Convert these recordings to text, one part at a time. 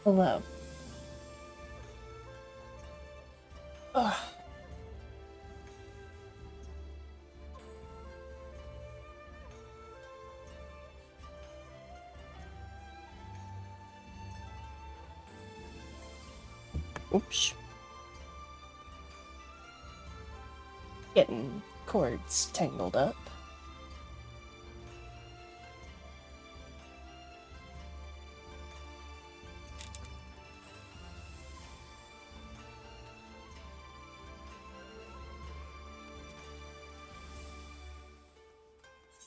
Hello. Ugh. Oops. Getting cords tangled up.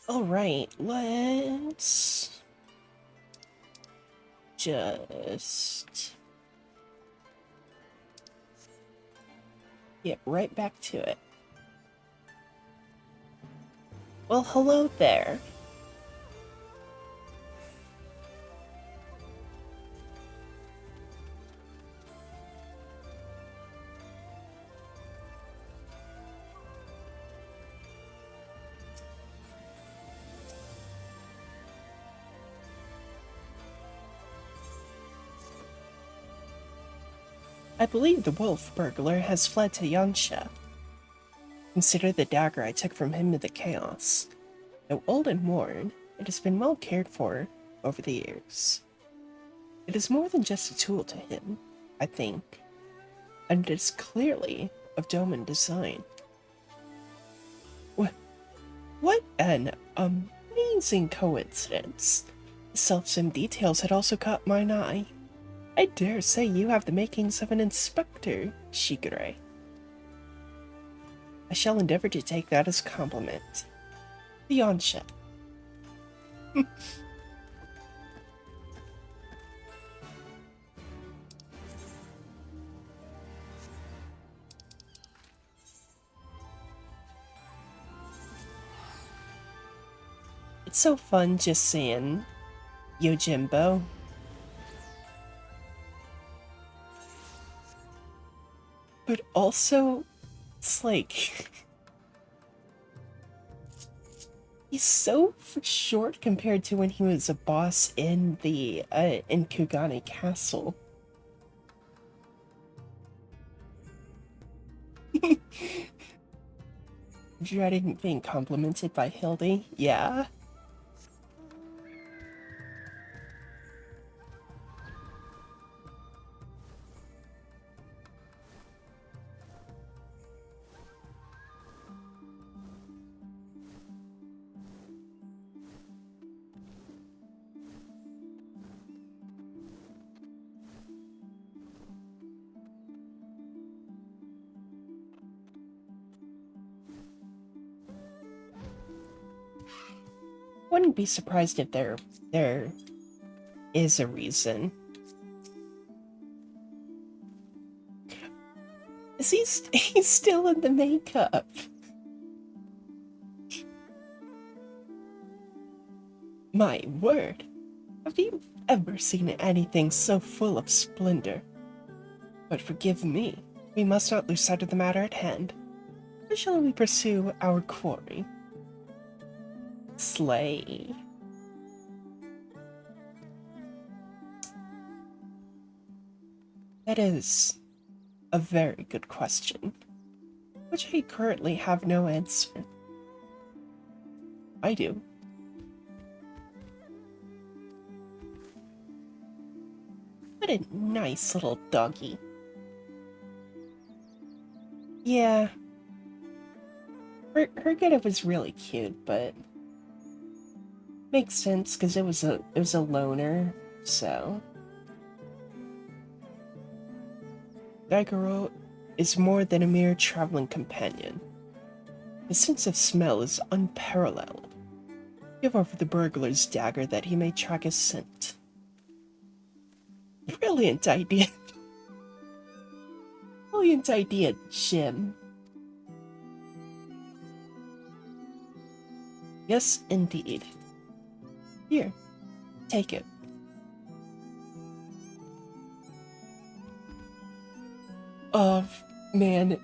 Alright, let's just get right back to it. Well, hello there. I believe the wolf burglar has fled to Yansha. Consider the dagger I took from him in the chaos. Though old and worn, it has been well cared for over the years. It is more than just a tool to him, I think, and it is clearly of Doman design. What an amazing coincidence. The self-sim details had also caught mine eye. I dare say you have the makings of an inspector, Shigure. I shall endeavor to take that as a compliment. The onset. It's so fun just saying Yojimbo. But also, it's like he's so short compared to when he was a boss in the in Kugane Castle. Dreading being complimented by Hildy? Yeah. Wouldn't be surprised if there is a reason. Is he's still in the makeup? My word, have you ever seen anything so full of splendor? But forgive me, we must not lose sight of the matter at hand. How shall we pursue our quarry? Slay. That is a very good question, which I currently have no answer. I do. What a nice little doggy. Yeah. Her getup was really cute, but makes sense because it was a loner, so. Daigoro is more than a mere traveling companion. His sense of smell is unparalleled. Give over the burglar's dagger that he may track his scent. Brilliant idea. Brilliant idea, Jim. Yes, indeed. Here, take it. Oh, man.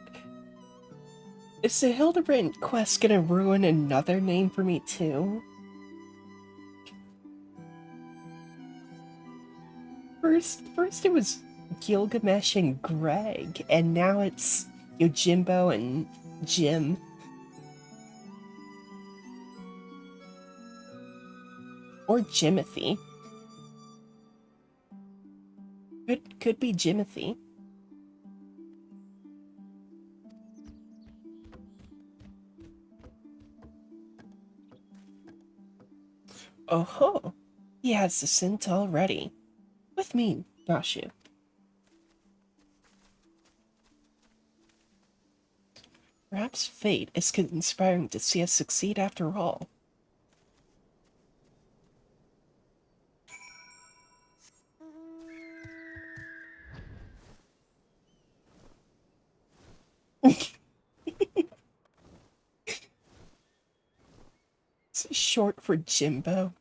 Is the Hildibrand quest gonna ruin another name for me, too? First it was Gilgamesh and Greg, and now it's Yojimbo and Jim. Or Jimothy. Could be Jimothy. Oh ho! He has the scent already. With me, Nashu. Perhaps fate is conspiring to see us succeed after all. It's short for Jimbo.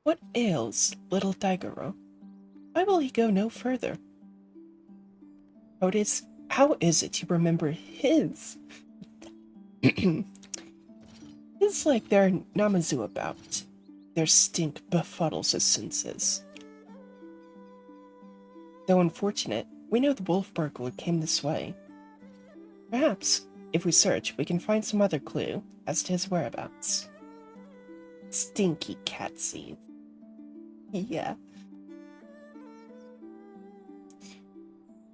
What ails little Daigoro? Why will he go no further? Otis, how is it you remember his? It's like they're Namazu about. Their stink befuddles his senses. Though unfortunate, we know the wolf burglar came this way. Perhaps, if we search, we can find some other clue as to his whereabouts. Stinky cat seed. Yeah.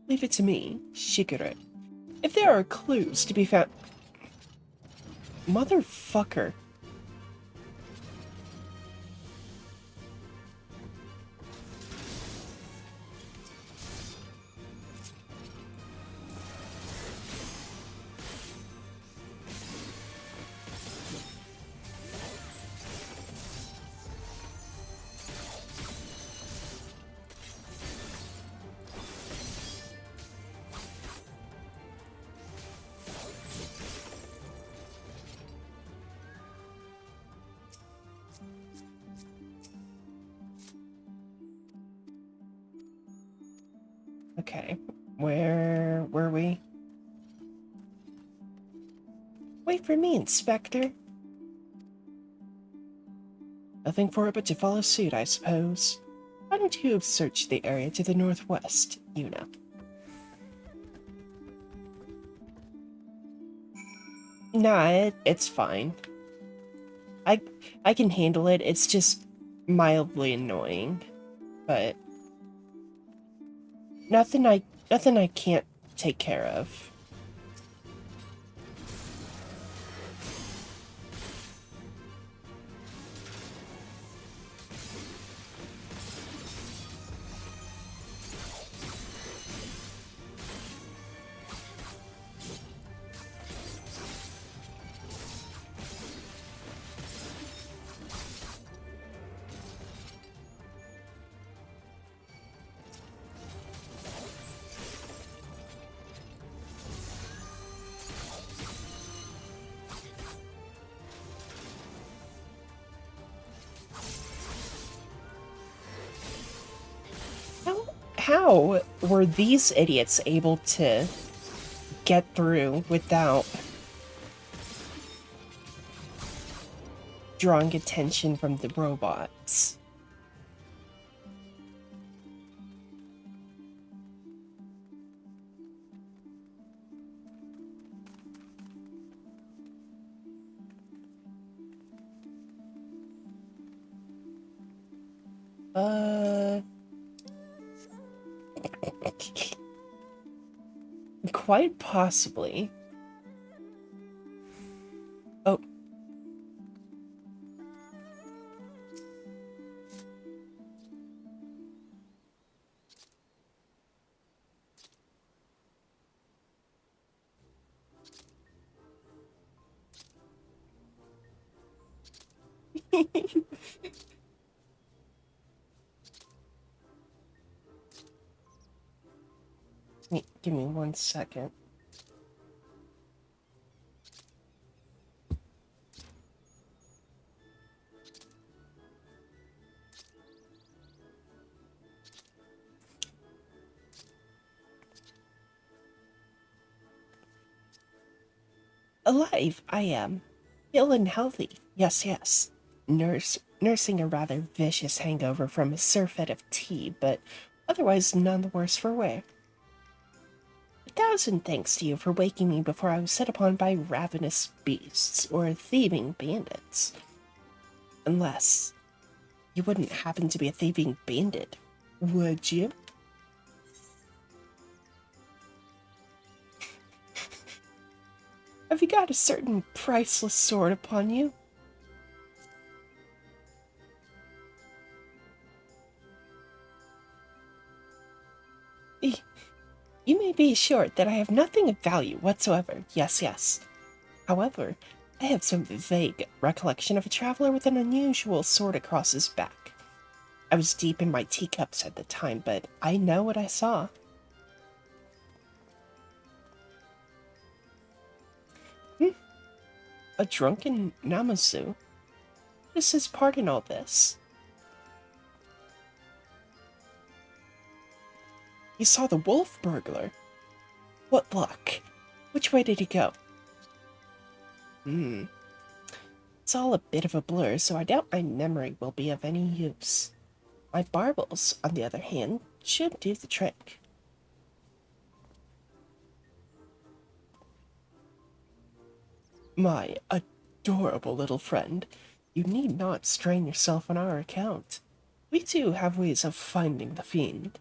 Leave it to me, Shigure. If there are clues to be found... Motherfucker. Okay, where were we? Wait for me, Inspector. Nothing for it but to follow suit, I suppose. Why don't you search the area to the northwest, Yuna? Nah, it's fine. I can handle it, it's just mildly annoying. But nothing I can't take care of. How were these idiots able to get through without drawing attention from the robots? Quite possibly. Oh. Give me 1 second. Alive, I am. Ill and healthy, yes, yes. Nursing a rather vicious hangover from a surfeit of tea, but otherwise none the worse for wear. 1,000 thanks to you for waking me before I was set upon by ravenous beasts or thieving bandits. Unless you wouldn't happen to be a thieving bandit, would you? Have you got a certain priceless sword upon you? You may be assured that I have nothing of value whatsoever. Yes, yes. However, I have some vague recollection of a traveler with an unusual sword across his back. I was deep in my teacups at the time, but I know what I saw. A drunken Namazu? What is his part in all this? He saw the wolf burglar. What luck. Which way did he go? It's all a bit of a blur, so I doubt my memory will be of any use. My baubles, on the other hand, should do the trick. My adorable little friend, you need not strain yourself on our account. We too have ways of finding the fiend.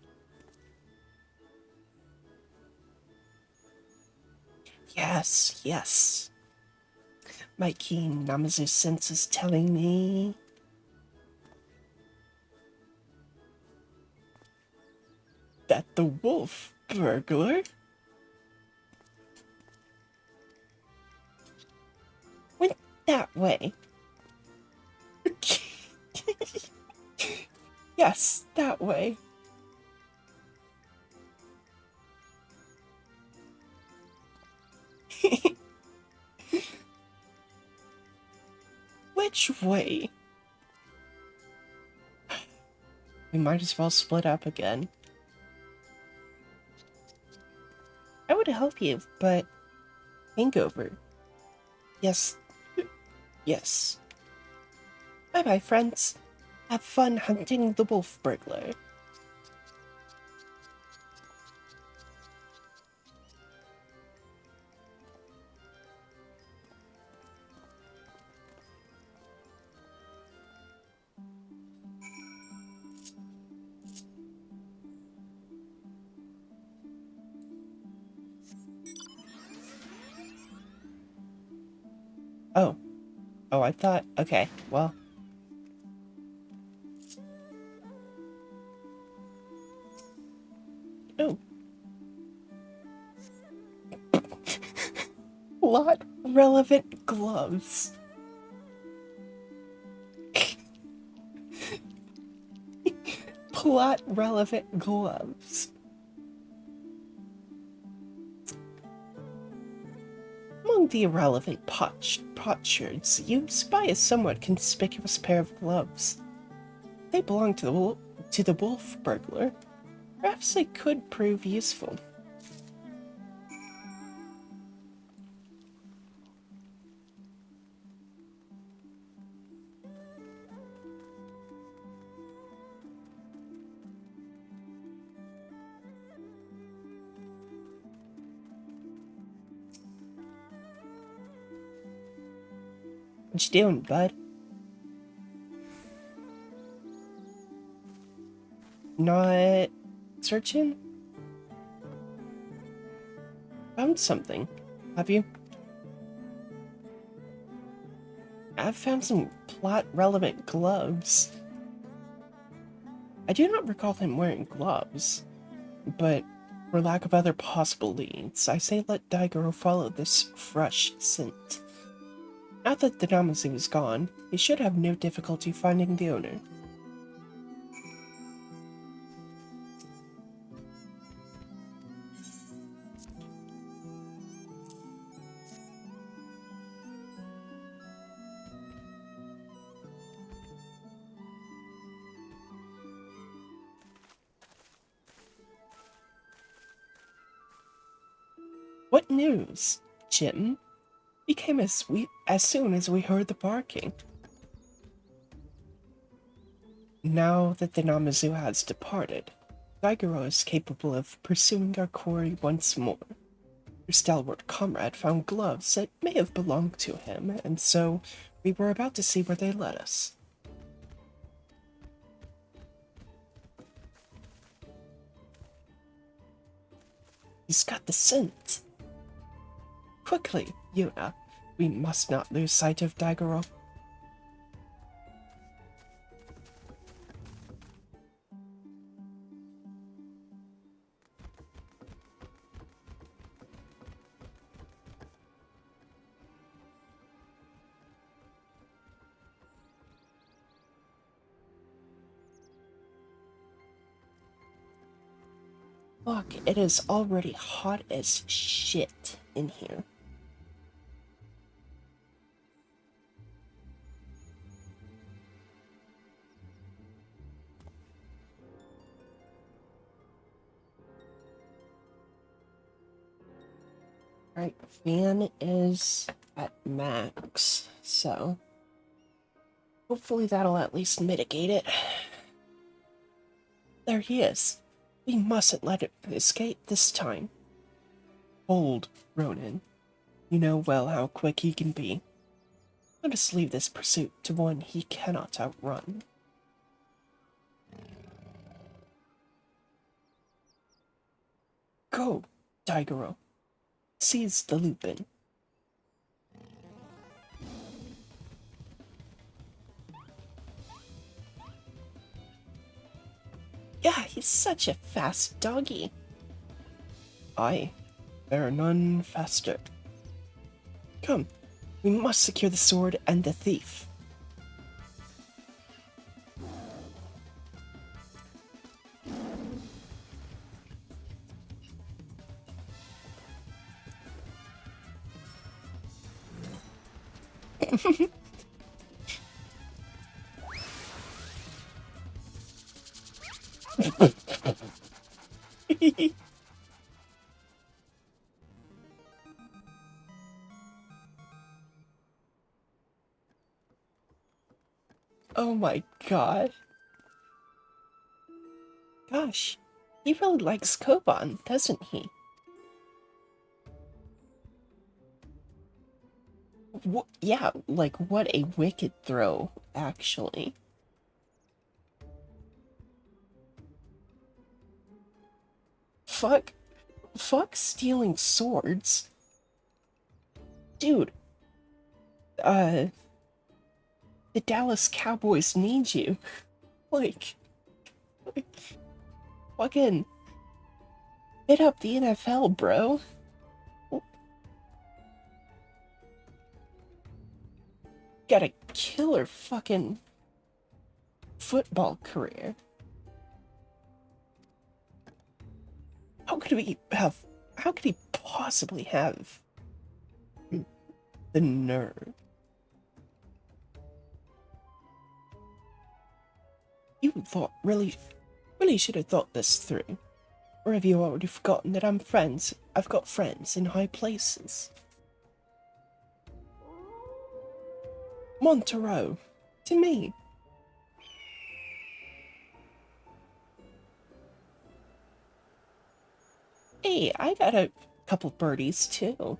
Yes, yes. My keen Namazu sense is telling me... that the wolf burglar went that way. Yes, that way. Which way? We might as well split up again. I would help you, but hangover. Yes. Yes. Bye-bye, friends. Have fun hunting the wolf burglar. Oh. Oh, I thought... Okay, well... Oh. Plot relevant gloves. Plot relevant gloves. Among the irrelevant potsherds, you spy a somewhat conspicuous pair of gloves. They belong to the wolf burglar. Perhaps they could prove useful. What you doing, bud? Not searching? Found something. Have you? I've found some plot-relevant gloves. I do not recall him wearing gloves, but for lack of other possible leads, I say let Daigoro follow this fresh scent. Now that the Namazu is gone, he should have no difficulty finding the owner. What news, Jim? We came as soon as we heard the barking. Now that the Namazu has departed, Daigoro is capable of pursuing our quarry once more. Your stalwart comrade found gloves that may have belonged to him, and so we were about to see where they led us. He's got the scent. Quickly, Yuna. We must not lose sight of Daigoro. Look, it is already hot as shit in here. Alright, fan is at max, so hopefully that'll at least mitigate it. There he is. We mustn't let it escape this time. Hold, Ronin. You know well how quick he can be. Let us leave this pursuit to one he cannot outrun. Go, Daigoro. Seize the Lupin. Yeah, he's such a fast doggy. Aye, there are none faster. Come, we must secure the sword and the thief. Oh my god. Gosh, he really likes Koban, doesn't he? Yeah, like what a wicked throw, actually. Fuck stealing swords. Dude, the Dallas Cowboys need you. Like fucking hit up the NFL, bro. Got a killer fucking football career. How could he possibly have the nerve? You thought really should have thought this through. Or have you already forgotten that I've got friends in high places? Montero, to me. Hey, I got a couple birdies too.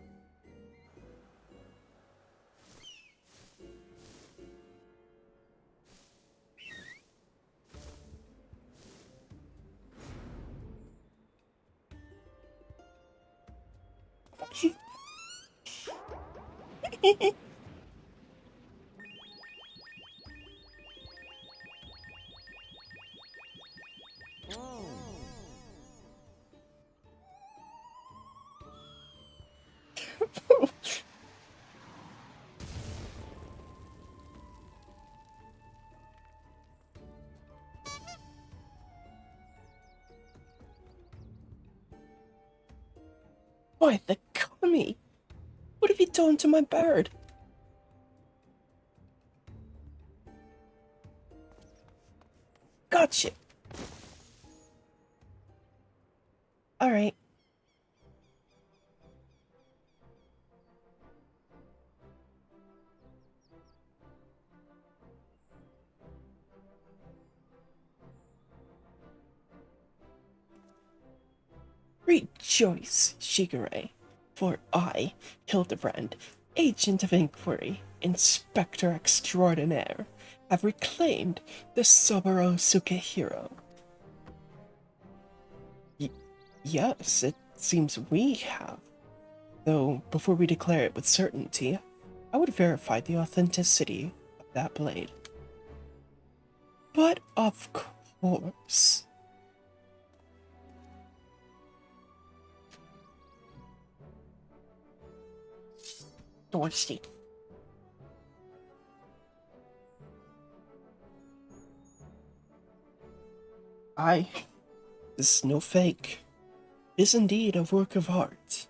Why, the Kami! What have you done to my bird? Gotcha! Alright. rejoice, Shigure, for I, Hildibrand, Agent of Inquiry, Inspector Extraordinaire, have reclaimed the Soboro Sukehiro. Yes, it seems we have. Though, before we declare it with certainty, I would verify the authenticity of that blade. But of course. Dorsey. This is no fake. It is indeed a work of art.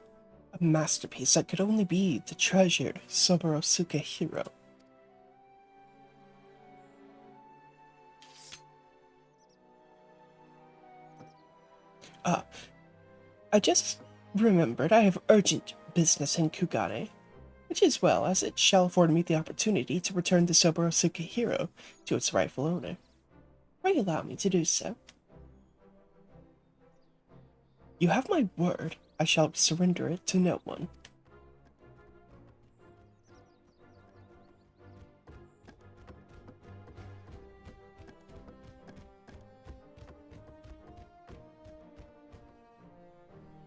A masterpiece that could only be the treasured Soboro Sukehiro. I just remembered I have urgent business in Kugane, which is well, as it shall afford me the opportunity to return the Soboro Sukehiro to its rightful owner. Pray allow me to do so. You have my word, I shall surrender it to no one.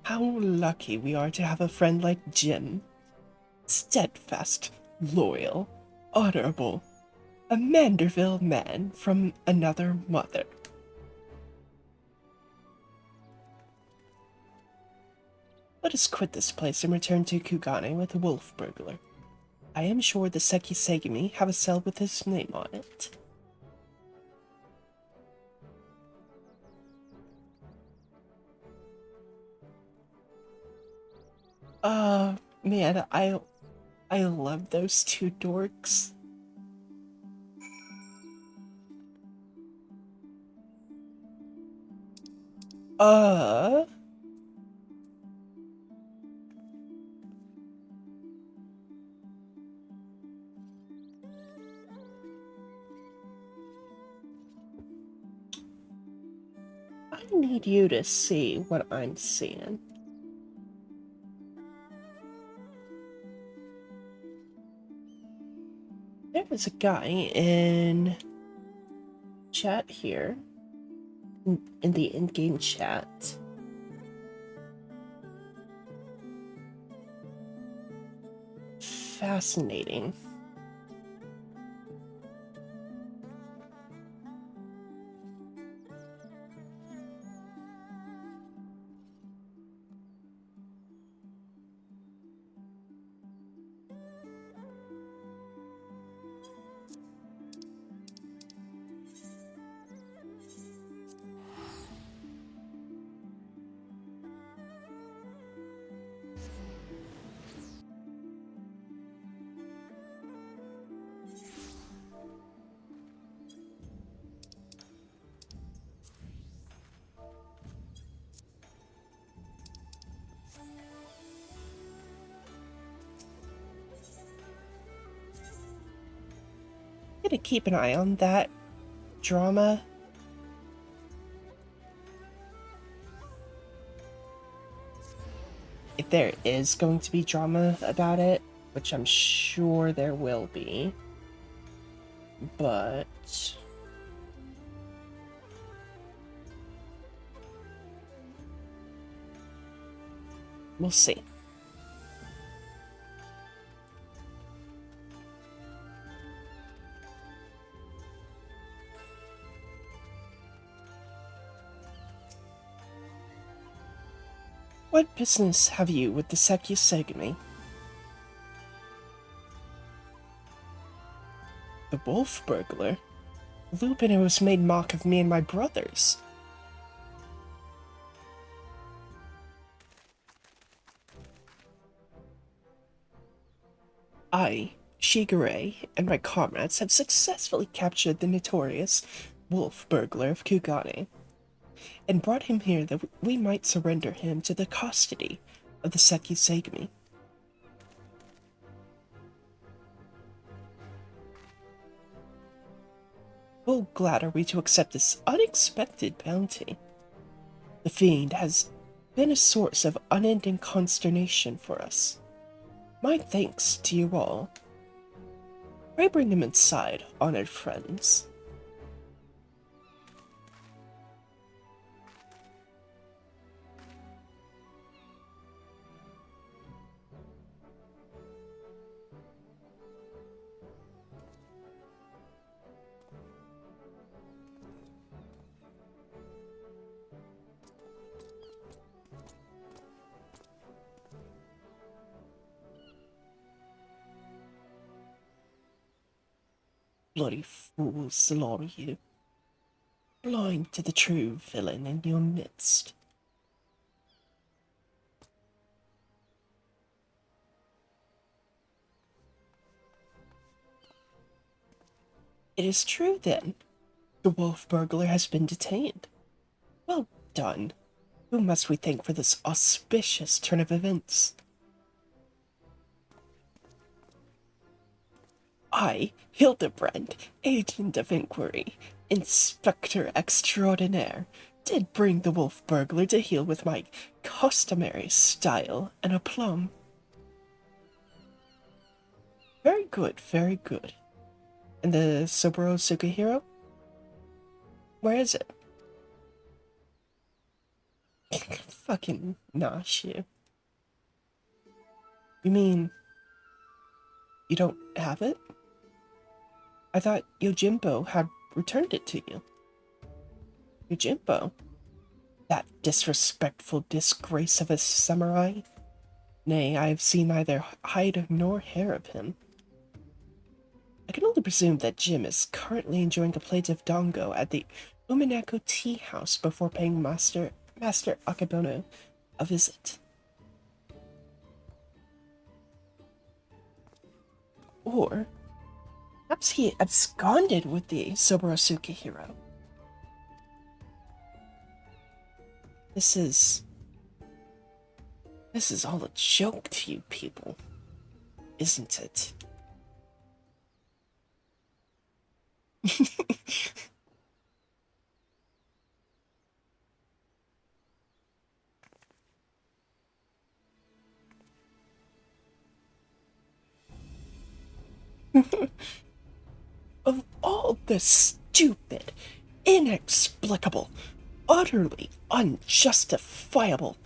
How lucky we are to have a friend like Jim. Steadfast, loyal, honorable, a Manderville man from another mother. Let us quit this place and return to Kugane with the wolf burglar. I am sure the Seki Segumi have a cell with his name on it. Man, I love those two dorks. I need you to see what I'm seeing. There was a guy in chat here, in the in-game chat. Fascinating. I'm gonna keep an eye on that drama. If there is going to be drama about it, which I'm sure there will be, but we'll see. What business have you with the Seki Segumi? The wolf burglar? Lupin has made mock of me and my brothers. I, Shigure, and my comrades have successfully captured the notorious wolf burglar of Kugane, and brought him here that we might surrender him to the custody of the Seki Segumi. Full glad are we to accept this unexpected bounty. The fiend has been a source of unending consternation for us. My thanks to you all. Pray bring him inside, honored friends. Bloody fools, a lot of you. Blind to the true villain in your midst. It is true, then. The wolf burglar has been detained. Well done. Who must we thank for this auspicious turn of events? I, Hildibrand, agent of inquiry, inspector extraordinaire, did bring the wolf burglar to heel with my customary style and aplomb. Very good, very good. And the Soboro Sukahiro? Where is it? Fucking nosh you. You mean you don't have it? I thought Yojimbo had returned it to you. Yojimbo? That disrespectful disgrace of a samurai? Nay, I have seen neither hide nor hair of him. I can only presume that Jim is currently enjoying a plate of dango at the Uminako Tea House before paying Master Akebono a visit. Or perhaps he absconded with the Soborosuke hero. This is all a joke to you people, isn't it? Of all the stupid, inexplicable, utterly unjustifiable.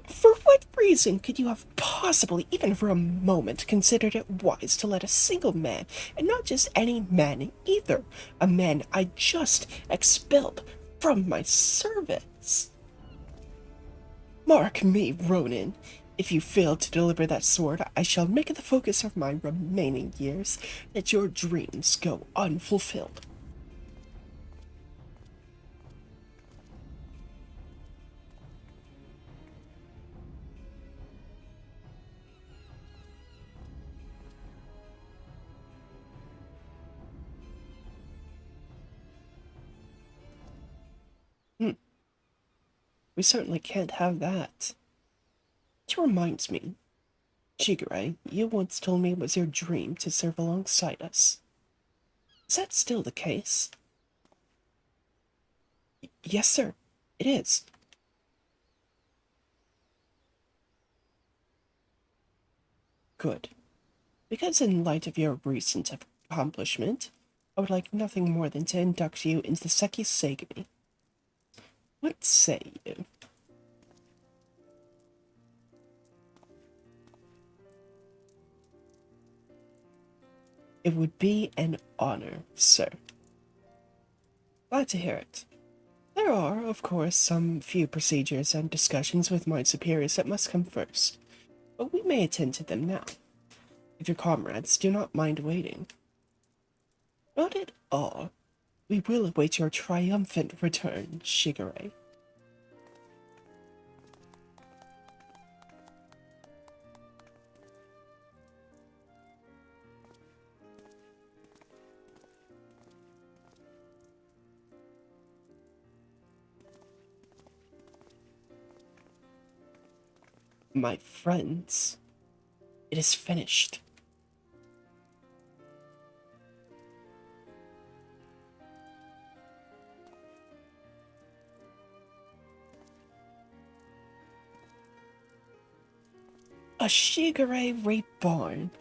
For what reason could you have possibly, even for a moment, considered it wise to let a single man, and not just any man either, a man I just expelled from my service? Mark me, Ronin. If you fail to deliver that sword, I shall make it the focus of my remaining years that your dreams go unfulfilled. We certainly can't have that. Which reminds me, Shigure, you once told me it was your dream to serve alongside us. Is that still the case? Yes, sir. It is. Good. Because in light of your recent accomplishment, I would like nothing more than to induct you into the Seki Seigumi. What say you? It would be an honor, sir. Glad to hear it. There are, of course, some few procedures and discussions with my superiors that must come first, but we may attend to them now, if your comrades do not mind waiting. Not at all. We will await your triumphant return, Shigure. My friends, it is finished. A Shigure reborn.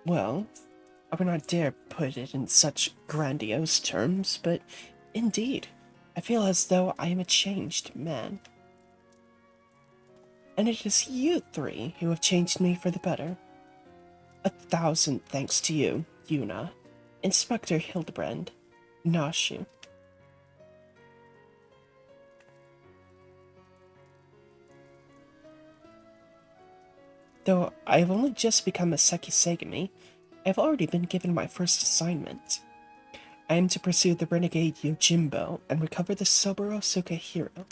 Well, I would not dare put it in such grandiose terms, but indeed, I feel as though I am a changed man. And it is you three who have changed me for the better. 1,000 thanks to you, Yuna, Inspector Hildibrand, Nashu. Though I have only just become a Sekisegami, I have already been given my first assignment. I am to pursue the renegade Yojimbo and recover the Soboro Sukehiro.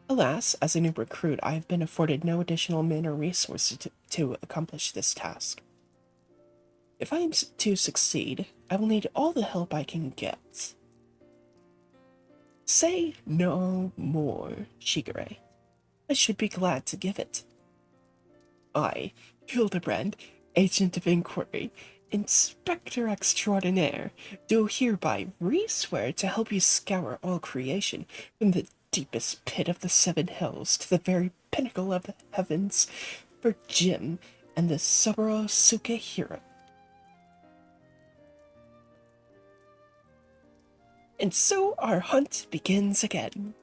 Alas, as a new recruit, I have been afforded no additional men or resources to accomplish this task. If I am to succeed, I will need all the help I can get. Say no more, Shigure. I should be glad to give it. I, Hildibrand, Agent of Inquiry, Inspector Extraordinaire, do hereby re-swear to help you scour all creation from the deepest pit of the seven hills to the very pinnacle of the heavens for Jim and the Soboro Sukehiro. And so our hunt begins again.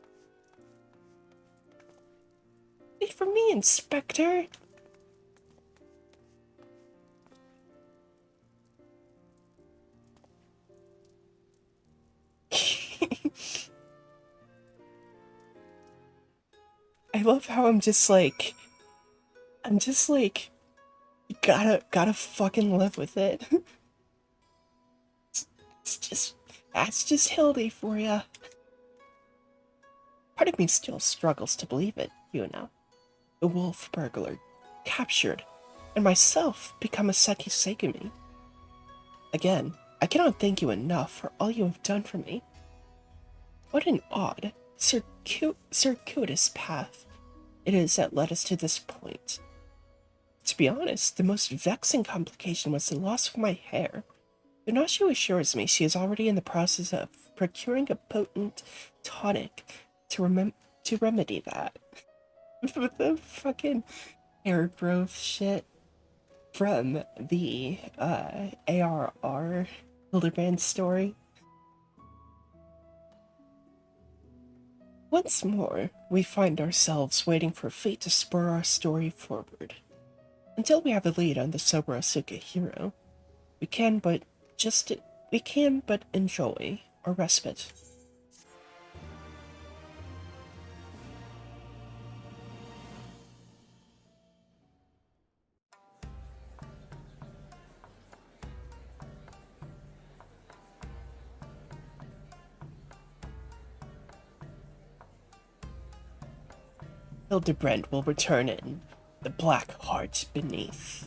Wait for me, Inspector. I love how I'm just like, gotta fucking live with it. That's just Hildy for ya. Part of me still struggles to believe it, you know. The wolf burglar, captured, and myself become a Sekisegami. Again, I cannot thank you enough for all you have done for me. What an odd, circuitous path it is that led us to this point. To be honest, the most vexing complication was the loss of my hair. Inashu assures me she is already in the process of procuring a potent tonic to remedy that. With the fucking hair growth shit from the ARR Hildibrand story. Once more, we find ourselves waiting for fate to spur our story forward. Until we have a lead on the Soboro Sukehiro, we can but enjoy our respite. Hildibrand will return in the black heart beneath.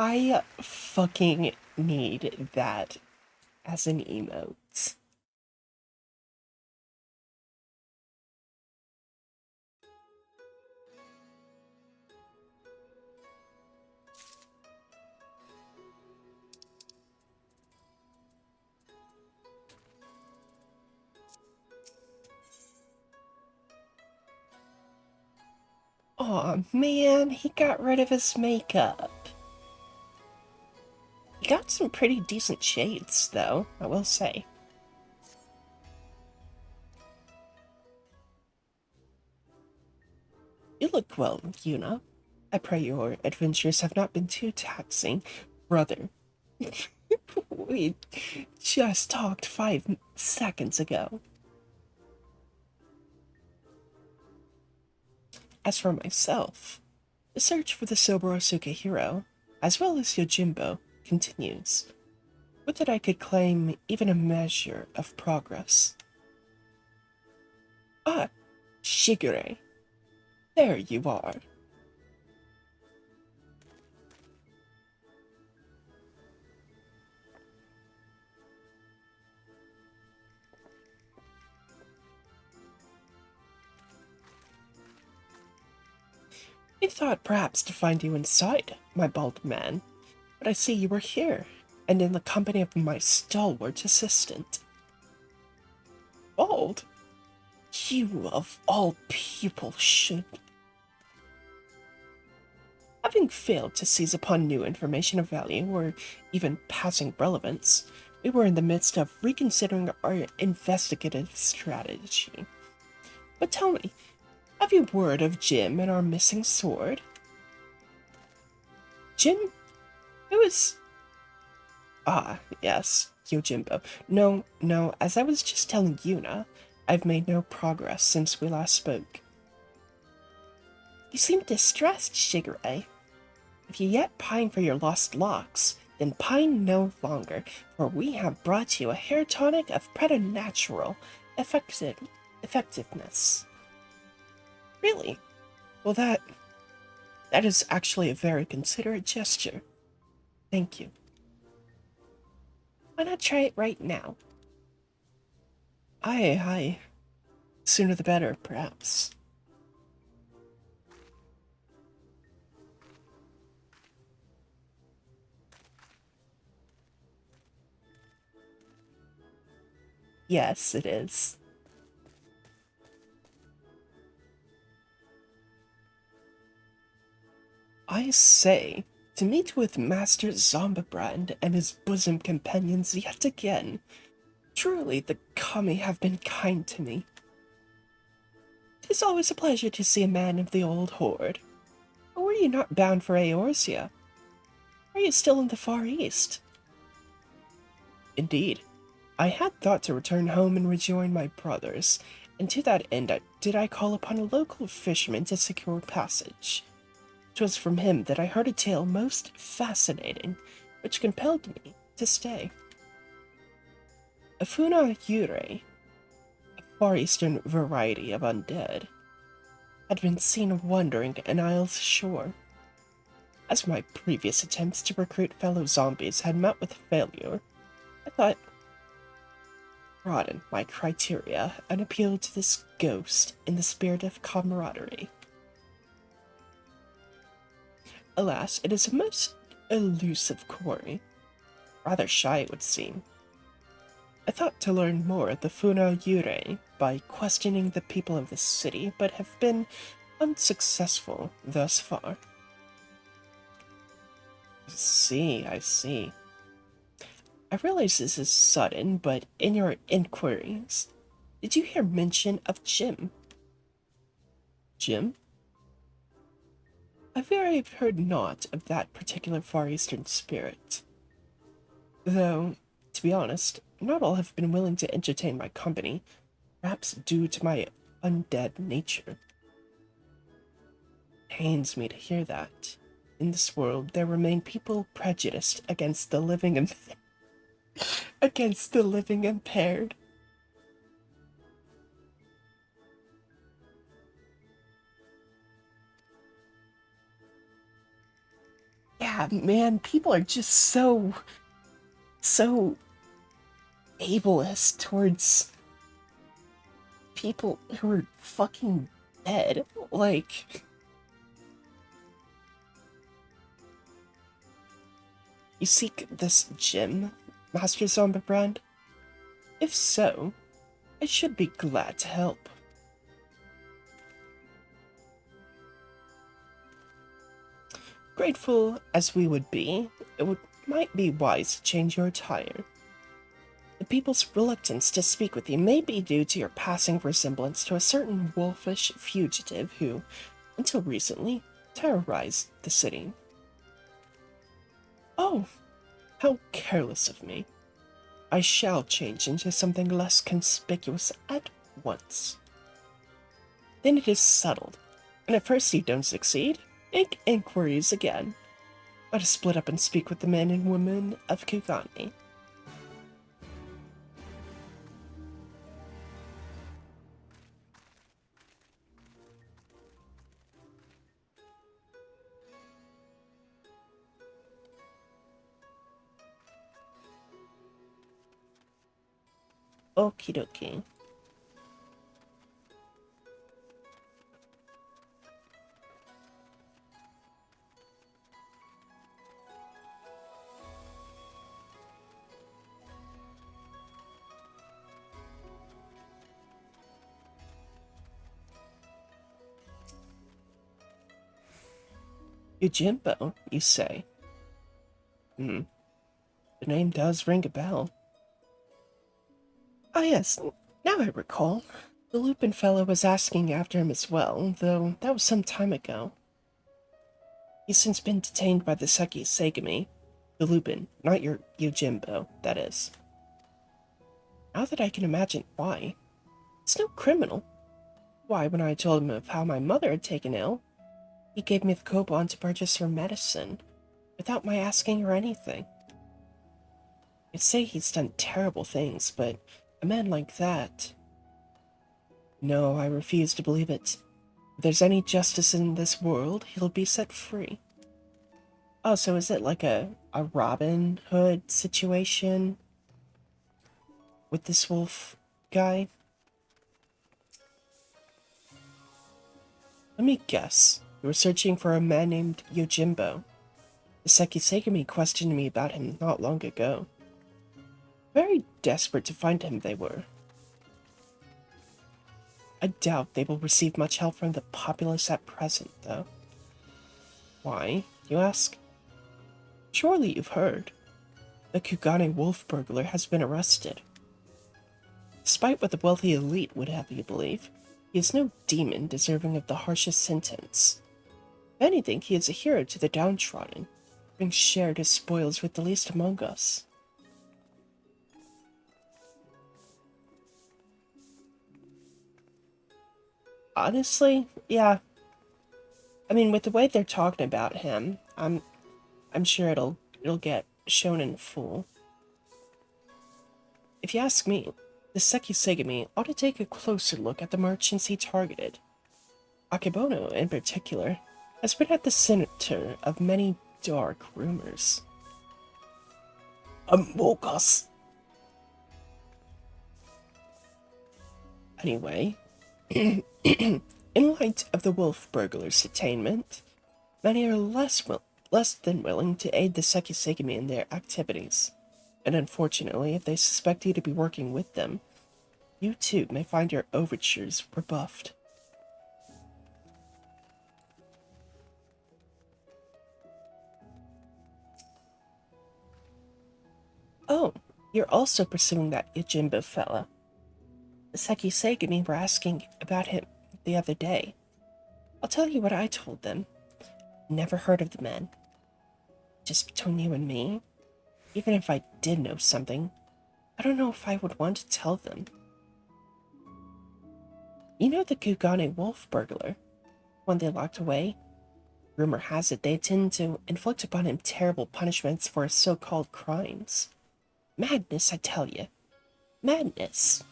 I fucking need that as an emote. Aw, man, he got rid of his makeup. He got some pretty decent shades, though, I will say. You look well, Yuna. I pray your adventures have not been too taxing, brother. We just talked 5 seconds ago. As for myself, the search for the Soboro Sukehiro, as well as Yojimbo, continues. Would that I could claim even a measure of progress. Ah, Shigure. There you are. I thought perhaps to find you inside, my bald man, but I see you were here, and in the company of my stalwart assistant. Bald? You, of all people, should. Having failed to seize upon new information of value, or even passing relevance, we were in the midst of reconsidering our investigative strategy. But tell me, have you word of Jim and our missing sword? Jim? Who is... Ah, yes, Yojimbo. No, as I was just telling Yuna, I've made no progress since we last spoke. You seem distressed, Shigure. If you yet pine for your lost locks, then pine no longer, for we have brought you a hair tonic of preternatural effectiveness. Really? Well, that is actually a very considerate gesture. Thank you. Why not try it right now? Aye. Sooner the better, perhaps. Yes, it is. I say, to meet with Master Zombibrand and his bosom companions yet again. Truly, the kami have been kind to me. 'Tis always a pleasure to see a man of the old horde. Or were you not bound for Eorzea? Are you still in the Far East? Indeed. I had thought to return home and rejoin my brothers, and to that end did I call upon a local fisherman to secure passage. 'Twas from him that I heard a tale most fascinating, which compelled me to stay. A Funa Yurei, a far eastern variety of undead, had been seen wandering an isle's shore. As my previous attempts to recruit fellow zombies had met with failure, I thought broaden my criteria and appeal to this ghost in the spirit of camaraderie. Alas, it is a most elusive quarry. Rather shy, it would seem. I thought to learn more of the Funa Yurei by questioning the people of the city, but have been unsuccessful thus far. I see. I realize this is sudden, but in your inquiries, did you hear mention of Jim? Jim? I fear I have heard naught of that particular Far Eastern spirit. Though, to be honest, not all have been willing to entertain my company, perhaps due to my undead nature. It pains me to hear that. In this world, there remain people prejudiced against the living and against the living impaired. Yeah, man, people are just so ableist towards people who are fucking dead. Like, you seek this gem, Master Zombibrand? If so, I should be glad to help. Grateful as we would be, might be wise to change your attire. The people's reluctance to speak with you may be due to your passing resemblance to a certain wolfish fugitive who, until recently, terrorized the city. Oh, how careless of me. I shall change into something less conspicuous at once. Then it is settled, and if first you don't succeed, make inquiries again. Let us split up and speak with the men and women of Kugani. Okie dokie. Yojimbo, you say? Hmm, the name does ring a bell. Ah yes, now I recall. The Lupin fellow was asking after him as well, though that was some time ago. He's since been detained by the Seki Segami. The Lupin, not your Yojimbo, that is. Now that I can imagine why. It's no criminal. Why, when I told him of how my mother had taken ill, he gave me the coupon to purchase her medicine, without my asking her anything. I'd say he's done terrible things, but a man like that... No, I refuse to believe it. If there's any justice in this world, he'll be set free. Oh, so is it like a Robin Hood situation with this wolf guy? Let me guess. You were searching for a man named Yojimbo. The Sekisegami questioned me about him not long ago. Very desperate to find him, they were. I doubt they will receive much help from the populace at present, though. Why, you ask? Surely you've heard. The Kugane wolf burglar has been arrested. Despite what the wealthy elite would have you believe, he is no demon deserving of the harshest sentence. If anything, he is a hero to the downtrodden, having shared his spoils with the least among us. Honestly, yeah. I mean, with the way they're talking about him, I'm sure it'll get shown in full. If you ask me, the Seki Segami ought to take a closer look at the merchants he targeted. Akebono, in particular, has been at the center of many dark rumors. Amogus! Anyway, in light of the wolf burglar's detainment, many are less than willing to aid the Seki Segami in their activities. And unfortunately, if they suspect you to be working with them, you too may find your overtures rebuffed. Oh, you're also pursuing that Yojimbo fella. The Seki Segami were asking about him the other day. I'll tell you what I told them. Never heard of the man. Just between you and me, even if I did know something, I don't know if I would want to tell them. You know the Kugane wolf burglar? One they locked away? Rumor has it they intend to inflict upon him terrible punishments for his so-called crimes. Madness, I tell you. Madness.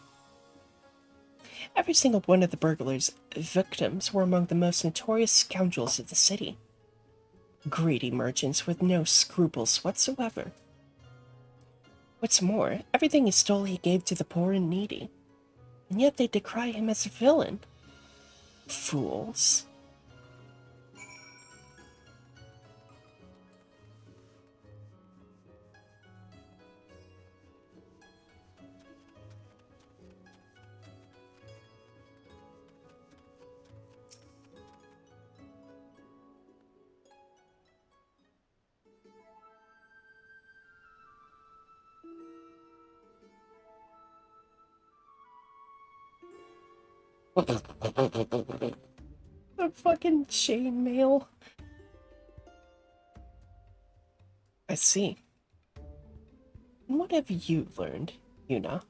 Every single one of the burglar's victims were among the most notorious scoundrels of the city. Greedy merchants with no scruples whatsoever. What's more, everything he stole he gave to the poor and needy. And yet they decry him as a villain. Fools. The fucking chainmail. I see. And what have you learned, Yuna?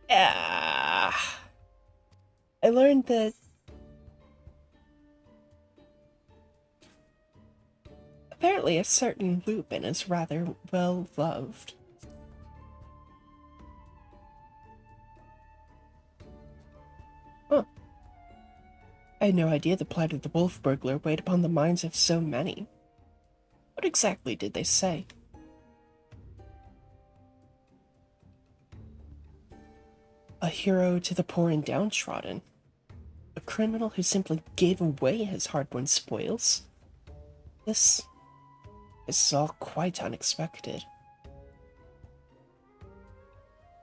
Ah, I learned that apparently a certain Lupin is rather well loved. Huh. I had no idea the plight of the wolf burglar weighed upon the minds of so many. What exactly did they say? A hero to the poor and downtrodden. A criminal who simply gave away his hard-won spoils. This is all quite unexpected.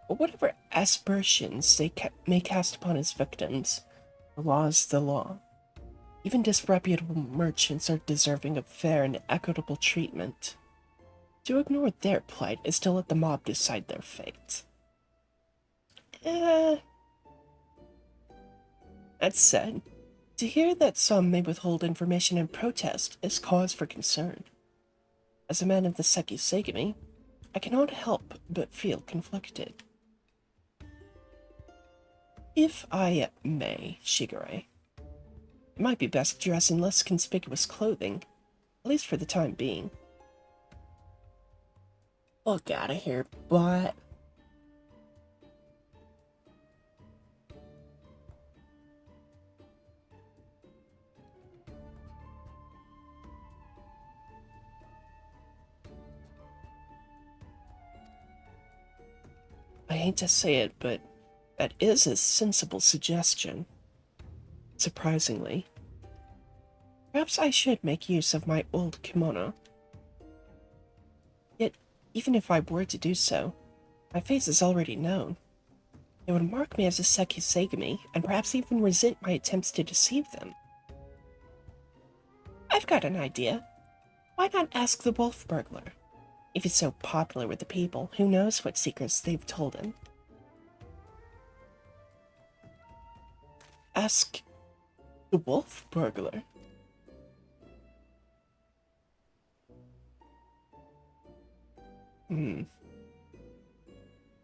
But whatever aspersions they may cast upon his victims, the law is the law. Even disreputable merchants are deserving of fair and equitable treatment. To ignore their plight is to let the mob decide their fate. Eh. That said, to hear that some may withhold information in protest is cause for concern. As a man of the Sekisegami, I cannot help but feel conflicted. If I may, Shigure, it might be best to dress in less conspicuous clothing, at least for the time being. Look out of here, but... I hate to say it, but that is a sensible suggestion. Surprisingly. Perhaps I should make use of my old kimono. Yet, even if I were to do so, my face is already known. It would mark me as a Sekisegami, and perhaps even resent my attempts to deceive them. I've got an idea. Why not ask the wolf burglar? If he's so popular with the people, who knows what secrets they've told him? Ask the wolf burglar?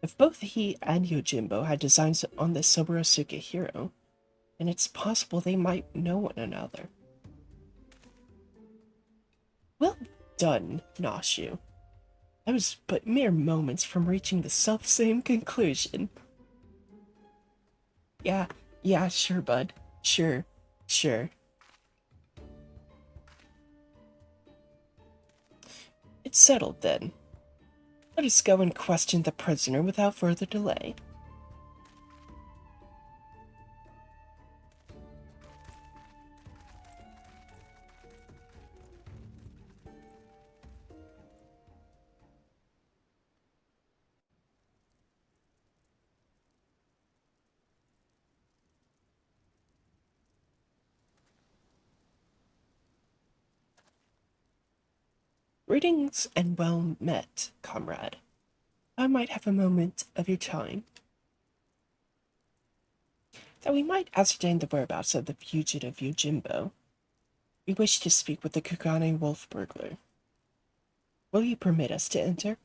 If both he and Yojimbo had designs on the Soborosuke hero, then it's possible they might know one another. Well done, Nashu. I was but mere moments from reaching the self-same conclusion. Yeah, sure, bud. Sure. It's settled then. Let us go and question the prisoner without further delay. Greetings and well met, comrade. I might have a moment of your time. That we might ascertain the whereabouts of the fugitive Yojimbo, we wish to speak with the Kugane wolf burglar. Will you permit us to enter?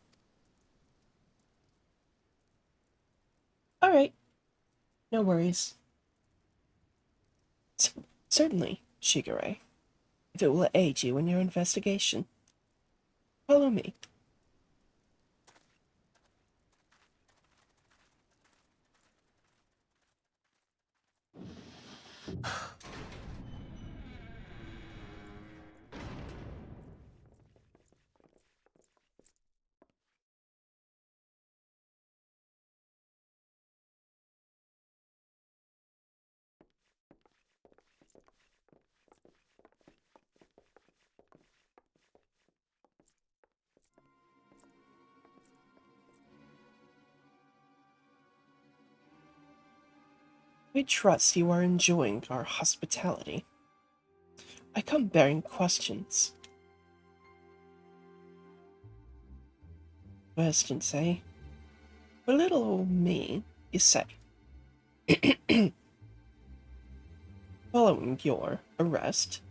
All right. No worries. Certainly, Shigure, if it will aid you in your investigation. Follow me. We trust you are enjoying our hospitality. I come bearing questions. Questions, eh? For little old me, you say. Following your arrest,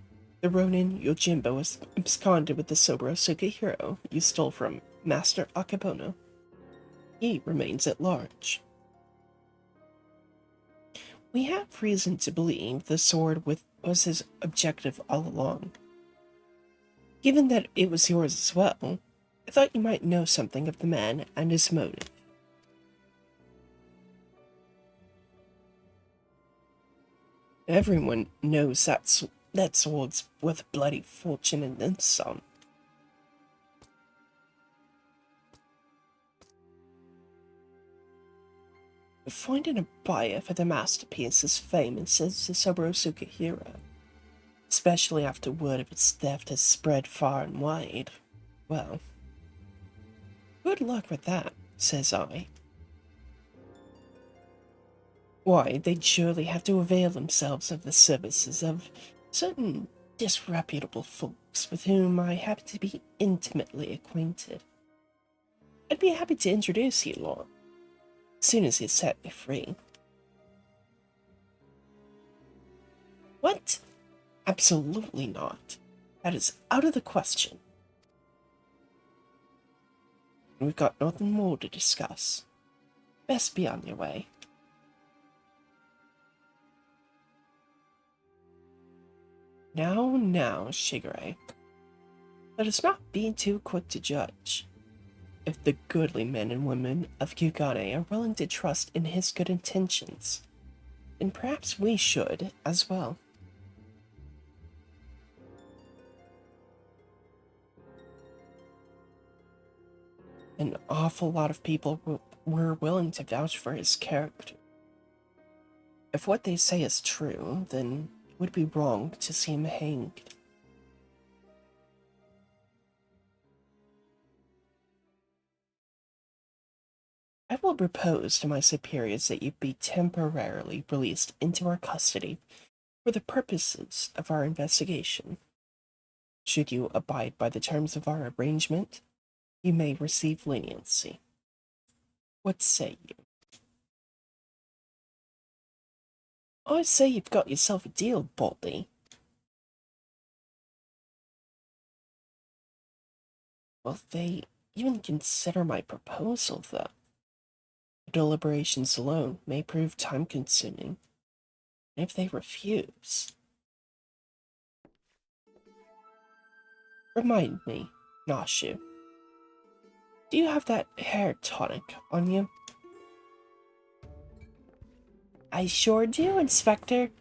the Ronin Yojimbo was absconded with the Soborosuke hero you stole from Master Akebono. He remains at large. We have reason to believe the sword was his objective all along. Given that it was yours as well, I thought you might know something of the man and his motive. Everyone knows that sword's worth bloody fortune and then some. Finding a buyer for the masterpiece is famous as the Soborosuke hero, especially after word of its theft has spread far and wide. Well, good luck with that, says I. Why, they'd surely have to avail themselves of the services of certain disreputable folks with whom I happen to be intimately acquainted. I'd be happy to introduce you, Lord, as soon as you set me free. What? Absolutely not. That is out of the question. We've got nothing more to discuss. Best be on your way. Now, Shigure. Let us not be too quick to judge. If the goodly men and women of Kugane are willing to trust in his good intentions, then perhaps we should as well. An awful lot of people were willing to vouch for his character. If what they say is true, then it would be wrong to see him hanged. I will propose to my superiors that you be temporarily released into our custody for the purposes of our investigation. Should you abide by the terms of our arrangement, you may receive leniency. What say you? I say you've got yourself a deal, Baldy. Will they even consider my proposal, though? Deliberations alone may prove time-consuming. And if they refuse... Remind me, Nashu, do you have that hair tonic on you? I sure do, Inspector.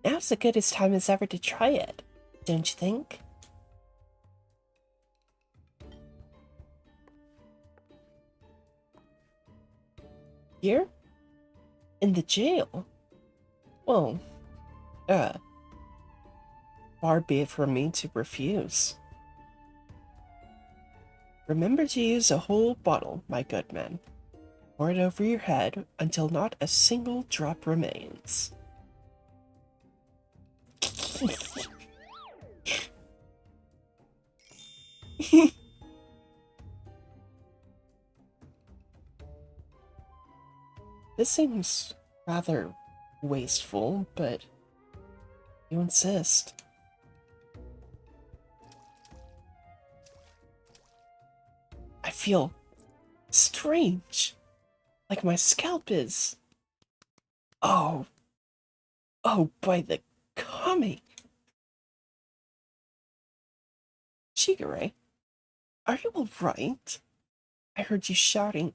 Now's the goodest time as ever to try it, don't you think? Here? In the jail? Well, far be it from me to refuse. Remember to use a whole bottle, my good man. Pour it over your head until not a single drop remains. This seems rather wasteful, but you insist. I feel strange, like my scalp is... Oh, by the kami. Shigure, are you alright? I heard you shouting.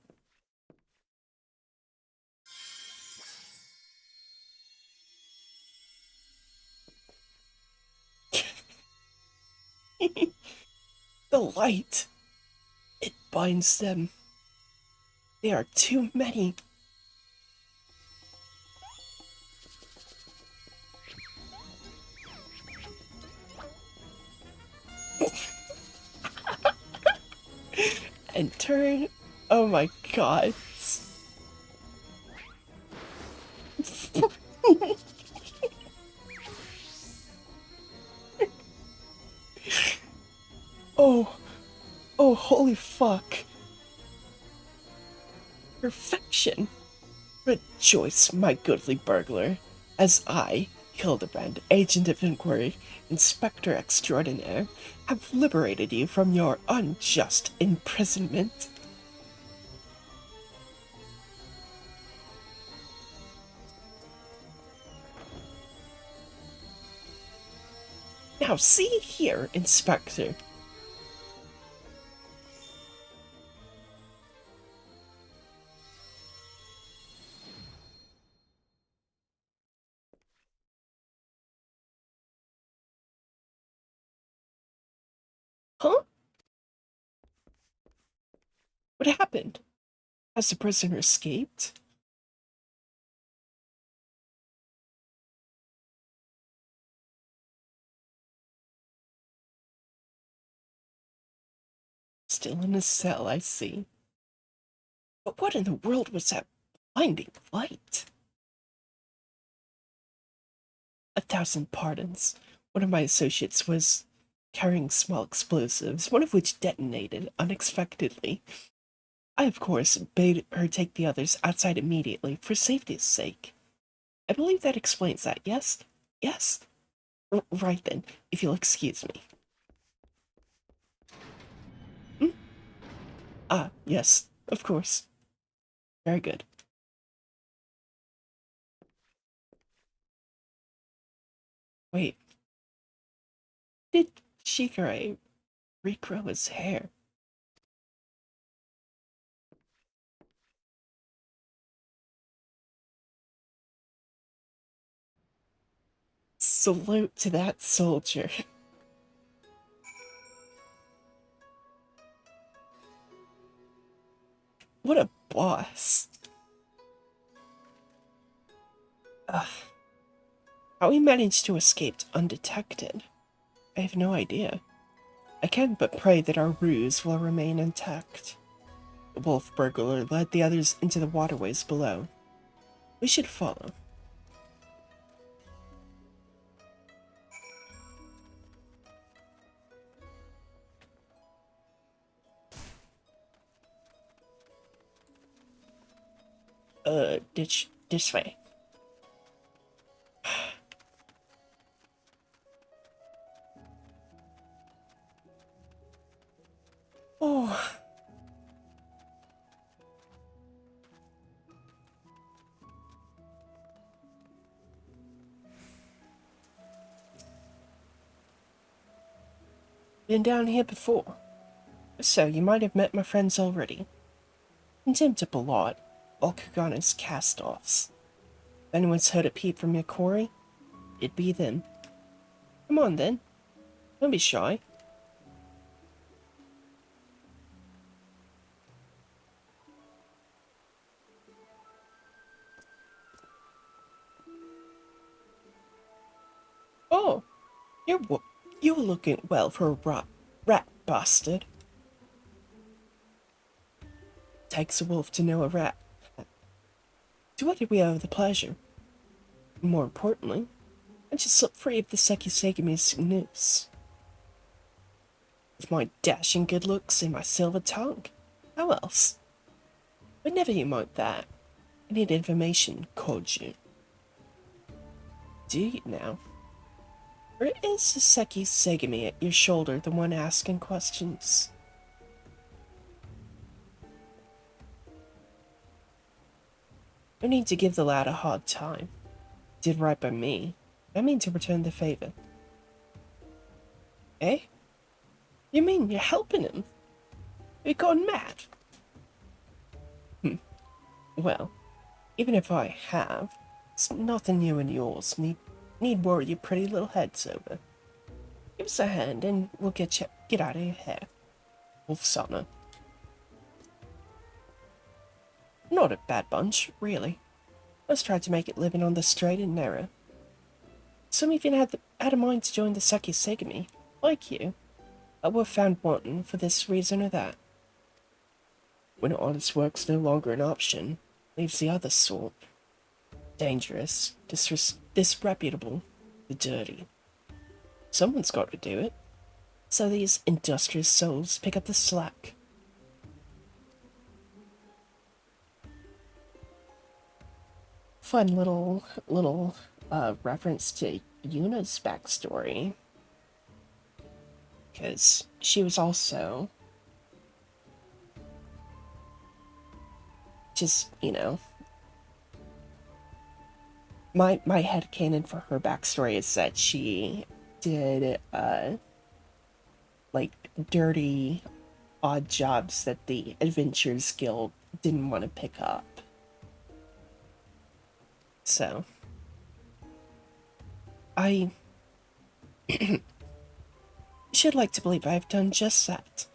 The light, it binds them. There are too many. And turn. Oh my god. Oh, holy fuck. Perfection. Rejoice, my goodly burglar, as I, Hildibrand, Agent of Inquiry, Inspector Extraordinaire, have liberated you from your unjust imprisonment. Now see here, Inspector. Huh? What happened? Has the prisoner escaped? Still in his cell, I see. But what in the world was that blinding light? 1,000 pardons. One of my associates was carrying small explosives, one of which detonated unexpectedly. I, of course, bade her take the others outside immediately for safety's sake. I believe that explains that, yes? Yes? Right then, if you'll excuse me. Hmm? Ah, yes, of course. Very good. Wait, did Shikare regrow his hair? Salute to that soldier. What a boss. Ugh. How he managed to escape undetected, I have no idea. I can't but pray that our ruse will remain intact. The wolf burglar led the others into the waterways below. We should follow. This way. Oh, been down here before. So you might have met my friends already. Contemptible lot, Okugana's cast-offs. If anyone's heard a peep from your quarry, it'd be them. Come on then, don't be shy. Oh, you're looking well for a rat bastard. Takes a wolf to know a rat. To what do we owe the pleasure? More importantly, I just slipped free of the Sekisegami's noose. With my dashing good looks and my silver tongue. How else? But never you mind that. I need information, Koju. Do you now? Or is the Sekisegami at your shoulder the one asking questions? No need to give the lad a hard time. Did right by me. I mean to return the favor. Eh? You mean you're helping him? You're gone mad? Well, even if I have, it's nothing you and yours need worry your pretty little heads over. Give us a hand and we'll get out of your hair. Wolf's honor. Not a bad bunch, really. Let's try to make it living on the straight and narrow. Some even had a mind to join the Sekisegami, like you, but were found wanting for this reason or that. When honest work's no longer an option, leaves the other sort. Dangerous, disreputable, the dirty. Someone's got to do it. So these industrious souls pick up the slack. Fun little reference to Yuna's backstory. Because she was also just, my headcanon for her backstory is that she did like dirty odd jobs that the Adventurers Guild didn't want to pick up. So I should like to believe I've done just that.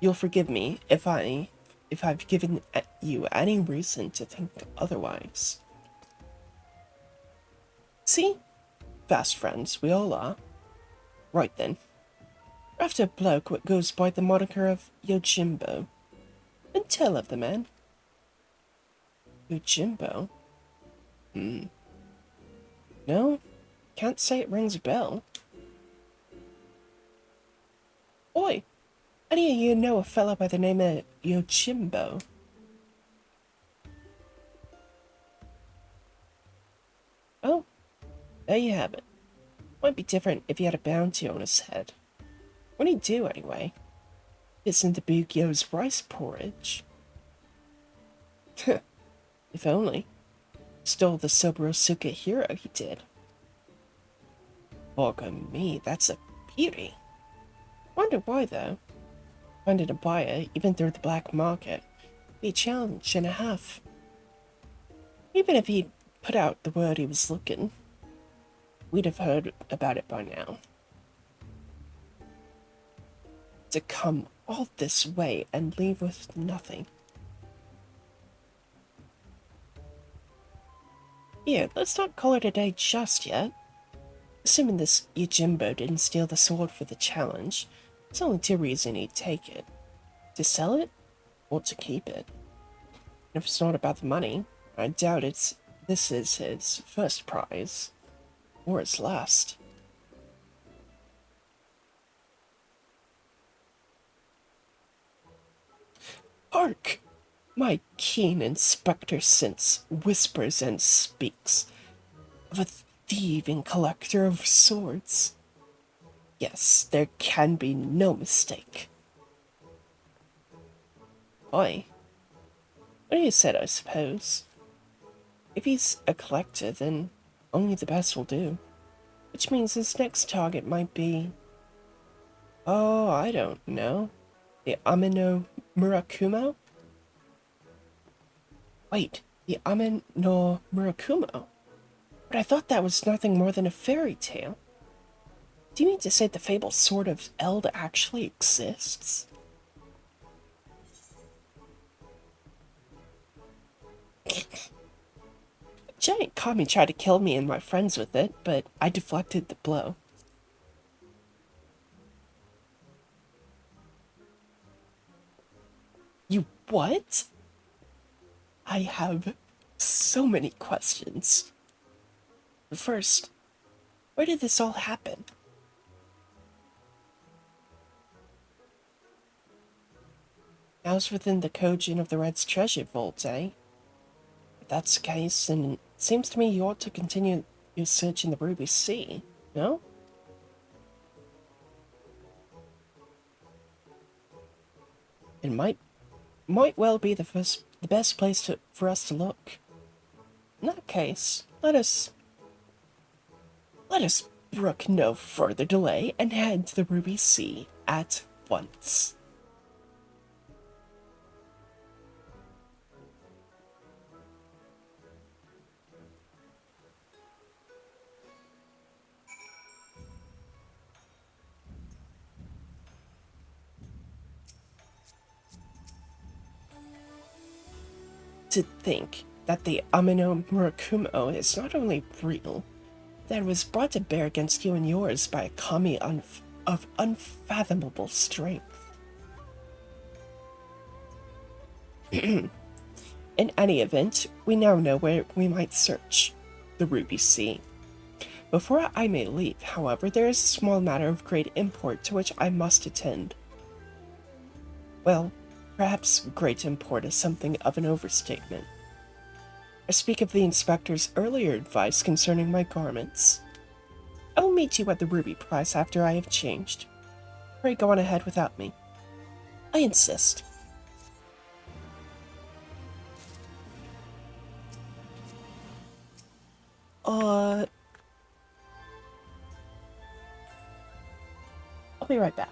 You'll forgive me if I've given you any reason to think otherwise. See? Fast friends, we all are. Right then. We're after a bloke what goes by the moniker of Yojimbo. And tell of the man. Yojimbo? No, can't say it rings a bell. Oi, how do you know a fellow by the name of Yojimbo? Oh, there you have it. Might be different if he had a bounty on his head. What'd he do, anyway? Listen to Bugyo's rice porridge. If only. Stole the Soborosuke hero, he did. Fuck me, that's a beauty. Wonder why, though. Finding a buyer, even through the black market, be a challenge and a half. Even if he'd put out the word he was looking, we'd have heard about it by now. To come all this way and leave with nothing. Here, let's not call it a day just yet. Assuming this Yojimbo didn't steal the sword for the challenge, there's only two reasons he'd take it. To sell it, or to keep it. And if it's not about the money, I doubt this is his first prize. Or his last. Hark! My keen inspector sense whispers and speaks of a thieving collector of swords. Yes, there can be no mistake. Why? What you said, I suppose. If he's a collector, then only the best will do. Which means his next target might be... Oh, I don't know. The Amino Murakumo? Wait, the Amen no Murakumo? But I thought that was nothing more than a fairy tale. Do you mean to say the fabled Sword of Eld actually exists? A giant kami tried to kill me and my friends with it, but I deflected the blow. You what? I have so many questions. First, where did this all happen? I was within the Kojin of the Red's treasure vault, eh? If that's the case, then it seems to me you ought to continue your search in the Ruby Sea, no? It might well be the best place for us to look. In that case, let us brook no further delay and head to the Ruby Sea at once. To think that the Amino Murakumo is not only real, that it was brought to bear against you and yours by a kami of unfathomable strength. In any event, we now know where we might search, the Ruby Sea. Before I may leave, however, there is a small matter of great import to which I must attend. Well, perhaps great import is something of an overstatement. I speak of the inspector's earlier advice concerning my garments. I will meet you at the Ruby Prize after I have changed. Pray go on ahead without me. I insist. I'll be right back.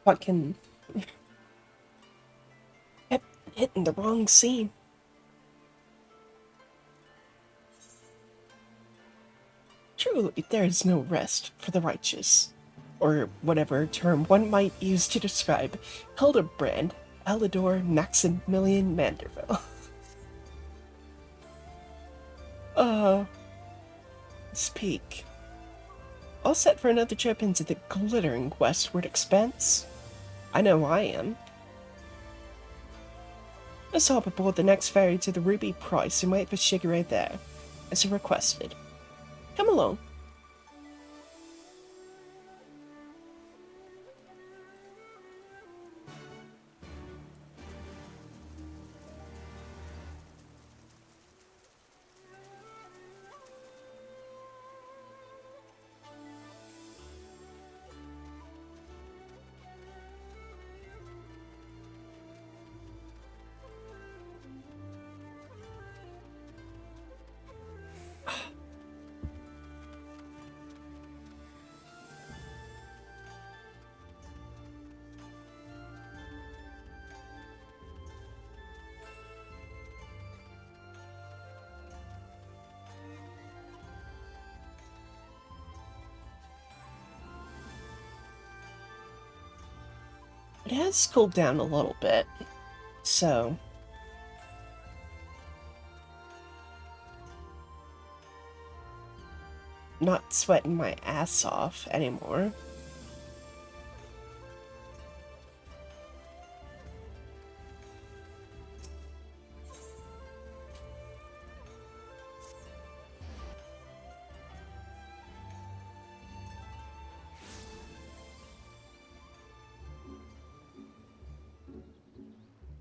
Fucking kept hitting the wrong scene. Truly, there is no rest for the righteous, or whatever term one might use to describe Hildibrand, Elidor, Maximilian Manderville. uh, Speak. All set for another trip into the glittering westward expanse? I know I am. Let's hop aboard the next ferry to the Ruby Price and wait for Shigure there, as he requested. Come along. It has cooled down a little bit, so not sweating my ass off anymore.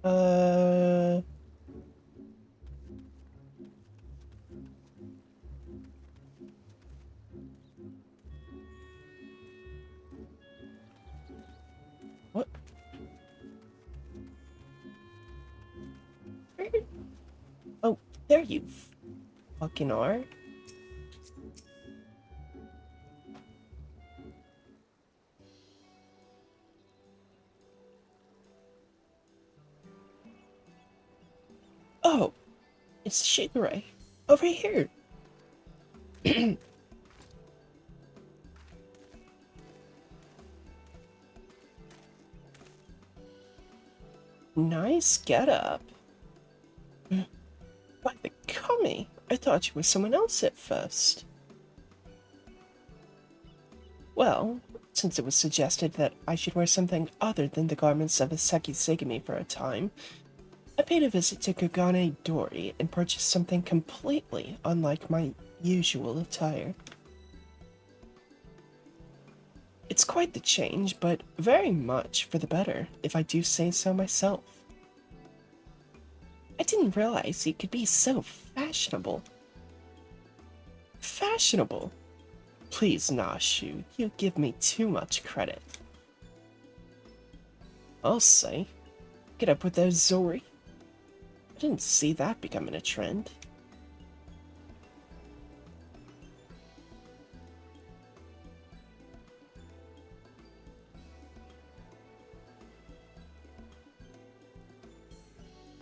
Uh, what? Oh, there you fucking are. Oh, it's Shigure. Over here. Nice getup. By the Kami, I thought you were someone else at first. Well, since it was suggested that I should wear something other than the garments of a Seki Segami for a time, I paid a visit to Kagane Dori and purchased something completely unlike my usual attire. It's quite the change, but very much for the better, if I do say so myself. I didn't realize he could be so fashionable. Fashionable? Please, Nashu, you give me too much credit. I'll say. Get up with those Zori. I didn't see that becoming a trend.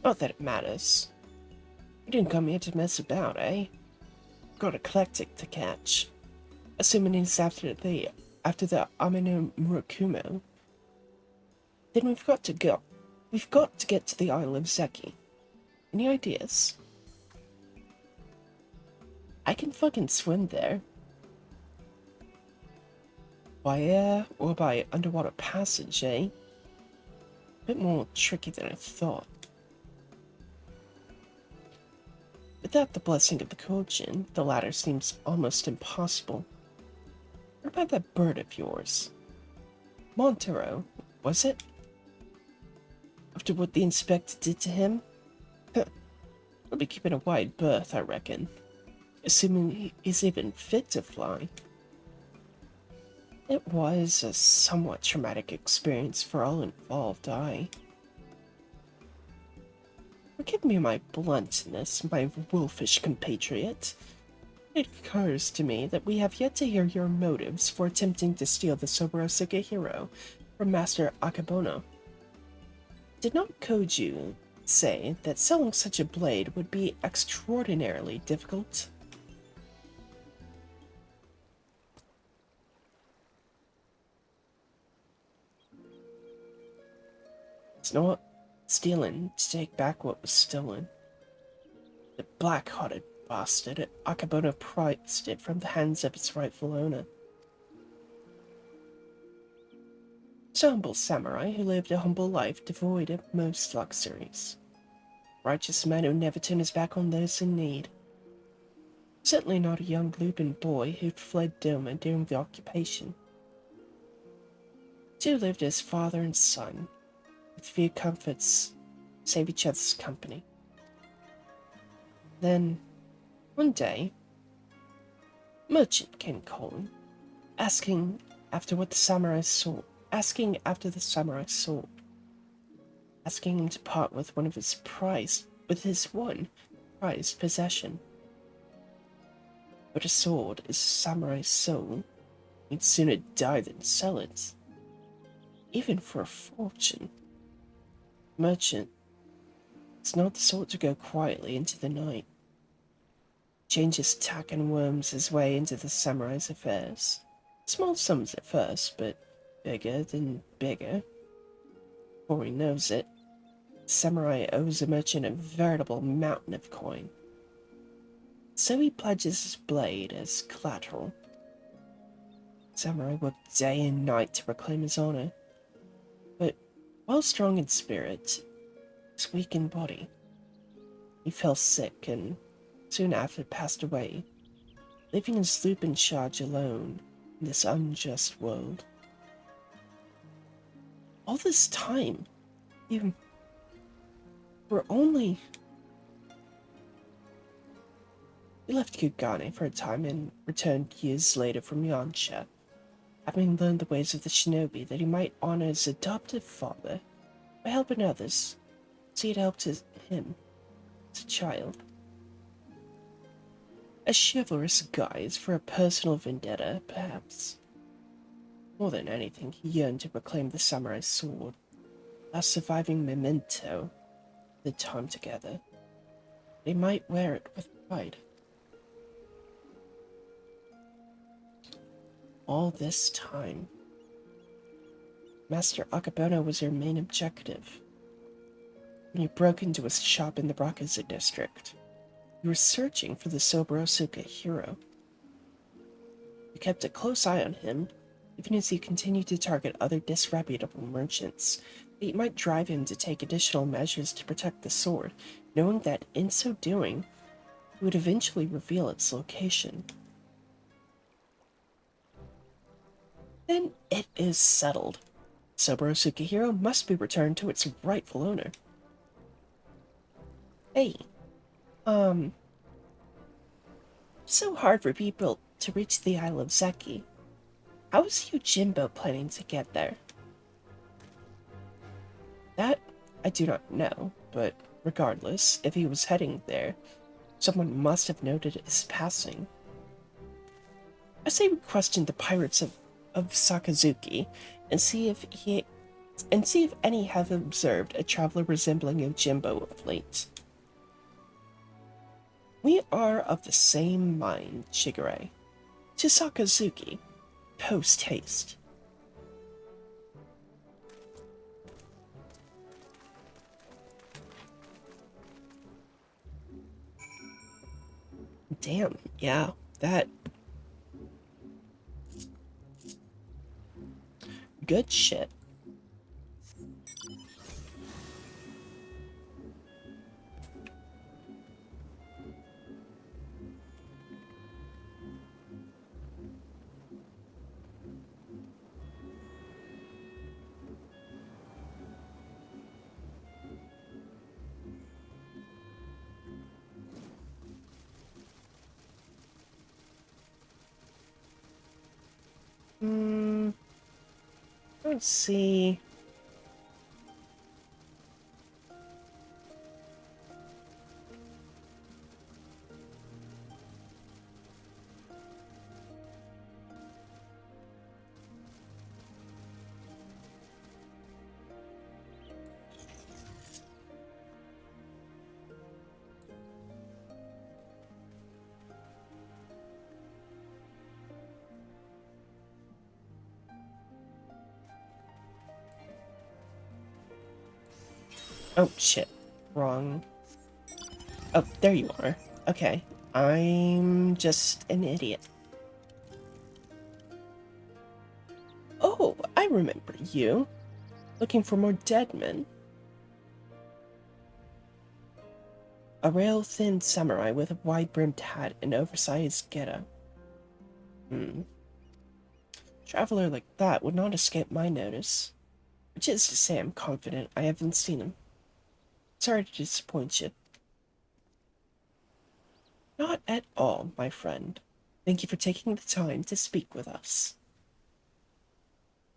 Not that it matters. You didn't come here to mess about, eh? Got eclectic to catch. Assuming it's after the Amino Murakumo. Then we've got to go. We've got to get to the Isle of Zeki. Any ideas? I can fucking swim there. By air or by underwater passage, eh? A bit more tricky than I thought. Without the blessing of the Kojin, the latter seems almost impossible. What about that bird of yours? Montero, was it? After what the inspector did to him? He'll be keeping a wide berth, I reckon. Assuming he is even fit to fly. It was a somewhat traumatic experience for all involved, Forgive me my bluntness, my wolfish compatriot. It occurs to me that we have yet to hear your motives for attempting to steal the Soborosuke hero from Master Akebono. Did not Koju say that selling such a blade would be extraordinarily difficult? It's not stealing to take back what was stolen. The black-hearted bastard at Akebono prized it from the hands of its rightful owner. He's a humble samurai who lived a humble life devoid of most luxuries. Righteous man who never turned his back on those in need. Certainly not a young Lupin boy who'd fled Doma during the occupation. Two lived as father and son, with few comforts save each other's company. Then, one day, a merchant came calling, asking after the samurai's sword, asking him to part with his one prized possession. But a sword is a samurai's soul. He'd sooner die than sell it, even for a fortune. Merchant is not the sort to go quietly into the night. Changes tack and worms his way into the samurai's affairs. Small sums at first, but bigger than bigger. Before he knows it, the samurai owes a merchant a veritable mountain of coin. So he pledges his blade as collateral. The samurai worked day and night to reclaim his honor, but while strong in spirit, he was weak in body. He fell sick and soon after passed away, leaving his Lupin charge alone in this unjust world. All this time, you were only... He left Kugane for a time and returned years later from Yansha, having learned the ways of the shinobi that he might honor his adoptive father by helping others, as he had helped him as a child. A chivalrous guise for a personal vendetta, perhaps. More than anything, he yearned to reclaim the samurai's sword, last surviving memento of the time together. They might wear it with pride. All this time, Master Akebono was your main objective. When you broke into his shop in the Rakuza district, you were searching for the Soborosuke hero. You kept a close eye on him, even as he continued to target other disreputable merchants, that you might drive him to take additional measures to protect the sword, knowing that in so doing, he would eventually reveal its location. Then it is settled. Soborosuke hero must be returned to its rightful owner. Hey, so hard for people to reach the Isle of Zeki. How is Yojimbo planning to get there? That I do not know, but regardless, if he was heading there, someone must have noted his passing. I say we question the pirates of Sakazuki and see if any have observed a traveler resembling Yojimbo of late. We are of the same mind, Shigure. To Sakazuki, post haste. Damn, yeah, that... Good shit. Let's see. Oh, shit. Wrong. Oh, there you are. Okay. I'm just an idiot. Oh, I remember you. Looking for more dead men. A rail-thin samurai with a wide-brimmed hat and oversized getup. Traveler like that would not escape my notice. Which is to say I'm confident I haven't seen him. Sorry to disappoint you. Not at all, my friend. Thank you for taking the time to speak with us.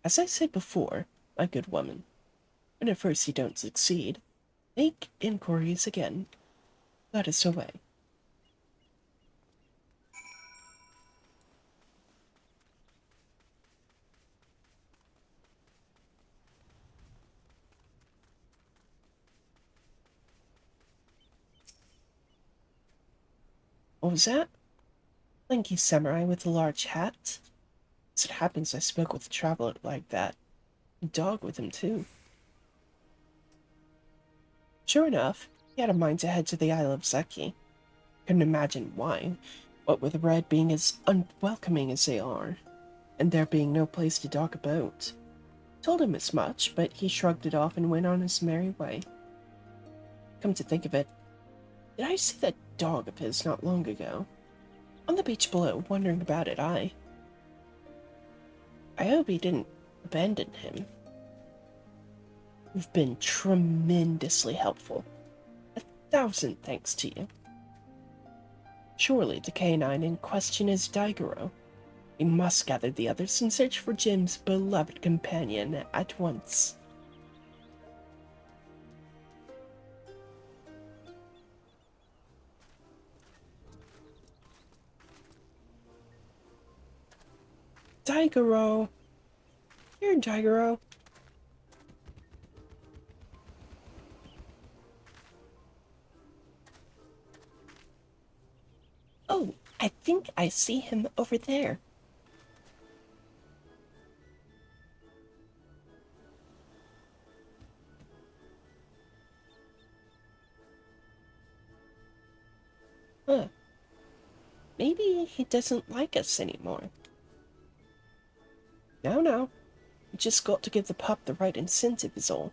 As I said before, my good woman, when at first you don't succeed, make inquiries again. Let us away. What was that? Lanky samurai with a large hat? As it happens, I spoke with a traveler like that. A dog with him, too. Sure enough, he had a mind to head to the Isle of Zeki. Couldn't imagine why, what with Red being as unwelcoming as they are, and there being no place to dock a boat. Told him as much, but he shrugged it off and went on his merry way. Come to think of it, did I see that dog of his not long ago? On the beach below, wondering about it, I hope he didn't abandon him. You've been tremendously helpful. 1,000 thanks to you. Surely the canine in question is Daigoro. We must gather the others and search for Jim's beloved companion at once. Daigoro! Here, Daigoro! Oh, I think I see him over there. Huh. Maybe he doesn't like us anymore. No. We just got to give the pup the right incentive is all.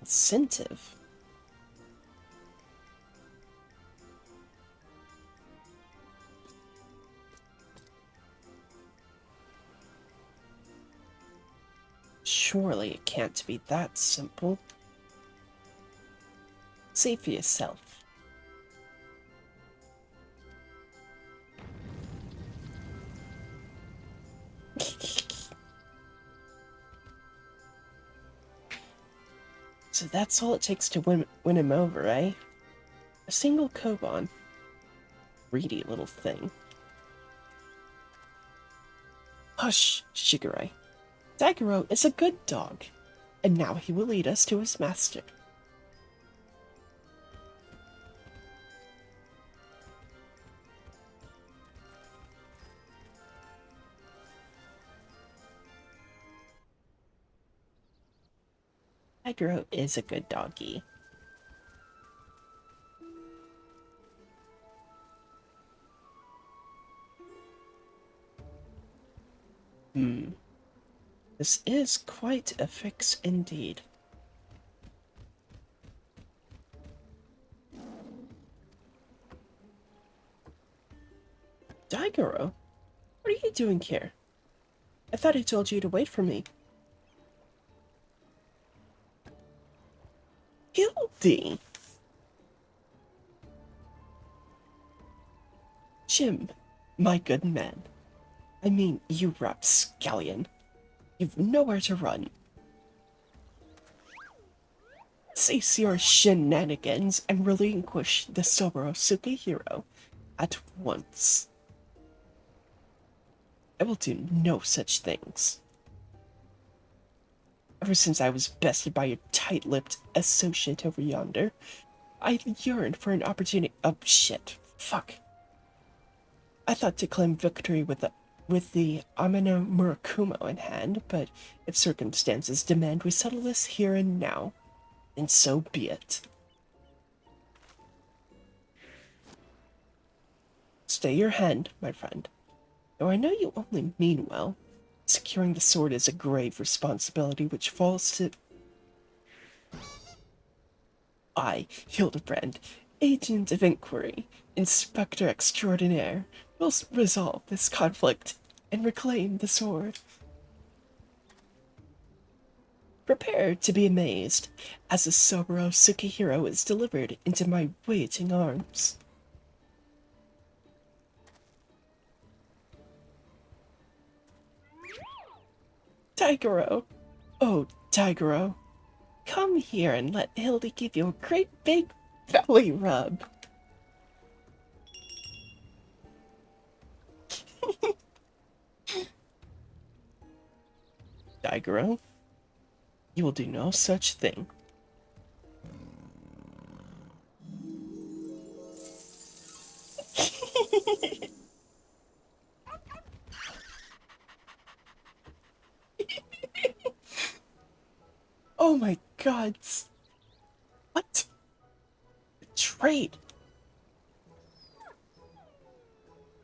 Incentive? Surely it can't be that simple. See for yourself. So that's all it takes to win him over, eh? A single koban. Greedy little thing. Hush, Shigure. Daigoro is a good dog, and now he will lead us to his master. Daigoro is a good doggy. This is quite a fix indeed. Daigoro? What are you doing here? I thought I told you to wait for me. Hildy! Jim, my good man. I mean, you rapscallion. You've nowhere to run. Cease your shenanigans and relinquish the Soborosuke hero at once. I will do no such things. Ever since I was bested by your tight-lipped associate over yonder, I yearned for an opportunity— oh, shit. Fuck. I thought to claim victory with the— with the Amino Murakumo in hand, but if circumstances demand we settle this here and now, then so be it. Stay your hand, my friend. Though I know you only mean well, securing the sword is a grave responsibility which falls to I, Hildibrand, Agent of Inquiry, Inspector Extraordinaire, will resolve this conflict and reclaim the sword. Prepare to be amazed as the Soboro Sukihiro is delivered into my waiting arms. Taigoro! Oh, Taigoro! Come here and let Hildy give you a great big belly rub. Taigoro, you will do no such thing. Oh my gods. What? Betrayed.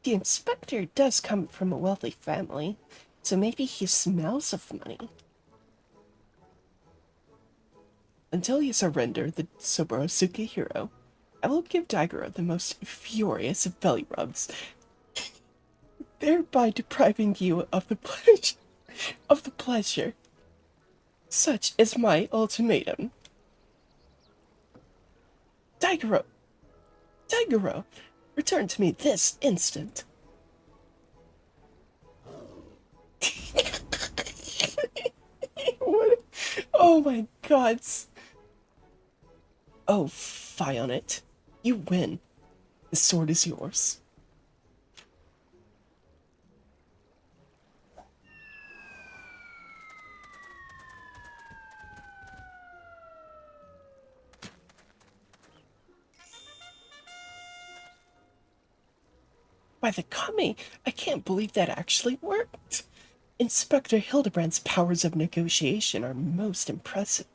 The inspector does come from a wealthy family, so maybe he smells of money. Until you surrender the Soborosuke hero, I will give Daigoro the most furious of belly rubs, thereby depriving you of the pleasure. Such is my ultimatum. Daigoro! Daigoro! Return to me this instant! What? Oh my gods! Oh, fie on it. You win. The sword is yours. By the kami, I can't believe that actually worked. Inspector Hildibrand's powers of negotiation are most impressive.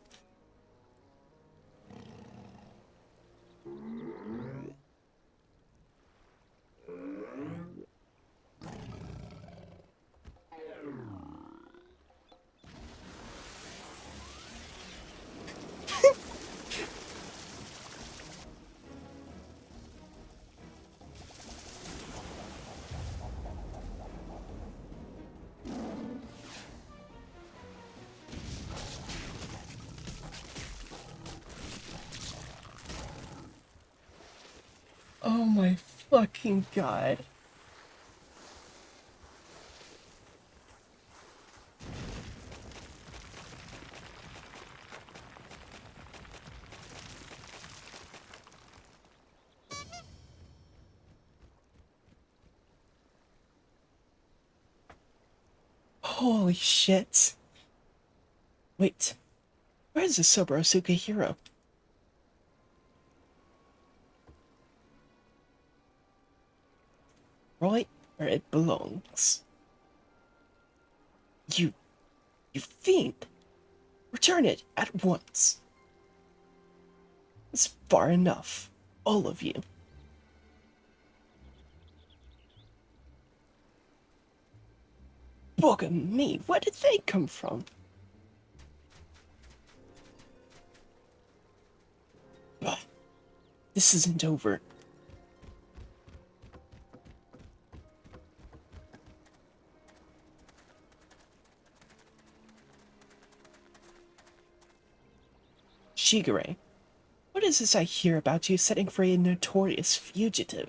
Oh my fucking god. Holy shit. Wait, where's the Soborosuke hero? Right where it belongs. You fiend! Return it at once. It's far enough, all of you. Bugger me, where did they come from? But this isn't over. Shigure, what is this I hear about you setting free a notorious fugitive?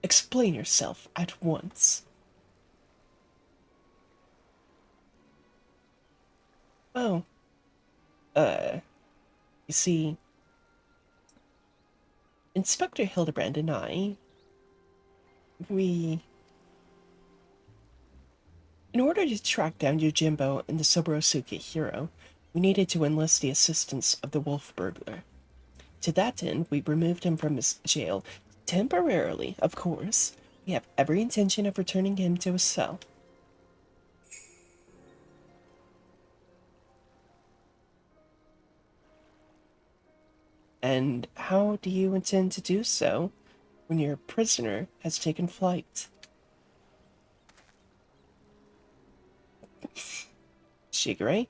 Explain yourself at once. Oh, you see, Inspector Hildibrand and I, in order to track down Yojimbo and the Soborosuke hero, we needed to enlist the assistance of the wolf burglar. To that end, we removed him from his jail, temporarily, of course, We have every intention of returning him to his cell. And how do you intend to do so when your prisoner has taken flight? Shigure,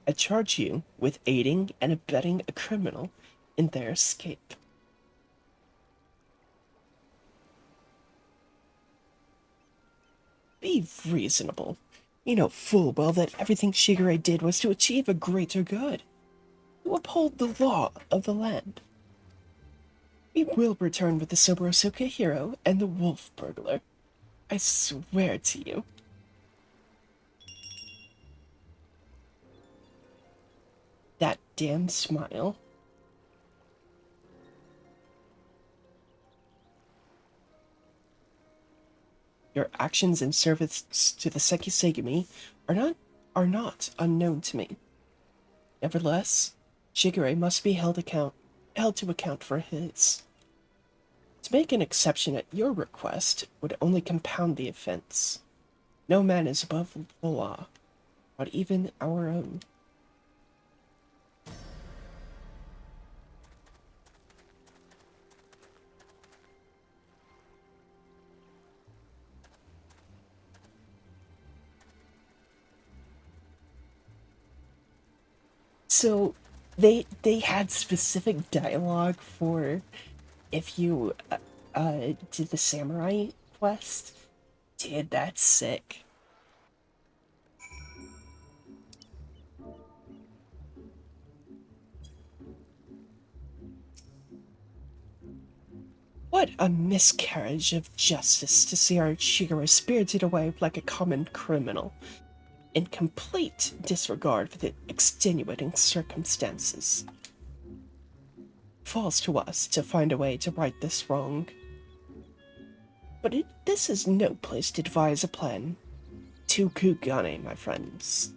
I charge you with aiding and abetting a criminal in their escape. Be reasonable. You know full well that everything Shigure did was to achieve a greater good, to uphold the law of the land. We will return with the Soborosuke hero and the wolf burglar. I swear to you. That damn smile. Your actions in service to the Sekisegami are not unknown to me. Nevertheless, Shigure must be held to account for his. To make an exception at your request would only compound the offense. No man is above the law, not even our own. So they had specific dialogue for if you did the samurai quest. Dude, that's sick. What a miscarriage of justice to see our Shiguro spirited away like a common criminal, in complete disregard for the extenuating circumstances. Falls to us to find a way to right this wrong. But this is no place to devise a plan. To Kugane, my friends.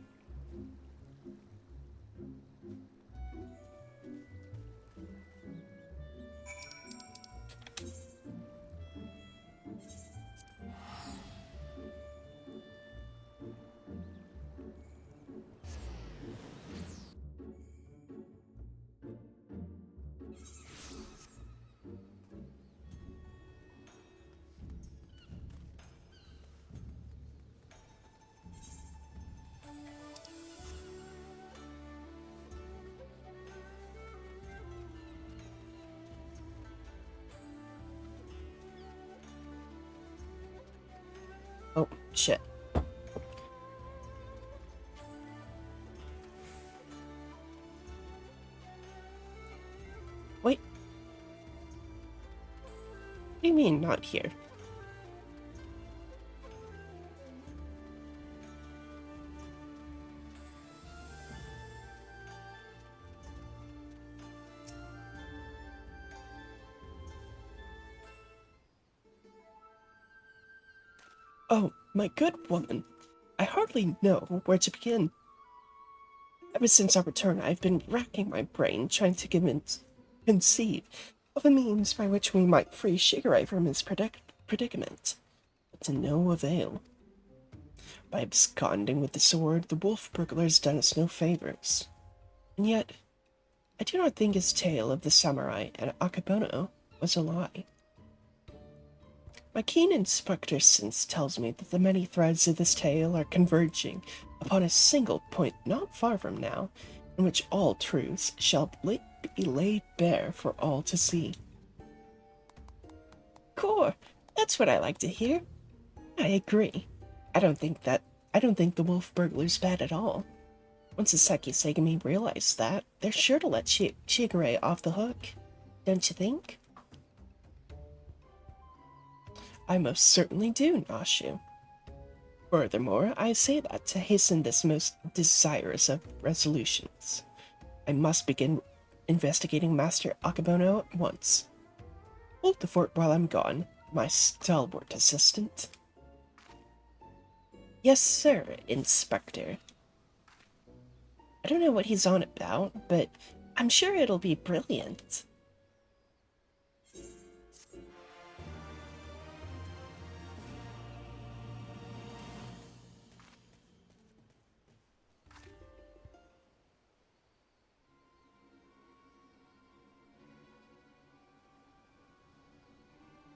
Oh, shit. Wait. What do you mean, not here? Oh, my good woman. I hardly know where to begin. Ever since our return, I've been racking my brain trying to conceive of a means by which we might free Shigure from his predicament, but to no avail. By absconding with the sword, the wolf burglar has done us no favors. And yet, I do not think his tale of the samurai and Akebono was a lie. My keen inspector sense tells me that the many threads of this tale are converging upon a single point not far from now, in which all truths shall be laid bare for all to see. Core, that's what I like to hear. I agree. I don't think the wolf burglar's bad at all. Once the Sekisegami realize that, they're sure to let Shigure off the hook. Don't you think? I most certainly do, Nashu. Furthermore, I say that to hasten this most desirous of resolutions. I must begin investigating Master Akebono at once. Hold the fort while I'm gone, my stalwart assistant. Yes, sir, Inspector. I don't know what he's on about, but I'm sure it'll be brilliant.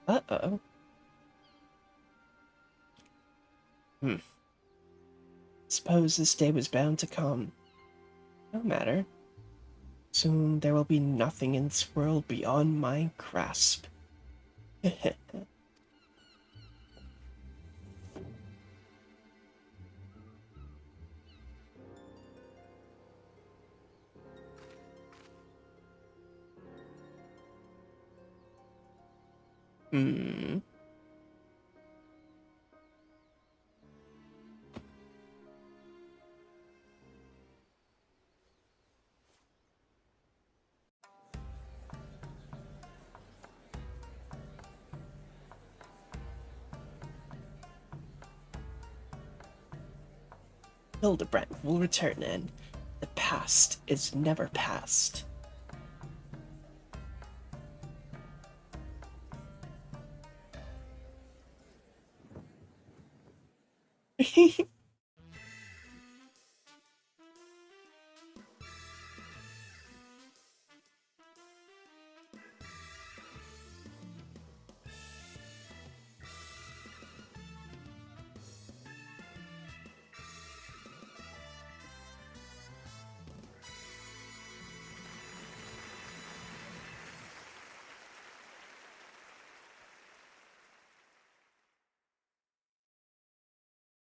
Uh-oh. Suppose this day was bound to come. No matter. Soon there will be nothing in this world beyond my grasp. Hmm. Hildibrand will return and the past is never past.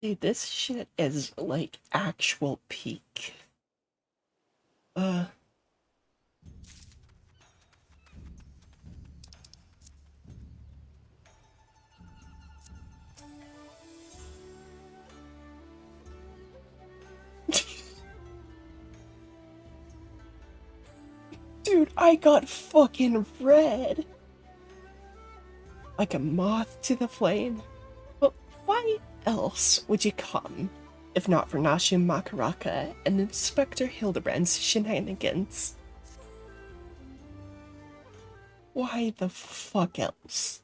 Dude, this shit is like actual peak. Uh, dude, I got fucking red. Like a moth to the flame. But why else would you come, if not for Nashim Makaraka and Inspector Hildibrand's shenanigans? Why the fuck else?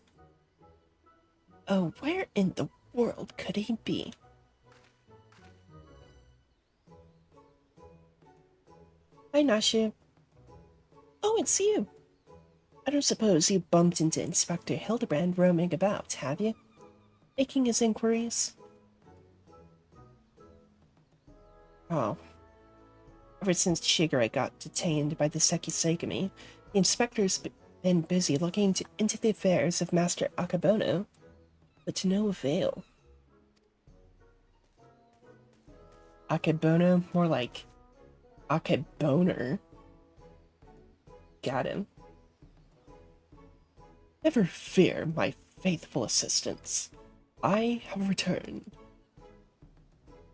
Oh, where in the world could he be? Hi, Nashim. Oh, it's you. I don't suppose you bumped into Inspector Hildibrand roaming about, have you? Making his inquiries? Oh. Ever since Shigure got detained by the Sekisegami, the inspector's been busy looking into the affairs of Master Akabono, but to no avail. Akebono? More like Akeboner. Got him. Never fear, my faithful assistants. I have returned.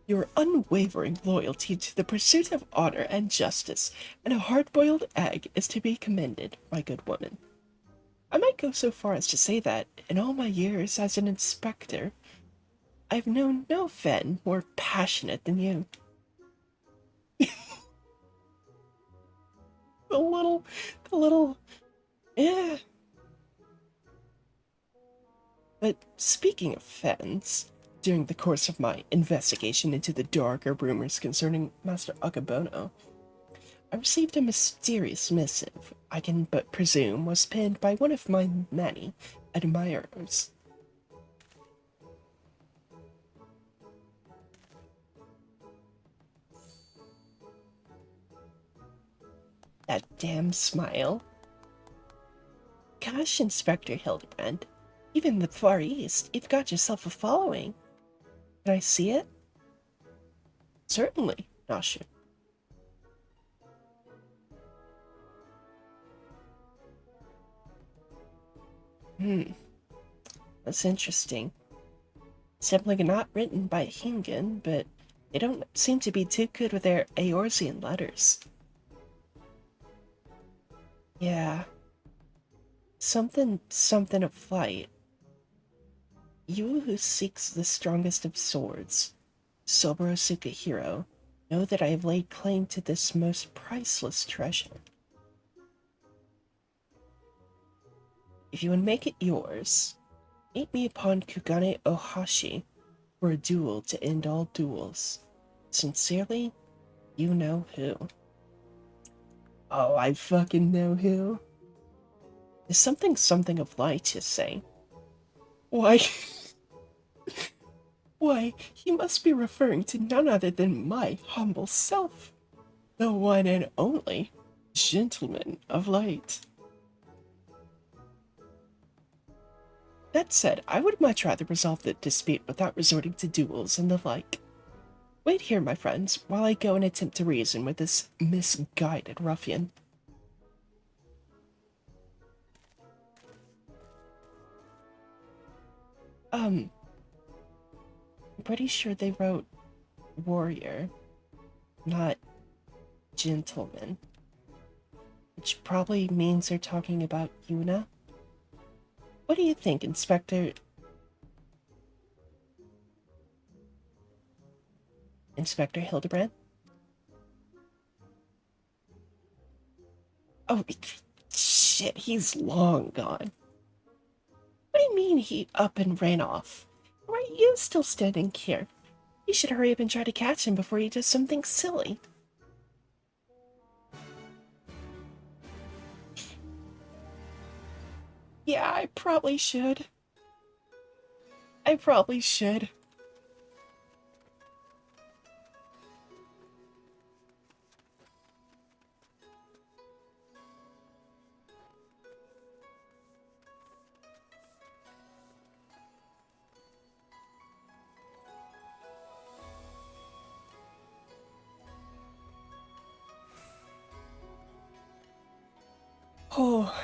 Your unwavering loyalty to the pursuit of honor and justice and a hard-boiled egg is to be commended, my good woman. I might go so far as to say that, in all my years as an inspector, I've known no Fen more passionate than you. The little, yeah. But speaking of Fens, during the course of my investigation into the darker rumors concerning Master Akabono, I received a mysterious missive I can but presume was penned by one of my many admirers. That damn smile. Gosh, Inspector Hildibrand, even in the Far East, you've got yourself a following. Can I see it? Certainly, Nashu. That's interesting. It's definitely not written by Hingen, but they don't seem to be too good with their Eorzean letters. Yeah. Something of flight. You who seeks the strongest of swords, Soboro Sukahiro, know that I have laid claim to this most priceless treasure. If you would make it yours, meet me upon Kugane Ohashi for a duel to end all duels. Sincerely, you know who. Oh, I fucking know who. Is something of light, you say? Why? Why, he must be referring to none other than my humble self, the one and only gentleman of light. That said, I would much rather resolve the dispute without resorting to duels and the like. Wait here, my friends, while I go and attempt to reason with this misguided ruffian. I'm pretty sure they wrote warrior, not gentleman. Which probably means they're talking about Yuna. What do you think, Inspector? Inspector Hildibrand? Oh, shit, he's long gone. What do you mean he up and ran off? Why are you still standing here? You should hurry up and try to catch him before he does something silly. Yeah, I probably should. I probably should. Oh.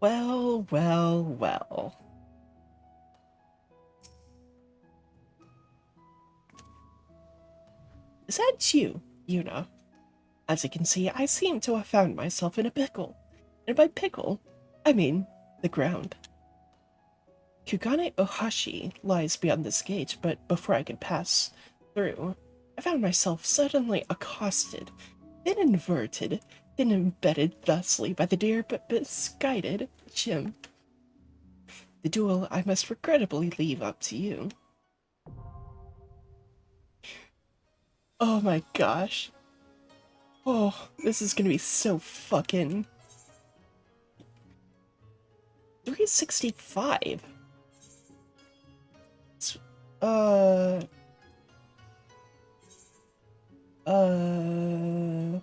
Well, well, well. Is that you, Yuna? As you can see, I seem to have found myself in a pickle. And by pickle, I mean the ground. Kugane Ohashi lies beyond this gate, but before I could pass through, I found myself suddenly accosted, then inverted, then embedded thusly by the dear but misguided Jim. The duel I must regrettably leave up to you. Oh my gosh. Oh, this is gonna be so fucking 365. Uh uh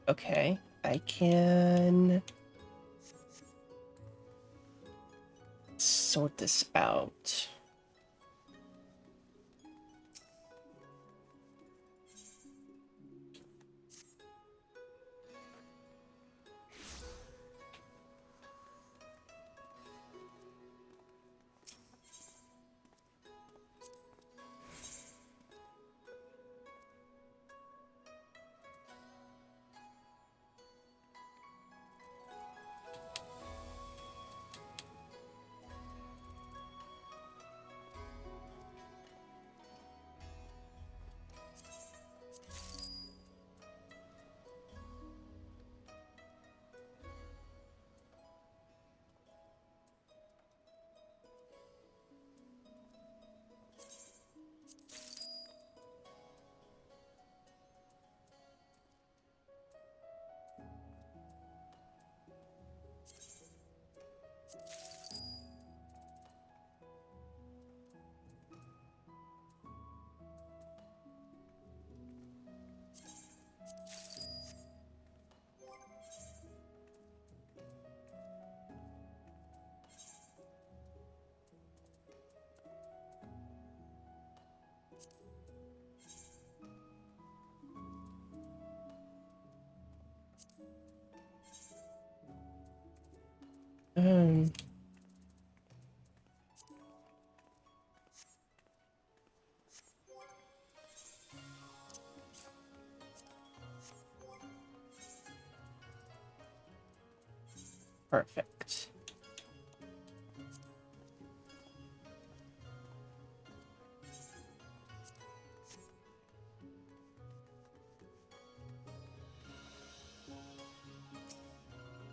okay. I can sort this out. Um Perfect.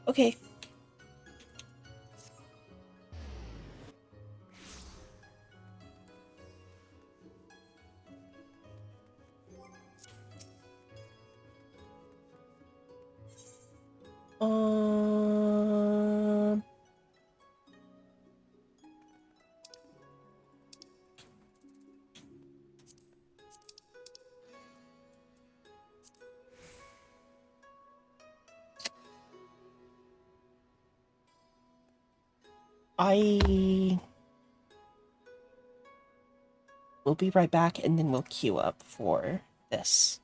Okay. Um, I will be right back, and then we'll queue up for this.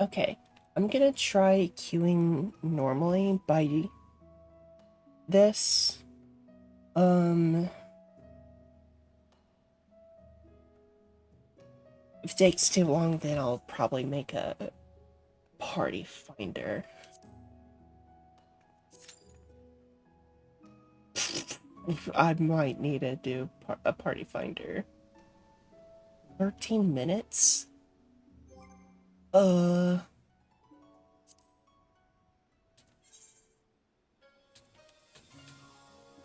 Okay, I'm gonna try queuing normally by this. If it takes too long, then I'll probably make a party finder. I might need to do a party finder. 13 minutes? Uh...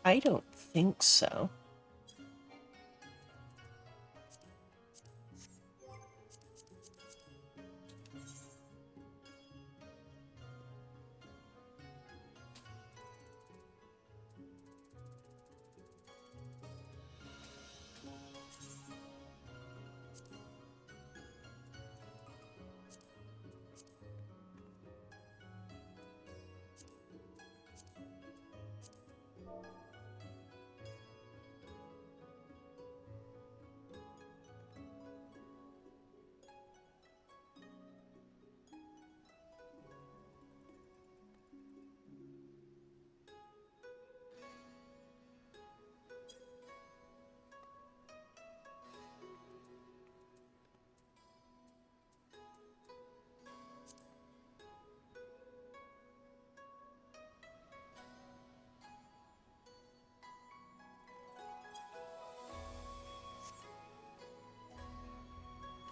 I don't think so.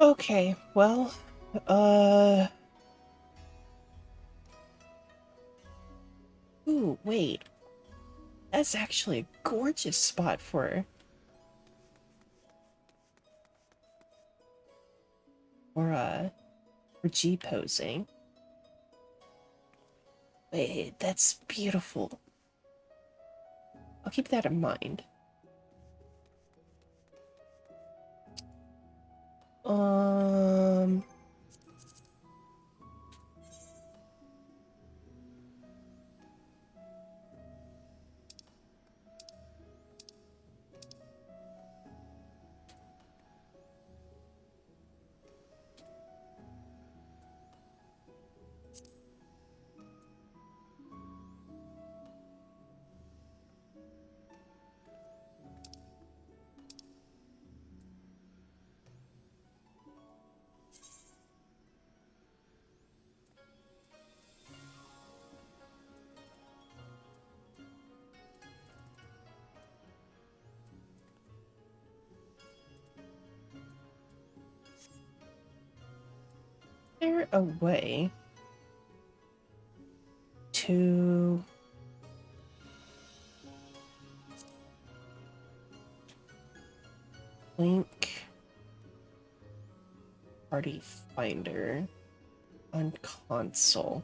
Okay, well, uh... Ooh, wait. That's actually a gorgeous spot for, for G-posing. Wait, that's beautiful. I'll keep that in mind. Um... Is there a way to link party finder on console?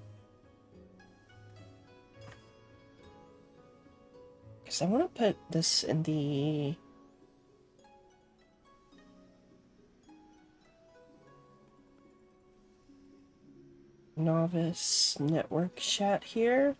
Because I want to put this in the novice network chat here.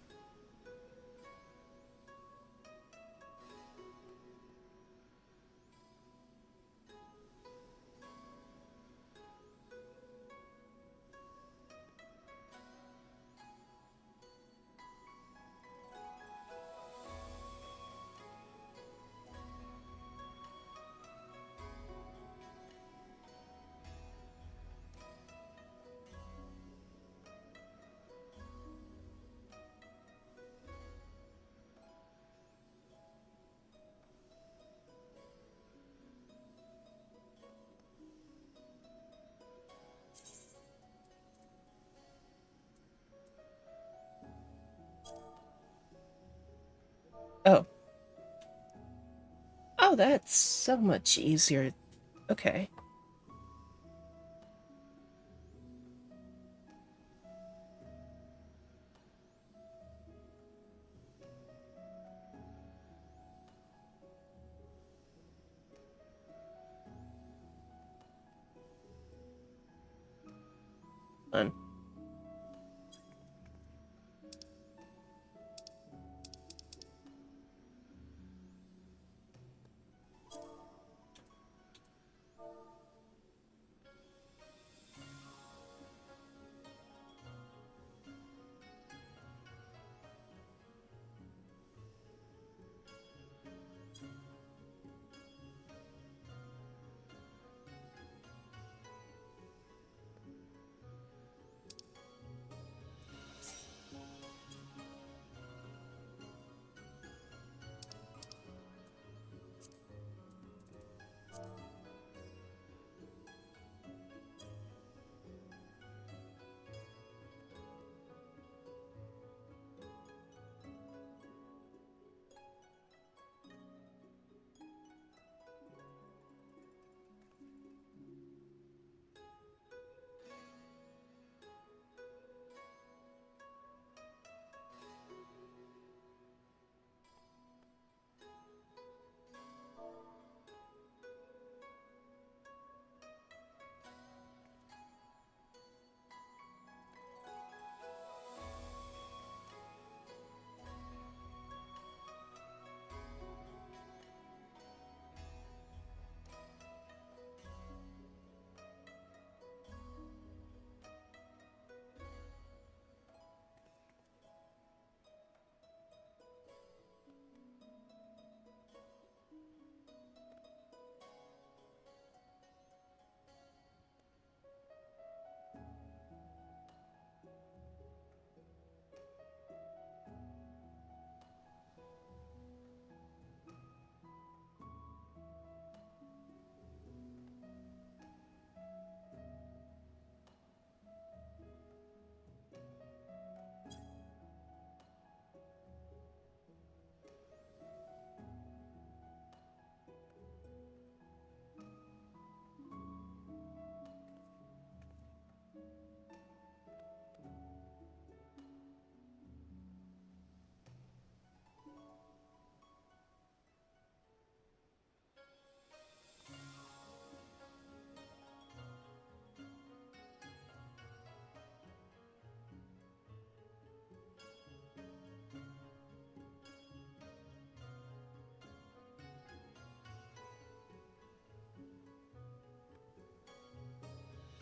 Oh. Oh, that's so much easier. Okay. Fun.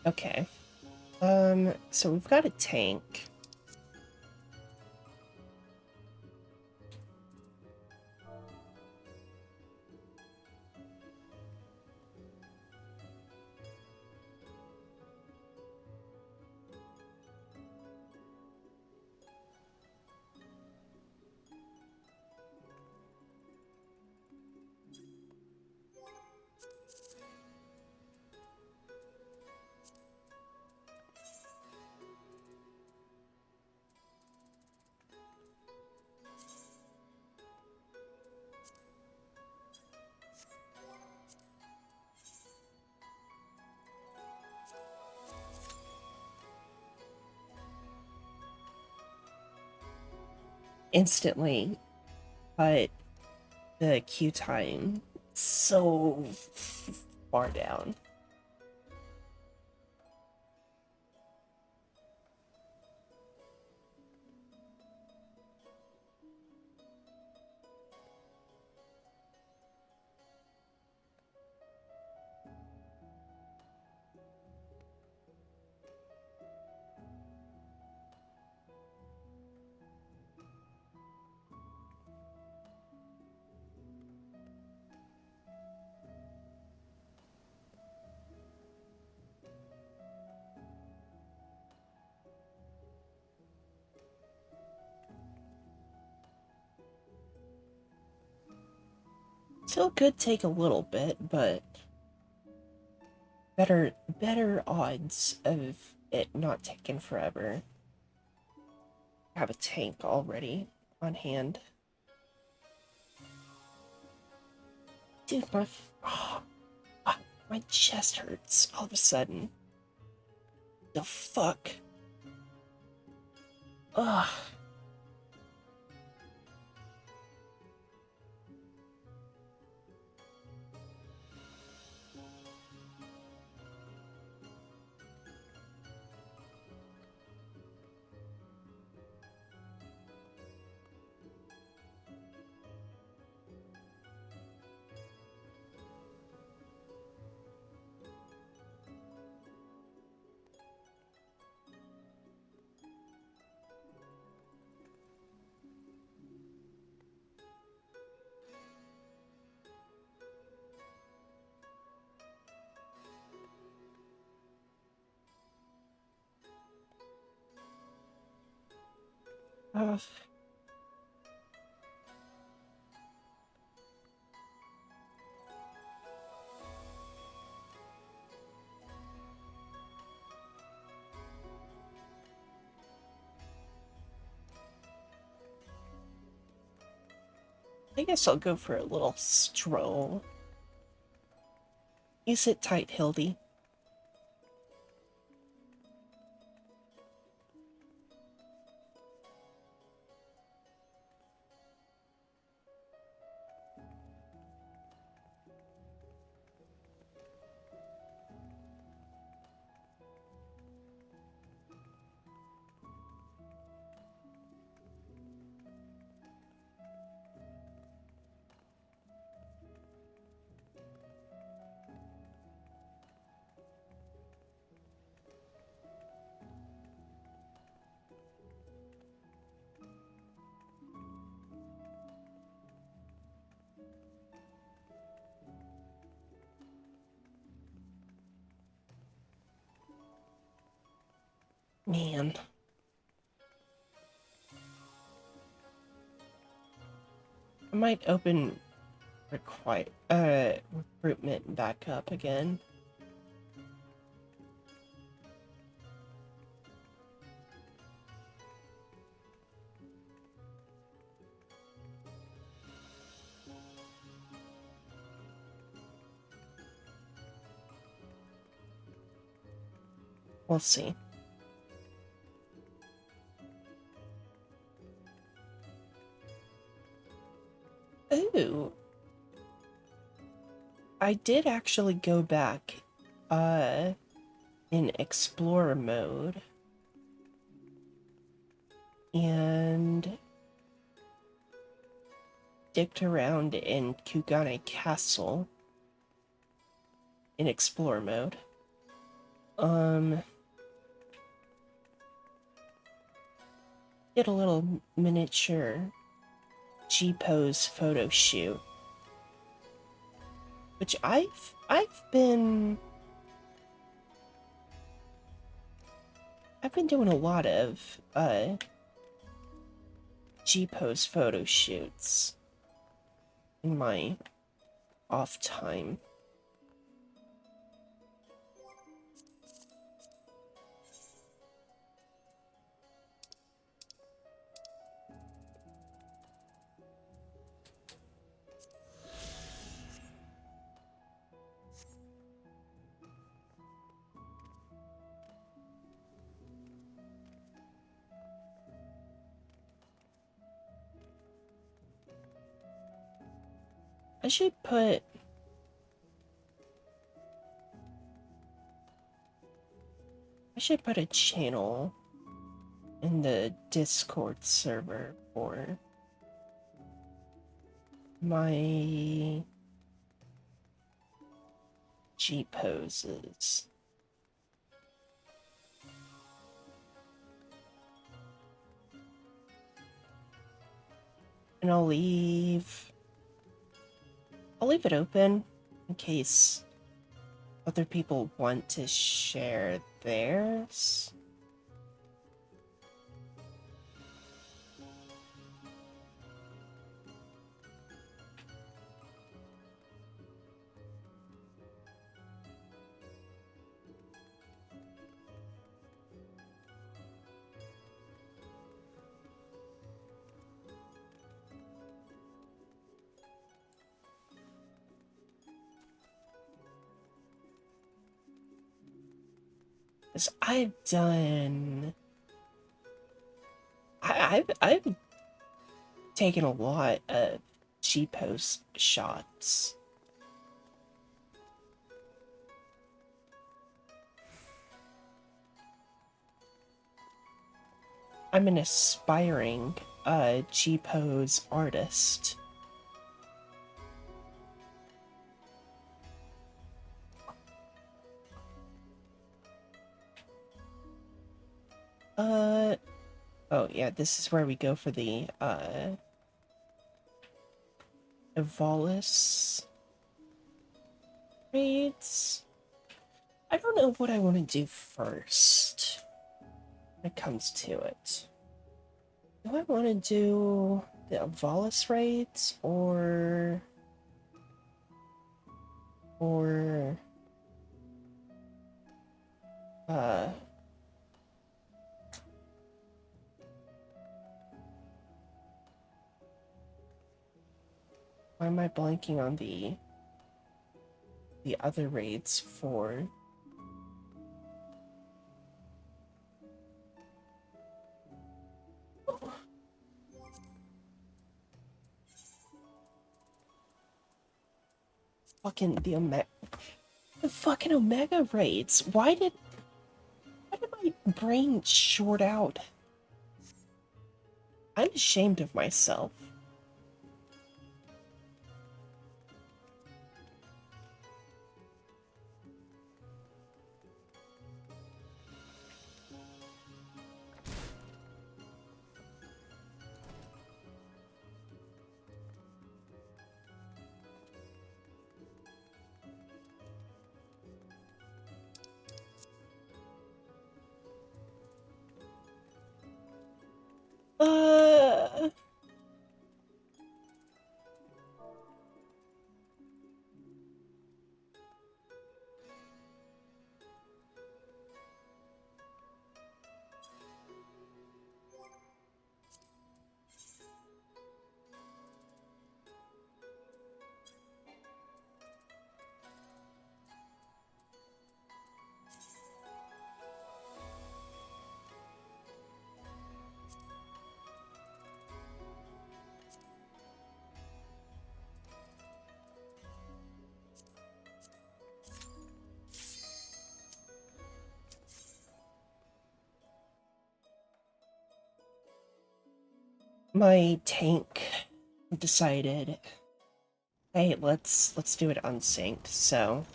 Okay. So we've got a tank. Instantly cut the queue time so far down. Still could take a little bit, but better odds of it not taking forever. Have a tank already on hand. Dude, my chest hurts all of a sudden. The fuck? Ugh. Ugh. I guess I'll go for a little stroll. You sit tight, Hildy. Man. I might open recruitment back up again. We'll see. Ooh. I did actually go back in Explorer mode and dipped around in Kugane Castle in Explorer mode. Did a little miniature G-pose photo shoot, which I've been doing a lot of G-pose photo shoots in my off time. I should put a channel in the Discord server for my G poses. And I'll leave it open in case other people want to share theirs. Because I've done... I've taken a lot of G-pose shots. I'm an aspiring G-pose artist. Oh yeah, this is where we go for the, Evolus raids. I don't know what I want to do first when it comes to it. Do I want to do the Evolus raids or why am I blanking on the other raids for? Fucking the fucking Omega raids. Why did my brain short out? I'm ashamed of myself. Uh... My tank decided, hey, let's do it unsynced, so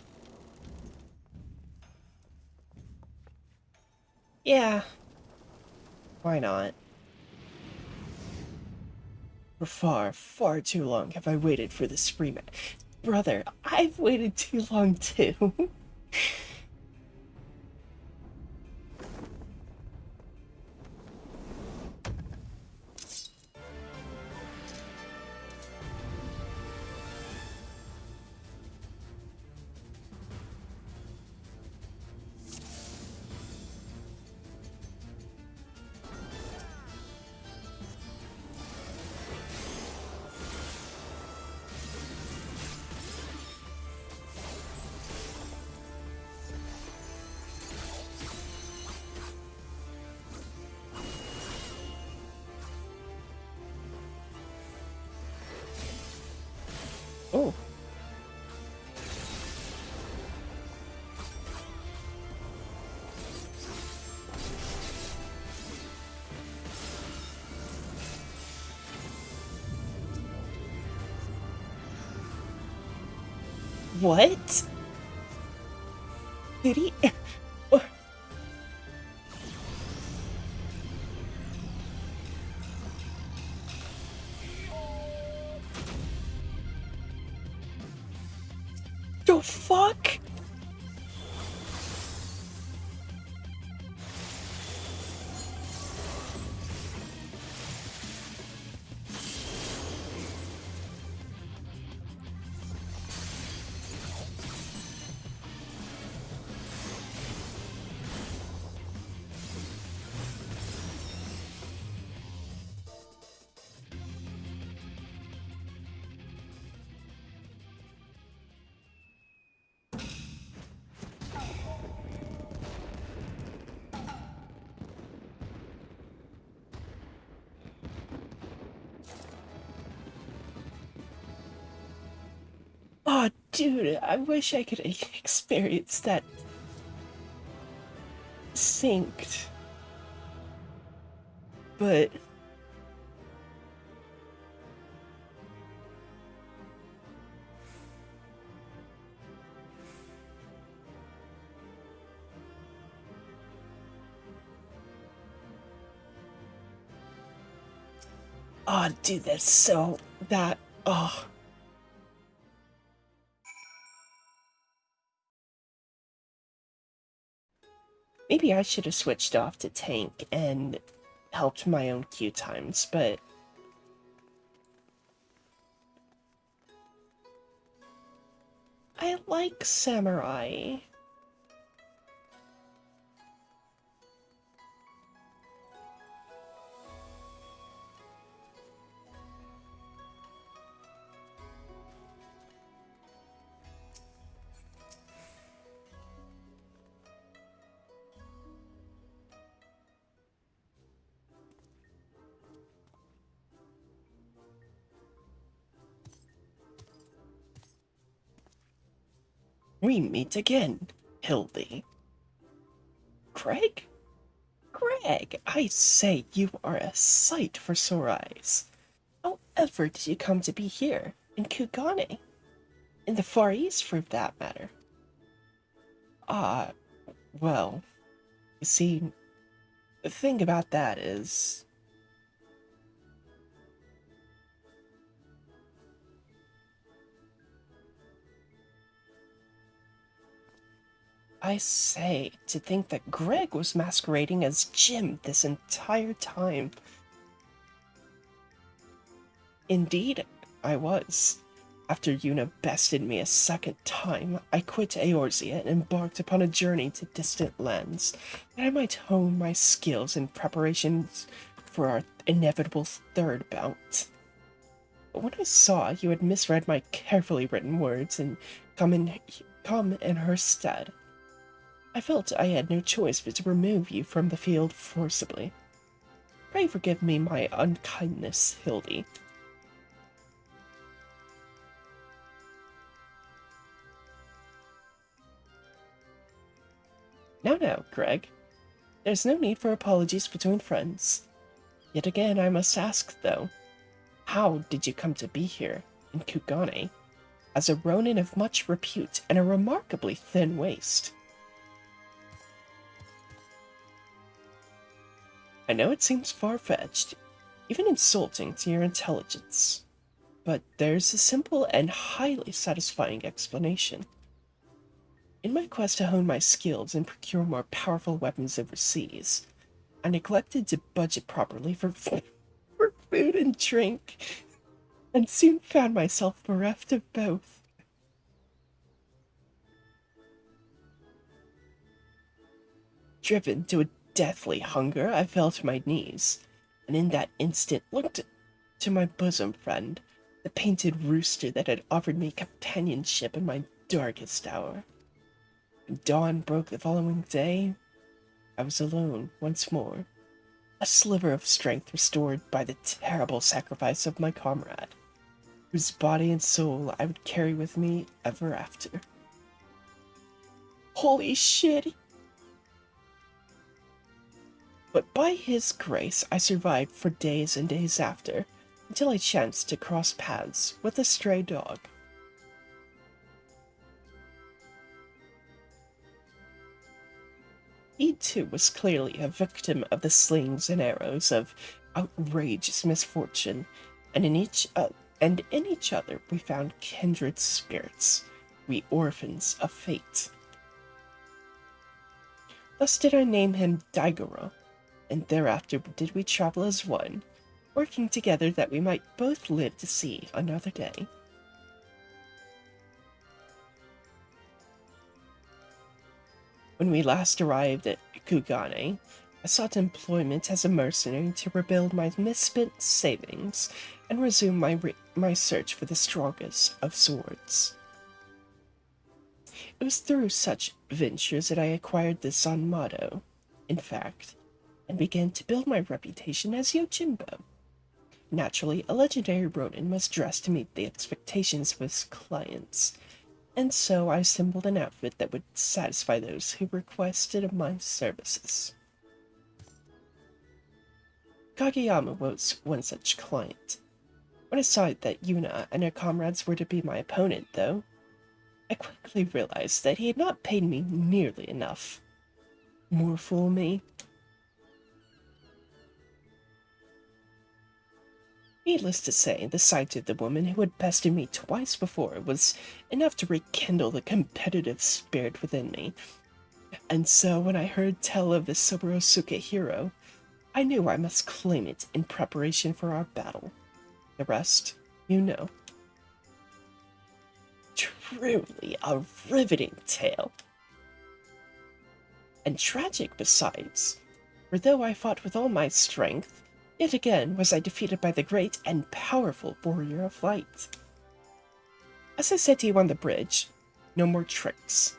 Yeah, why not? For far, far too long have I waited for this spree man. Brother, I've waited too long too. Oh, what? Did he? The fuck? Oh, dude, I wish I could experience that synced. But, oh, dude, that's so, that, oh. Maybe I should have switched off to tank and helped my own queue times, but I like samurai. We meet again, Hildy. Greg? Greg, I say you are a sight for sore eyes. However did you come to be here, in Kugane? In the Far East, for that matter. Ah, well, you see, the thing about that is, I say, to think that Greg was masquerading as Jim this entire time. Indeed, I was. After Yuna bested me a second time, I quit Eorzea and embarked upon a journey to distant lands, that I might hone my skills in preparations for our inevitable third bout. But when I saw you had misread my carefully written words and come in her stead, I felt I had no choice but to remove you from the field forcibly. Pray forgive me my unkindness, Hildy. Now, Greg. There's no need for apologies between friends. Yet again, I must ask, though, how did you come to be here, in Kugane, as a ronin of much repute and a remarkably thin waist? I know it seems far-fetched, even insulting to your intelligence, but there's a simple and highly satisfying explanation. In my quest to hone my skills and procure more powerful weapons overseas, I neglected to budget properly for food and drink, and soon found myself bereft of both. Driven to a deathly hunger, I fell to my knees, and in that instant looked to my bosom friend, the painted rooster that had offered me companionship in my darkest hour. When dawn broke the following day, I was alone once more, a sliver of strength restored by the terrible sacrifice of my comrade, whose body and soul I would carry with me ever after. Holy shit! But by his grace, I survived for days and days after, until I chanced to cross paths with a stray dog. He too was clearly a victim of the slings and arrows of outrageous misfortune, and in each other we found kindred spirits, we orphans of fate. Thus did I name him Daigoro, and thereafter did we travel as one, working together that we might both live to see another day. When we last arrived at Kugane, I sought employment as a mercenary to rebuild my misspent savings and resume my search for the strongest of swords. It was through such ventures that I acquired the Zanmato, in fact, and began to build my reputation as Yojimbo. Naturally, a legendary ronin must dress to meet the expectations of his clients, and so I assembled an outfit that would satisfy those who requested my services. Kageyama was one such client. When I saw that Yuna and her comrades were to be my opponent, though, I quickly realized that he had not paid me nearly enough. More fool me. Needless to say, the sight of the woman who had pestered me twice before was enough to rekindle the competitive spirit within me. And so when I heard tell of the Soborosuke hero, I knew I must claim it in preparation for our battle. The rest, you know. Truly a riveting tale. And tragic besides, for though I fought with all my strength, yet again was I defeated by the great and powerful warrior of light. As I said to you on the bridge, no more tricks.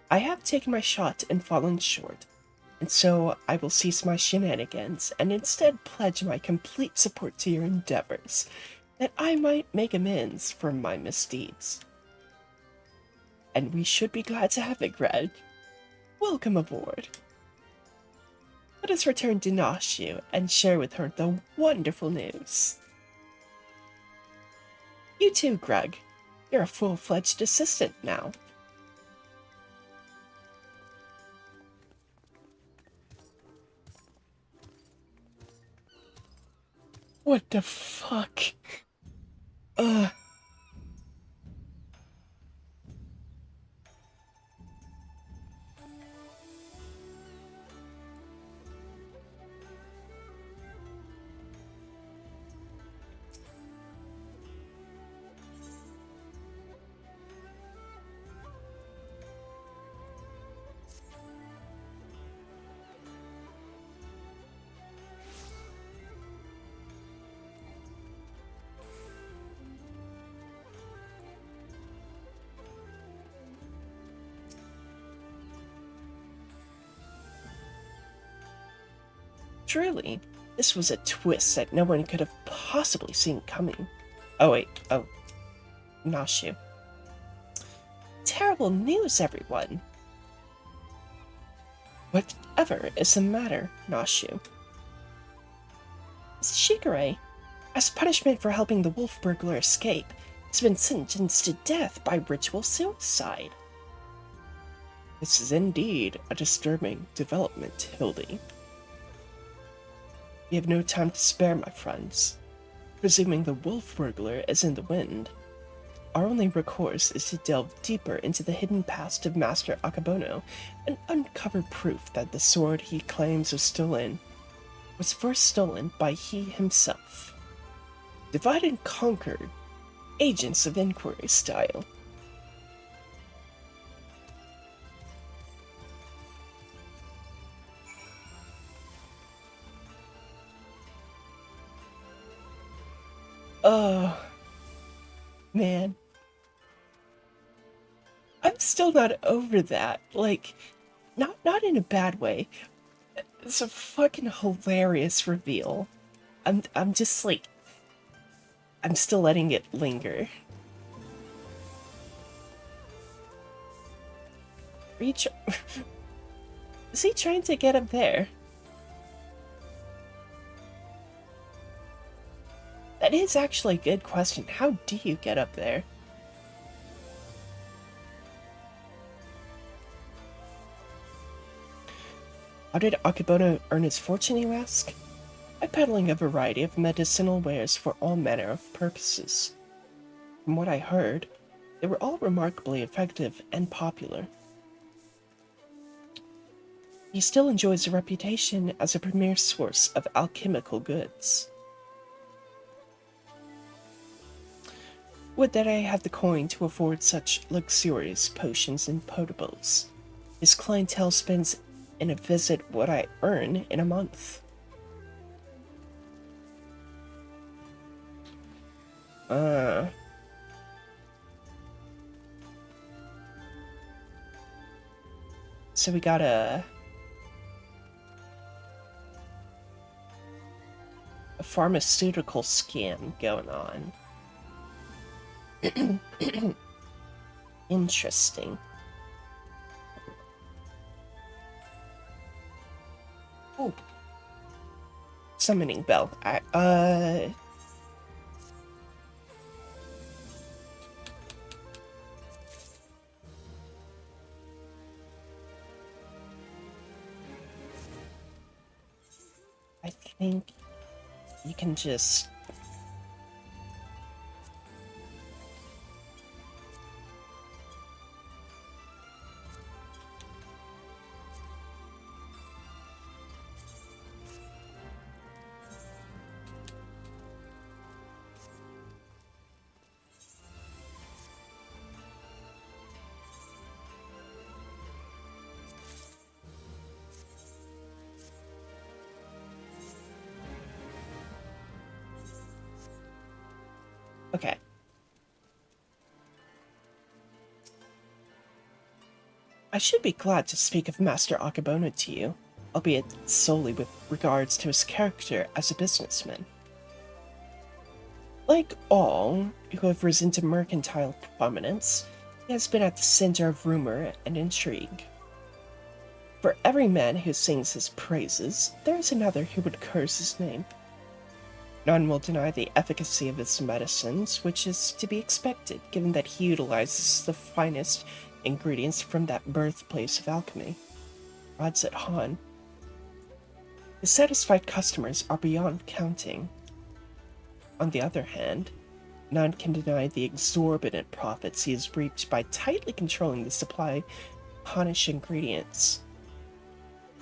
I have taken my shot and fallen short, and so I will cease my shenanigans and instead pledge my complete support to your endeavors, that I might make amends for my misdeeds. And we should be glad to have it, Greg. Welcome aboard. Let us return to Nashu and share with her the wonderful news. You too, Greg. You're a full-fledged assistant now. What the fuck? Truly, this was a twist that no one could have possibly seen coming. Nashu. Terrible news, everyone. Whatever is the matter, Nashu? Shigure, as punishment for helping the wolf burglar escape, has been sentenced to death by ritual suicide. This is indeed a disturbing development, Hildy. We have no time to spare, my friends. Presuming the wolf burglar is in the wind, our only recourse is to delve deeper into the hidden past of Master Akabono and uncover proof that the sword he claims was first stolen by he himself. Divide and conquer, agents of inquiry style. Oh, man. I'm still not over that. Like, not in a bad way. It's a fucking hilarious reveal. I'm just like, I'm still letting it linger. Reach. Is he trying to get up there? That is actually a good question. How do you get up there? How did Akebono earn his fortune, you ask? By peddling a variety of medicinal wares for all manner of purposes. From what I heard, they were all remarkably effective and popular. He still enjoys a reputation as a premier source of alchemical goods. Would that I had the coin to afford such luxurious potions and potables. His clientele spends in a visit what I earn in a month. So we got a pharmaceutical scam going on. Interesting. Oh. Summoning bell. I think you can just... Okay. I should be glad to speak of Master Akebono to you, albeit solely with regards to his character as a businessman. Like all who have risen to mercantile prominence, he has been at the center of rumor and intrigue. For every man who sings his praises, there is another who would curse his name. None will deny the efficacy of his medicines, which is to be expected given that he utilizes the finest ingredients from that birthplace of alchemy, Rods at Han. His satisfied customers are beyond counting. On the other hand, none can deny the exorbitant profits he has reaped by tightly controlling the supply of Hanish ingredients.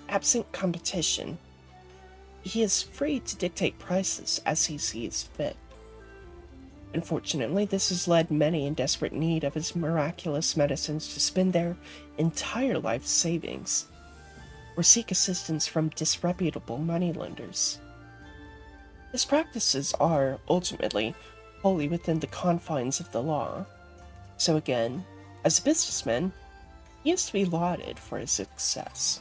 Absent competition, he is free to dictate prices as he sees fit. Unfortunately, this has led many in desperate need of his miraculous medicines to spend their entire life savings, or seek assistance from disreputable moneylenders. His practices are, ultimately, wholly within the confines of the law, so again, as a businessman, he is to be lauded for his success.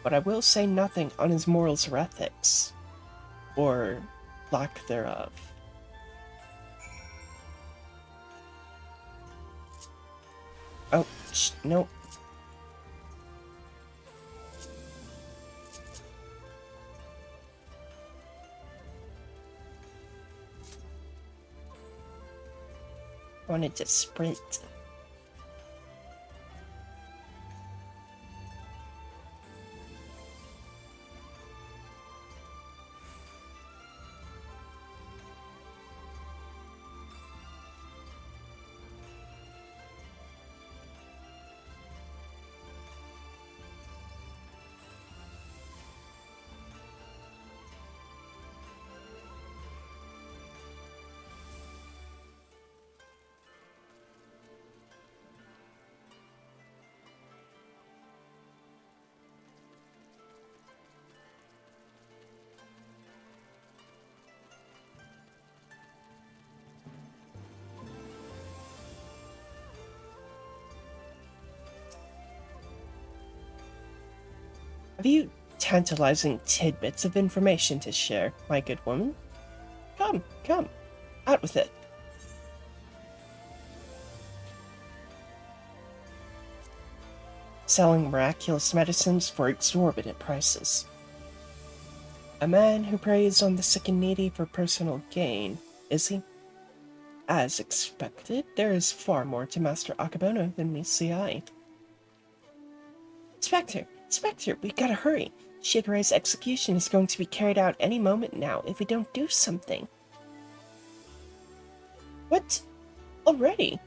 But I will say nothing on his morals or ethics, or lack thereof. Oh, nope. I wanted to sprint. Have you tantalizing tidbits of information to share, my good woman? Come, come, out with it. Selling miraculous medicines for exorbitant prices. A man who preys on the sick and needy for personal gain, is he? As expected, there is far more to Master Akabono than meets the eye. Inspector, we gotta hurry. Shigarai's execution is going to be carried out any moment now if we don't do something. What? Already?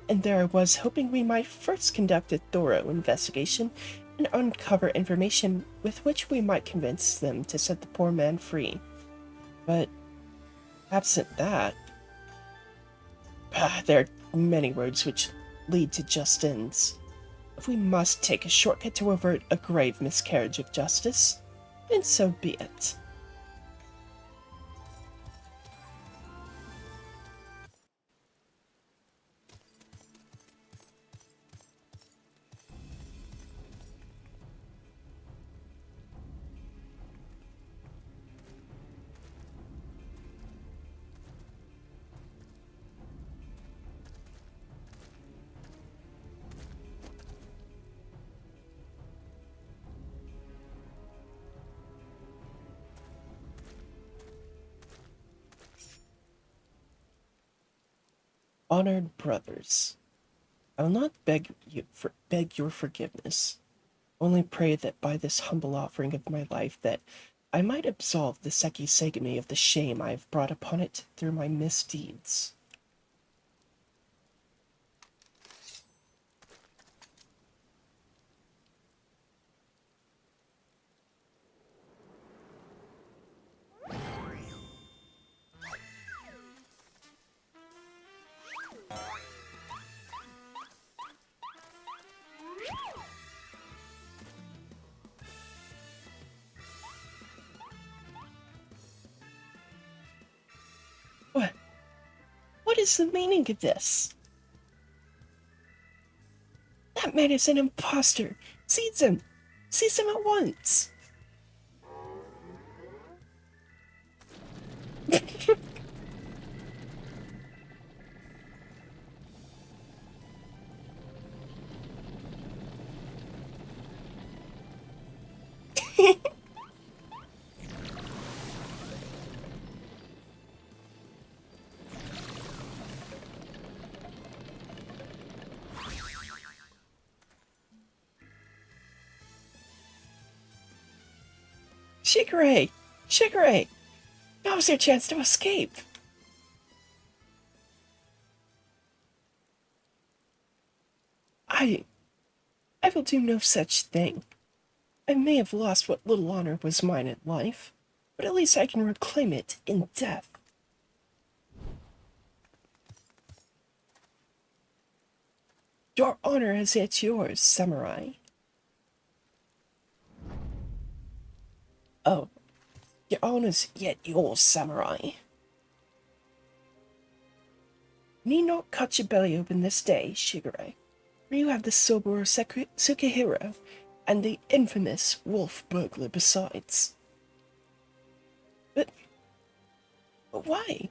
And there I was hoping we might first conduct a thorough investigation and uncover information with which we might convince them to set the poor man free. But, absent that, there are many roads which lead to just ends. If we must take a shortcut to avert a grave miscarriage of justice, then so be it. Honored brothers, I will not beg your forgiveness. Only pray that by this humble offering of my life that I might absolve the Seki Segami of the shame I have brought upon it through my misdeeds. What? What is the meaning of this? That man is an impostor. Seize him! Seize him at once! Shigarei! Shigarei! Now's your chance to escape! I will do no such thing. I may have lost what little honor was mine in life, but at least I can reclaim it in death. Your honor is yet yours, samurai. Oh, your honor's yet yours, samurai. Need not cut your belly open this day, Shigarei, for you have the Soboro Sukehiro and the infamous wolf burglar besides. But why?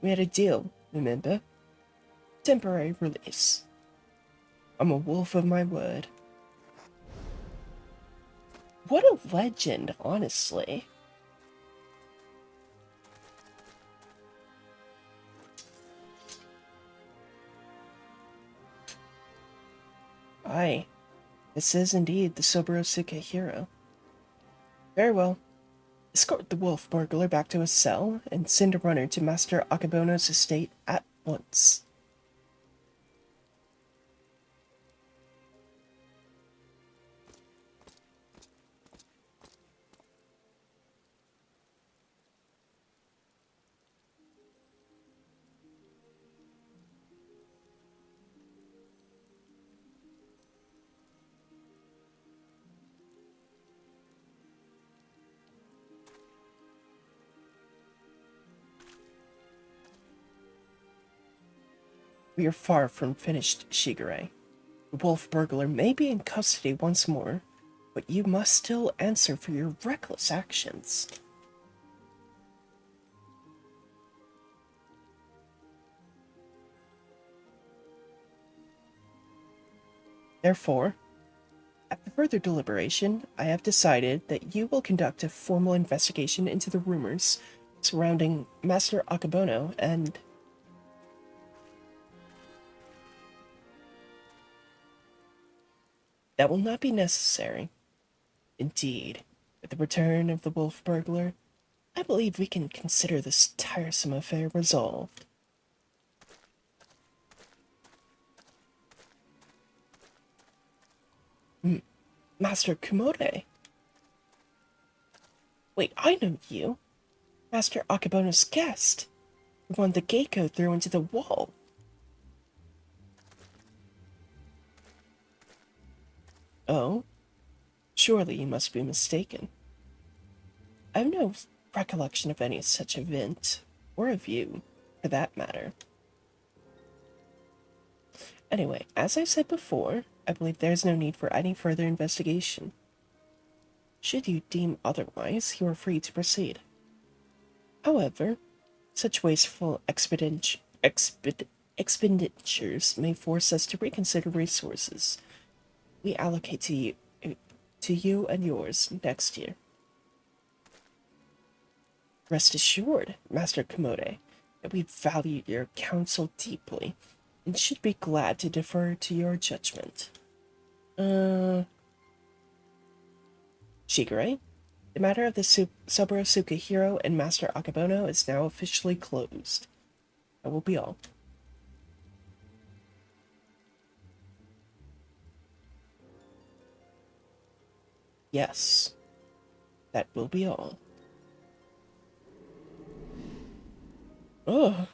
We had a deal, remember? Temporary release. I'm a wolf of my word. What a legend, honestly. Aye, this is indeed the Soboro Sukehiro. Very well. Escort the wolf burglar back to his cell and send a runner to Master Akabono's estate at once. We are far from finished, Shigarei. The wolf burglar may be in custody once more, but you must still answer for your reckless actions. Therefore, after further deliberation, I have decided that you will conduct a formal investigation into the rumors surrounding Master Akabono and... That will not be necessary. Indeed, with the return of the wolf burglar, I believe we can consider this tiresome affair resolved. Master Kumode. Wait, I know you. Master Akabono's guest. The one the Geiko threw into the wall. Oh? Surely you must be mistaken. I have no recollection of any such event, or of you, for that matter. Anyway, as I said before, I believe there is no need for any further investigation. Should you deem otherwise, you are free to proceed. However, such wasteful expenditures may force us to reconsider resources we allocate to you and yours next year. Rest assured, Master Komode, that we value your counsel deeply and should be glad to defer to your judgment. Shigure, the matter of the Saburo Sukahiro and Master Akabono is now officially closed. That will be all. Yes, that will be all. Ugh.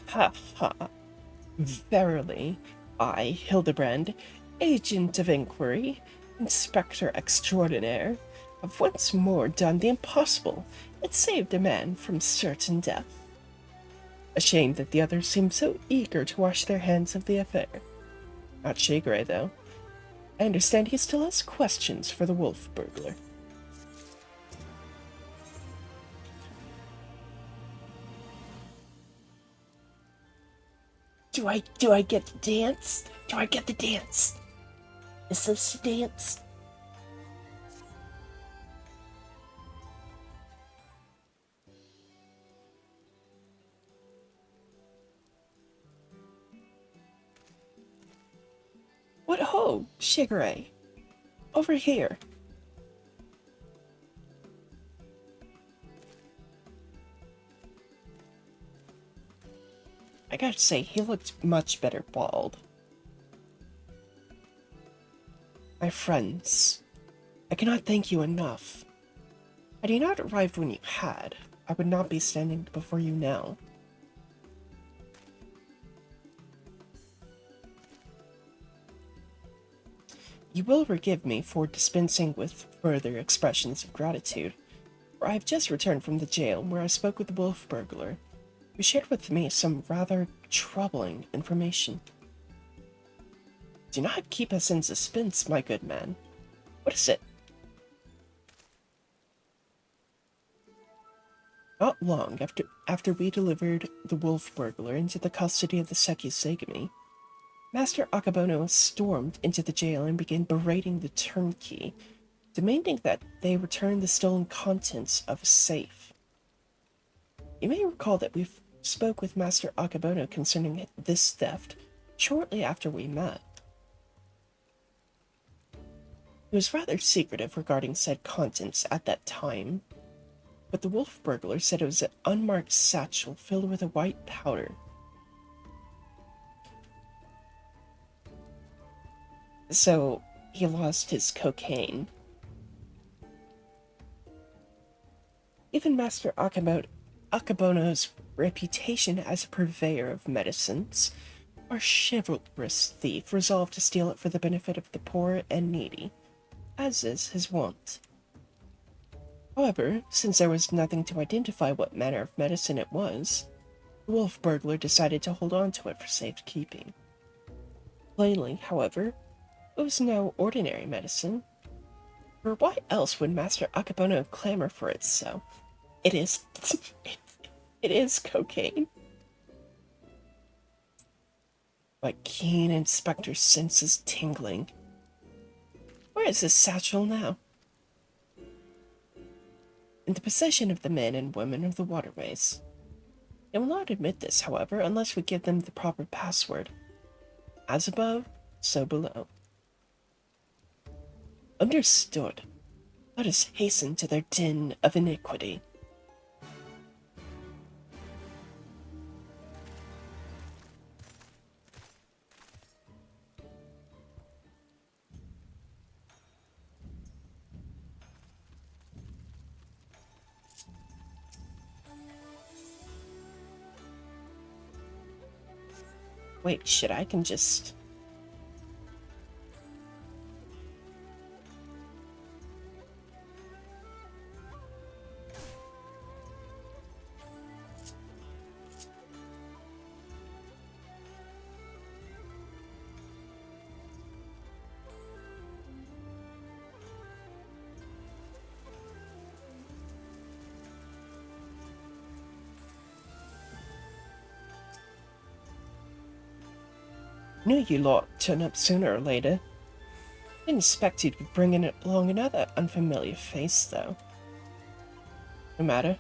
Ha ha. Verily, I, Hildibrand, Agent of Inquiry, Inspector Extraordinaire, have once more done the impossible and saved a man from certain death. A shame that the others seem so eager to wash their hands of the affair. Not Shigure, though. I understand he still has questions for the wolf burglar. Do I get the dance? Do I get the dance? Is this the dance? What ho, Shigure? Over here. I gotta say, he looked much better bald. My friends, I cannot thank you enough. Had you not arrived when you had, I would not be standing before you now. You will forgive me for dispensing with further expressions of gratitude, for I have just returned from the jail where I spoke with the wolf burglar, who shared with me some rather troubling information. Do not keep us in suspense, my good man. What is it? Not long after we delivered the wolf burglar into the custody of the Sekusegami, Master Akabono stormed into the jail and began berating the turnkey, demanding that they return the stolen contents of a safe. You may recall that we spoke with Master Akabono concerning this theft shortly after we met. He was rather secretive regarding said contents at that time, but the wolf burglar said it was an unmarked satchel filled with a white powder. So, he lost his cocaine. Even Master Akabono's reputation as a purveyor of medicines, our chivalrous thief resolved to steal it for the benefit of the poor and needy, as is his wont. However, since there was nothing to identify what manner of medicine it was, the wolf burglar decided to hold on to it for safekeeping. Plainly, however, it was no ordinary medicine, for why else would Master Akabono clamor for it so? It is... it is cocaine. My keen inspector senses tingling. Where is this satchel now? In the possession of the men and women of the waterways. They will not admit this, however, unless we give them the proper password. As above, so below. Understood. Let us hasten to their den of iniquity. Wait, shit, I can just... Knew you lot turn up sooner or later. Didn't expect you'd be bringing along another unfamiliar face, though. No matter.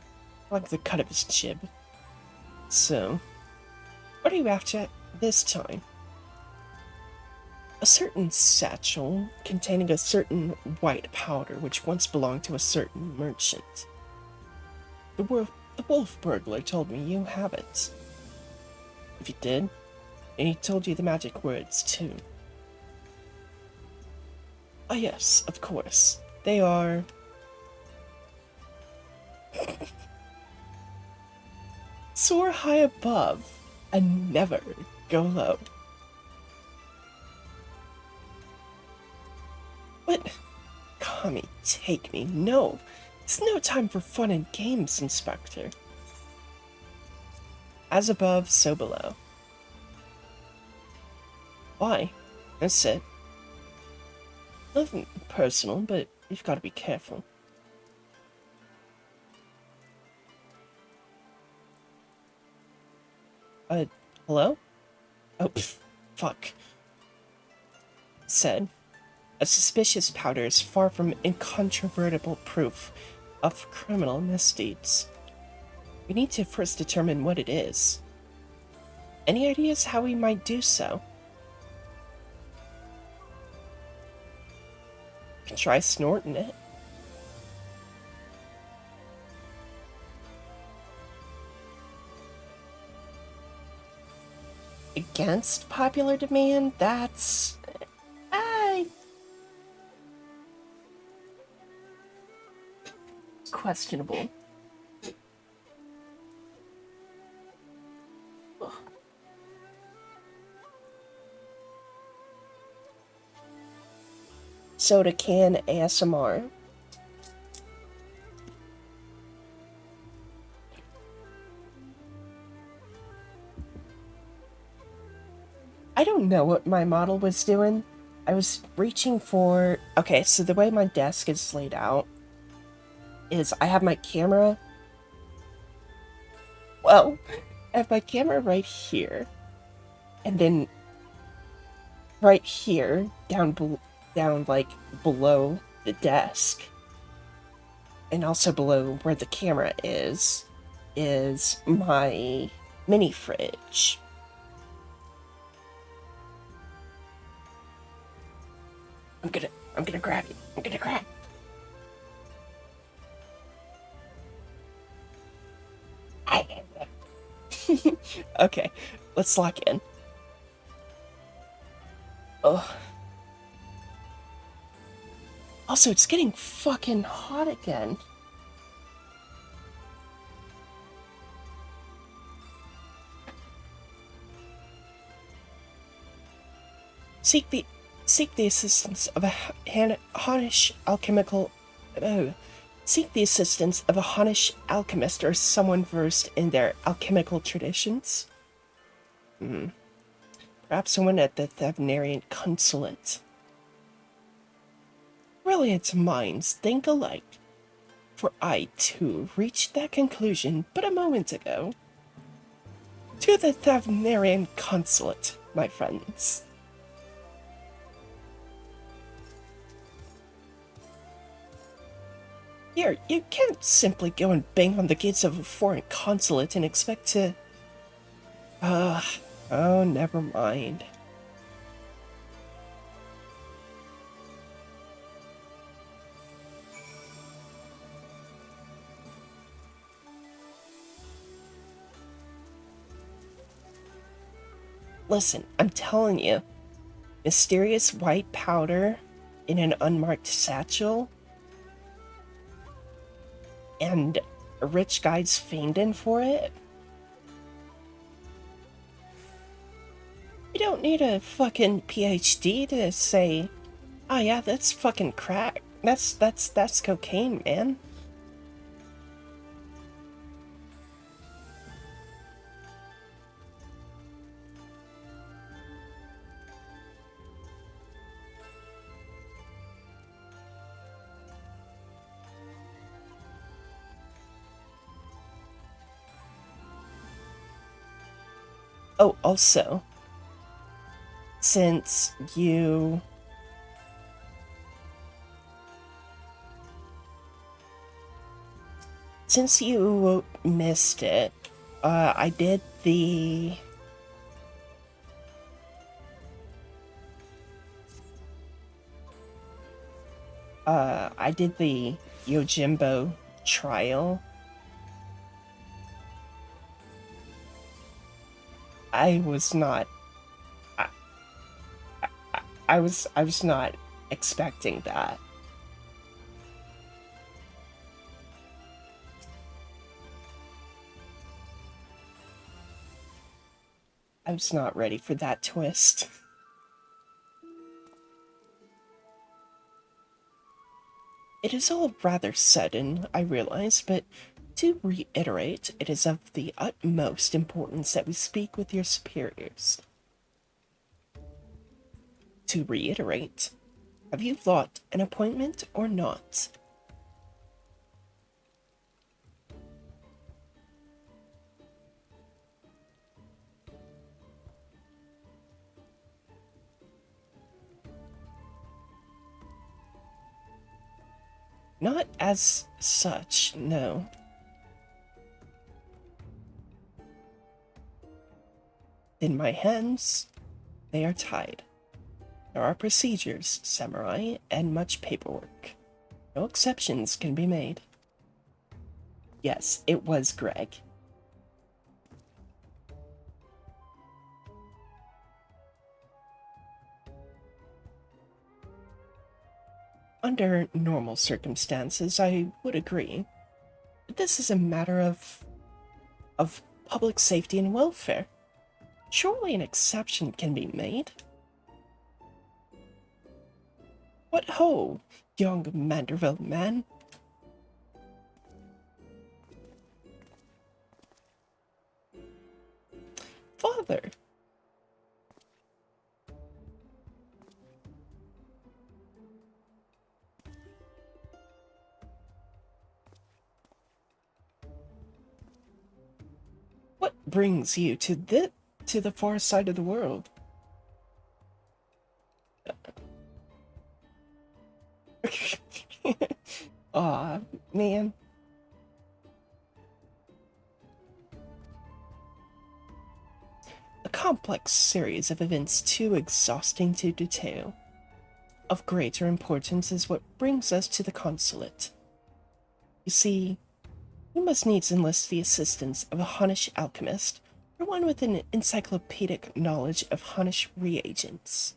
I like the cut of his jib. So, what are you after this time? A certain satchel containing a certain white powder which once belonged to a certain merchant. The wolf burglar told me you have it. If he did, and he told you the magic words, too. Ah yes, of course. They are... soar high above, and never go low. What? Kami, take me. No, it's no time for fun and games, Inspector. As above, so below. Why? That's it. Nothing personal, but you've got to be careful. Hello? Oh, fuck. Said, a suspicious powder is far from incontrovertible proof of criminal misdeeds. We need to first determine what it is. Any ideas how we might do so? You can try snorting it. Against popular demand? That's... questionable. Ugh. Soda can ASMR. I don't know what my model was doing. I was reaching for... Okay, so the way my desk is laid out is I have my camera... Well, I have my camera right here. And then right here, down like below the desk. And also below where the camera is my mini fridge. I'm gonna grab it. I'm gonna grab it. Okay, let's lock in. Oh. Also, it's getting fucking hot again. Seek the assistance of a Honish alchemical. Seek the assistance of a Honish alchemist or someone versed in their alchemical traditions. Perhaps someone at the Thavnarian consulate. Brilliant minds think alike. For I, too, reached that conclusion but a moment ago. To the Thavnarian consulate, my friends. Here, you can't simply go and bang on the gates of a foreign consulate and expect to... oh, never mind. Listen, I'm telling you, mysterious white powder in an unmarked satchel and a rich guy's fiending for it? You don't need a fucking PhD to say, oh yeah, that's fucking crack. That's cocaine, man. Oh, also, since you missed it, I did the Yojimbo trial. I was not I was not expecting that. I was not ready for that twist. It is all rather sudden, I realize, but to reiterate, it is of the utmost importance that we speak with your superiors. To reiterate, have you thought an appointment or not? Not as such, no. In my hands, they are tied. There are procedures, samurai, and much paperwork. No exceptions can be made. Yes, it was Greg. Under normal circumstances, I would agree. But this is a matter of public safety and welfare. Surely an exception can be made. What ho, young Manderville man? Father! What brings you to the far side of the world? Aw, man. A complex series of events too exhausting to detail. Of greater importance is what brings us to the consulate. You see, we must needs enlist the assistance of a Hunnish alchemist, or one with an encyclopedic knowledge of Hunnish reagents.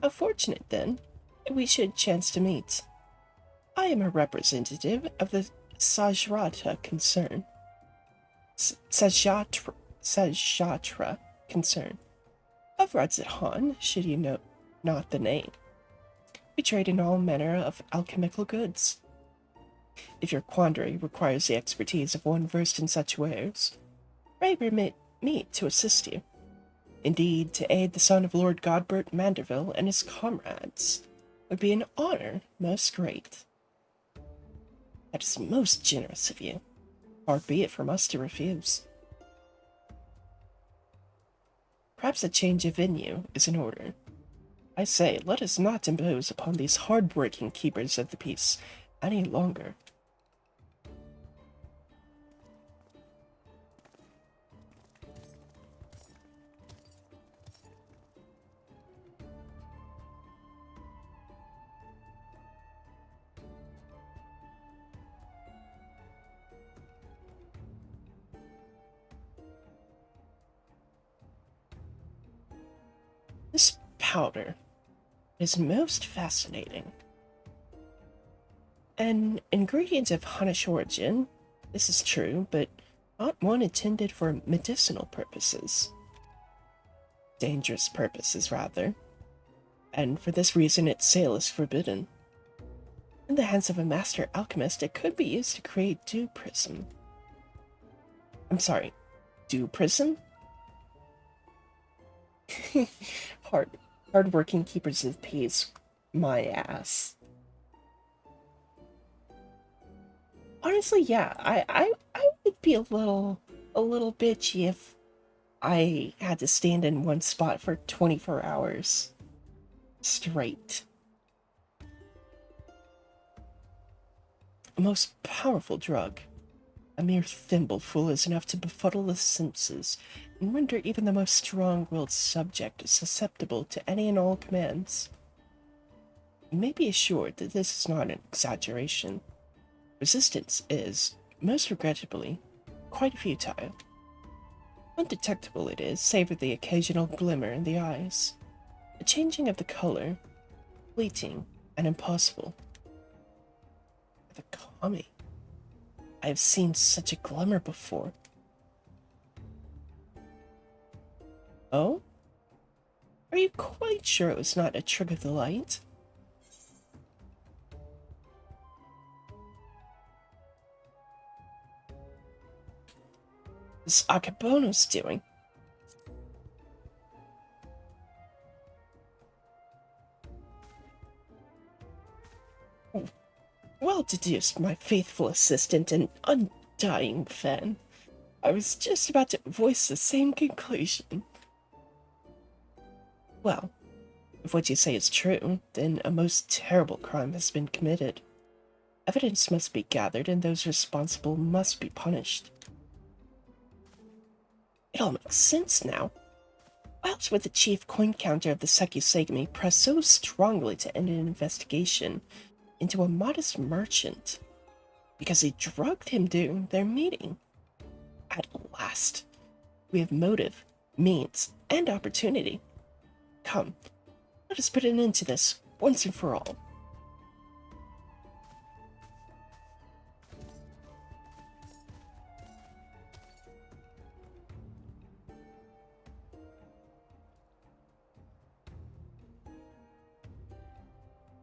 How fortunate, then, that we should chance to meet. I am a representative of the Sajrata concern. Sajatra concern. Of Radzahan, should you know not the name. We trade in all manner of alchemical goods. If your quandary requires the expertise of one versed in such wares, pray permit me to assist you. Indeed, to aid the son of Lord Godbert Manderville and his comrades would be an honor most great. That is most generous of you. Far be it from us to refuse. Perhaps a change of venue is in order. I say, let us not impose upon these hard-working keepers of the peace any longer. This powder is most fascinating. An ingredient of Hunnish origin, this is true, but not one intended for medicinal purposes. Dangerous purposes, rather. And for this reason its sale is forbidden. In the hands of a master alchemist, it could be used to create dew prism. Dew prism? Hard-working keepers of peace, my ass. Honestly, yeah, I would be a little bitchy if I had to stand in one spot for 24 hours straight. A most powerful drug. A mere thimbleful is enough to befuddle the senses and render even the most strong-willed subject susceptible to any and all commands. You may be assured that this is not an exaggeration. Resistance is, most regrettably, quite futile. Undetectable it is, save for the occasional glimmer in the eyes. A changing of the color, fleeting and impossible. The Kami. I have seen such a glimmer before. Oh? Are you quite sure it was not a trick of the light? What's Akabono's doing? Well deduced, my faithful assistant and undying fan. I was just about to voice the same conclusion. Well, if what you say is true, then a most terrible crime has been committed. Evidence must be gathered and those responsible must be punished. It all makes sense now. Why else would the chief coin counter of the Sekusegami press so strongly to end an investigation into a modest merchant? Because he drugged him during their meeting. At last, we have motive, means, and opportunity. Come, let us put an end to this, once and for all.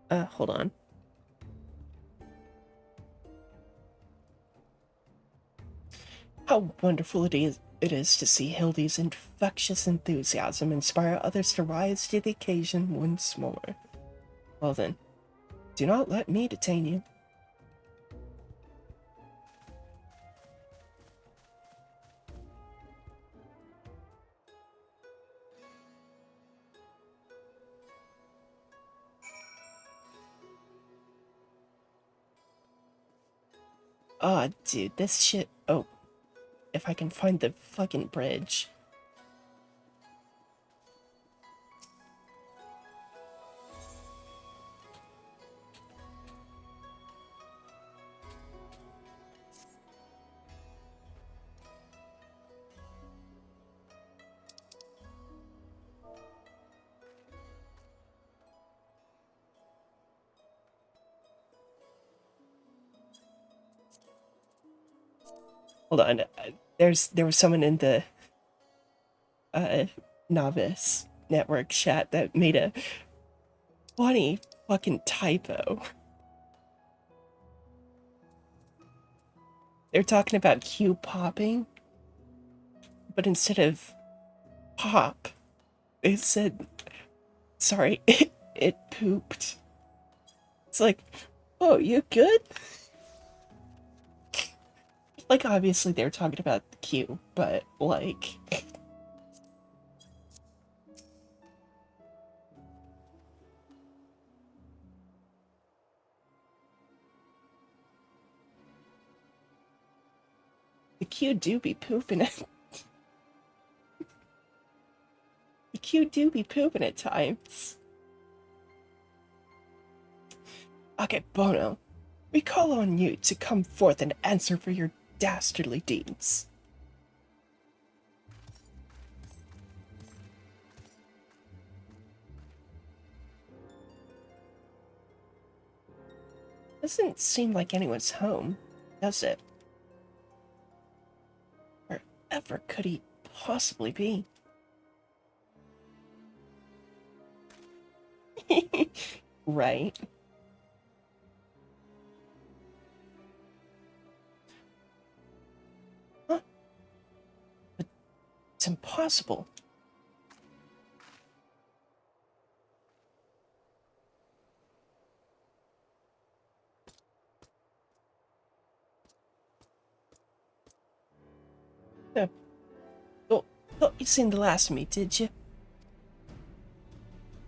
Hold on. How wonderful it is to see Hildy's infectious enthusiasm inspire others to rise to the occasion once more. Well then, do not let me detain you. Ah, dude, this shit. Oh, if I can find the fucking bridge. Hold on. There was someone in the novice network chat that made a funny fucking typo. They're talking about Q popping, but instead of pop, they said, sorry, it pooped. It's like, oh, you good? Like, obviously they're talking about the Q, but, like... the Q do be pooping it. The Q do be pooping at times. Okay, Bono, we call on you to come forth and answer for your dastardly deeds. Doesn't seem like anyone's home, does it? Wherever could he possibly be? Right. Huh? But it's impossible. No. Oh, thought you'd seen the last of me, did you?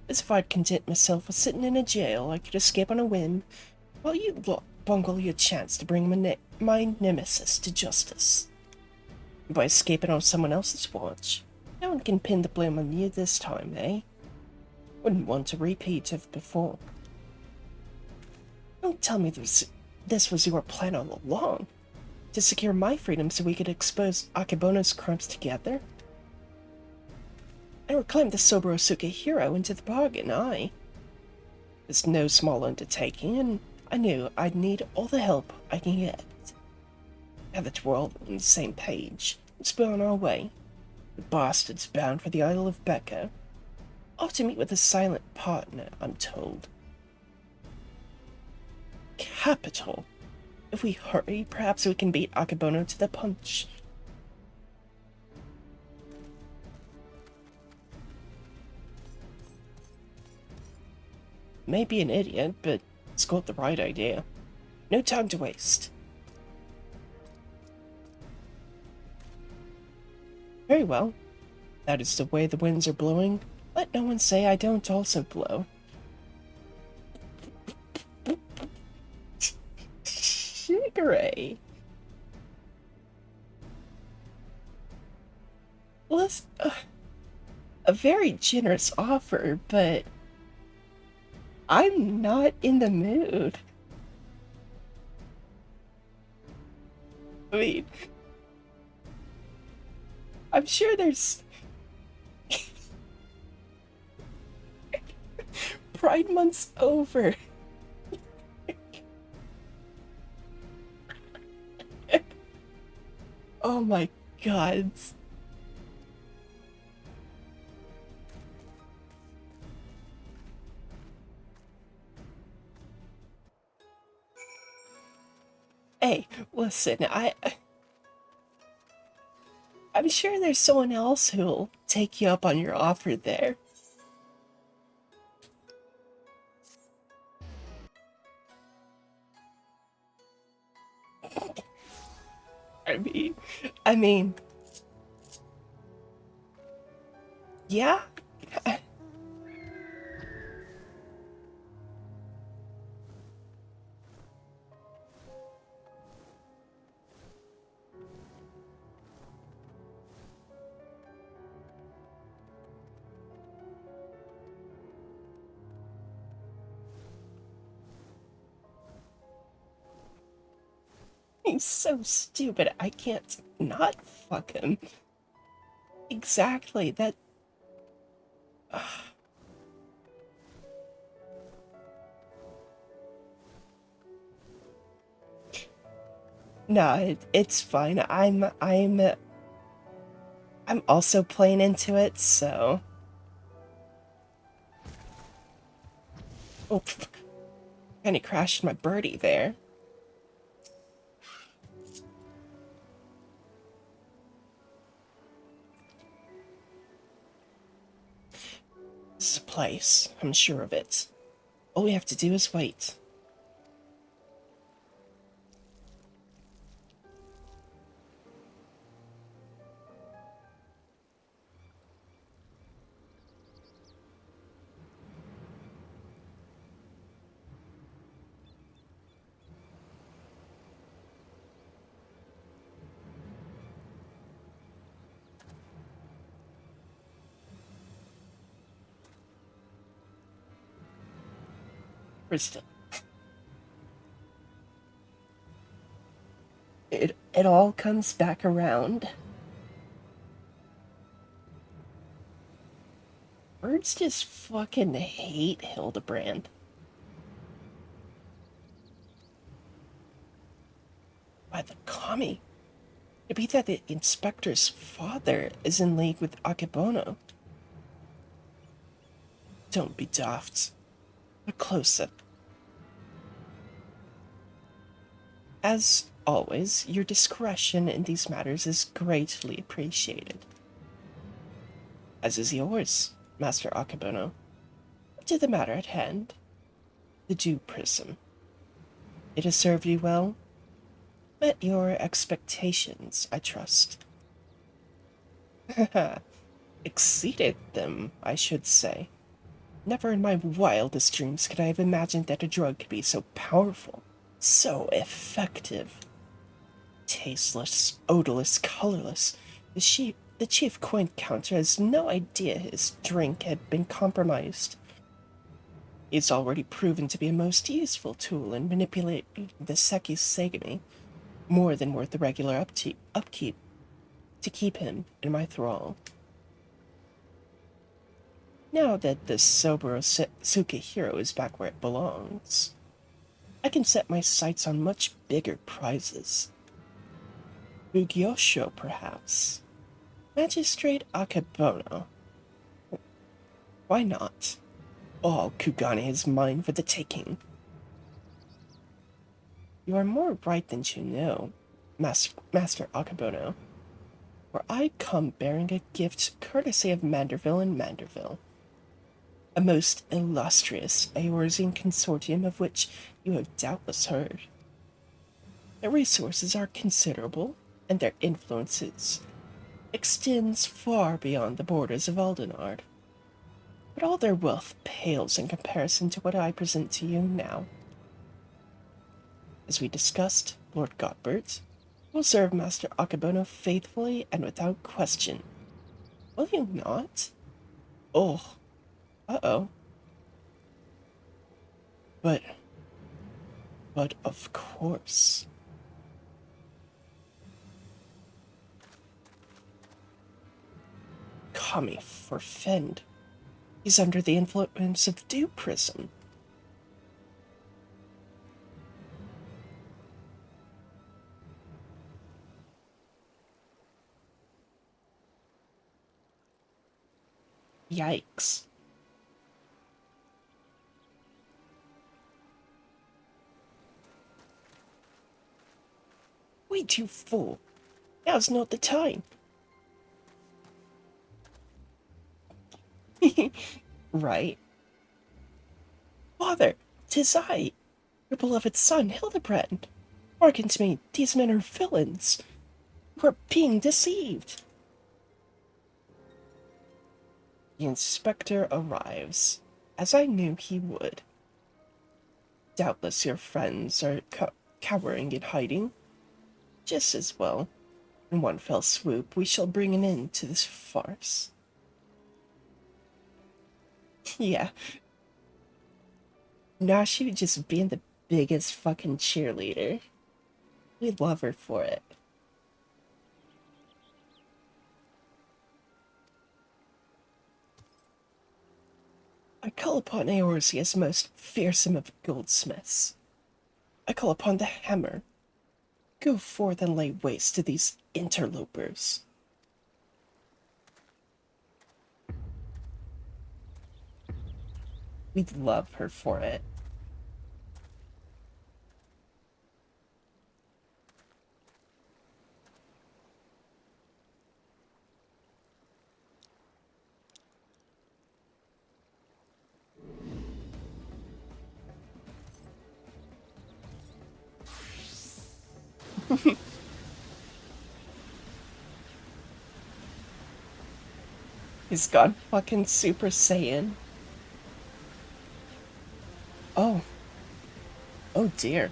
As if I'd content myself with sitting in a jail I could escape on a whim, while you bungle your chance to bring my nemesis to justice. By escaping on someone else's watch, no one can pin the blame on you this time, eh? Wouldn't want a repeat of before. Don't tell me this was your plan all along, to secure my freedom so we could expose Akebono's crimes together? And reclaim the Soborosuke hero into the bargain, aye. It's no small undertaking, and I knew I'd need all the help I can get. Now that we're all on the same page, let's be on our way. The bastard's bound for the Isle of Becca. Off to meet with a silent partner, I'm told. Capital! If we hurry, perhaps we can beat Akebono to the punch. May be an idiot, but it's got the right idea. No time to waste. Very well. That is the way the winds are blowing. Let no one say I don't also blow. Shigure. Well, that's a very generous offer, but I'm not in the mood. I mean, I'm sure there's... Pride Month's over. Oh my god. Hey, listen, I'm sure there's someone else who'll take you up on your offer there. I mean, I mean, yeah. He's so stupid, I can't not fuck him. Exactly, that... No, it's fine. I'm also playing into it, so. Oh, kind of crashed my birdie there. This is a place. I'm sure of it. All we have to do is wait. Crystal. It all comes back around. Birds just fucking hate Hildibrand. By the commie. It'd be that the inspector's father is in league with Akebono. Don't be daft. Look closer. As always, your discretion in these matters is greatly appreciated. As is yours, Master Akebono. To the matter at hand, the Dew Prism. It has served you well? Met your expectations, I trust. Exceeded them, I should say. Never in my wildest dreams could I have imagined that a drug could be so powerful, so effective. Tasteless, odorless, colorless, the chief coin counter has no idea his drink had been compromised. He's already proven to be a most useful tool in manipulating the Seki Segami, more than worth the regular upkeep to keep him in my thrall. Now that the Soburo Sukehiro is back where it belongs, I can set my sights on much bigger prizes. Bugyosho, perhaps. Magistrate Akebono. Why not? All Kugane is mine for the taking. You are more right than you know, Master Akebono. For I come bearing a gift courtesy of Manderville and Manderville. A most illustrious Eorzean consortium of which you have doubtless heard. Their resources are considerable, and their influences extends far beyond the borders of Aldenard. But all their wealth pales in comparison to what I present to you now. As we discussed, Lord Godbert will serve Master Akebono faithfully and without question. Will you not? Oh, uh-oh. But of course. Kami forfend. He's under the influence of Dew Prism. Yikes. Wait, you fool. Now's not the time. Right. Father, 'tis I, your beloved son, Hildibrand. Hearken to me, these men are villains. You are being deceived. The inspector arrives, as I knew he would. Doubtless your friends are cowering in hiding. Just as well. In one fell swoop, we shall bring an end to this farce. Yeah. Now she just being the biggest fucking cheerleader. We love her for it. I call upon Eorze as most fearsome of goldsmiths. I call upon the hammer. Go forth and lay waste to these interlopers. We'd love her for it. He's gone fucking Super Saiyan. Oh. Oh dear.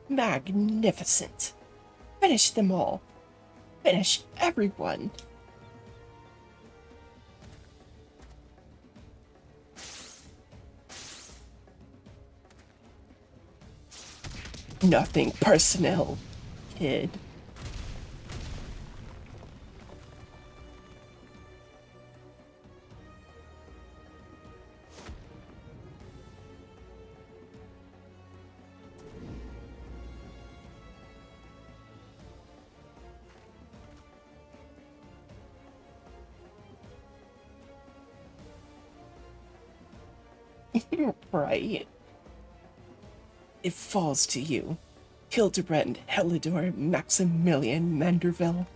Magnificent. Finish them all. Finish everyone. Nothing personal, kid. Right. It falls to you, Hildibrand Helidor Maximilian Manderville.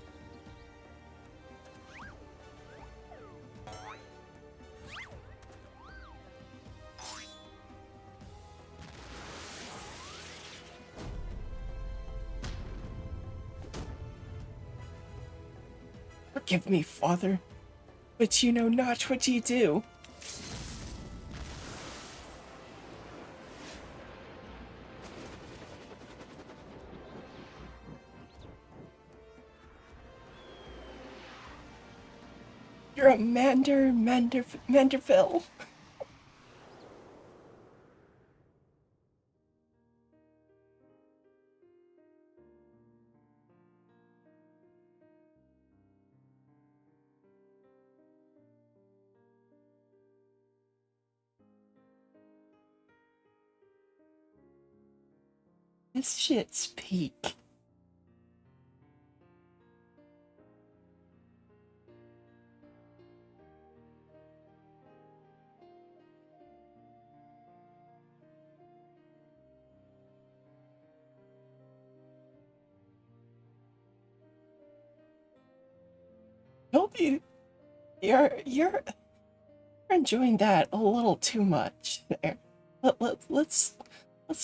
Forgive me, father, but you know not what ye do. You're a Manderville. This shit's peak. Hope you're enjoying that a little too much there. Let's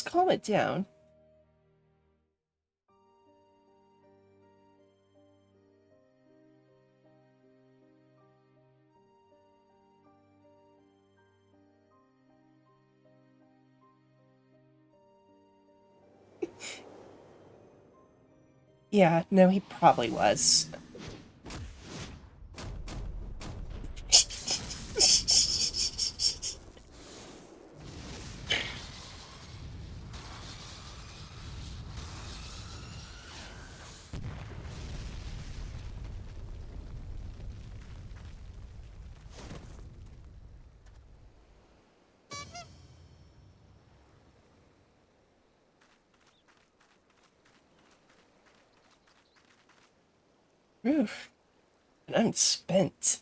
calm it down. Yeah, no, he probably was. Oof. And I'm spent.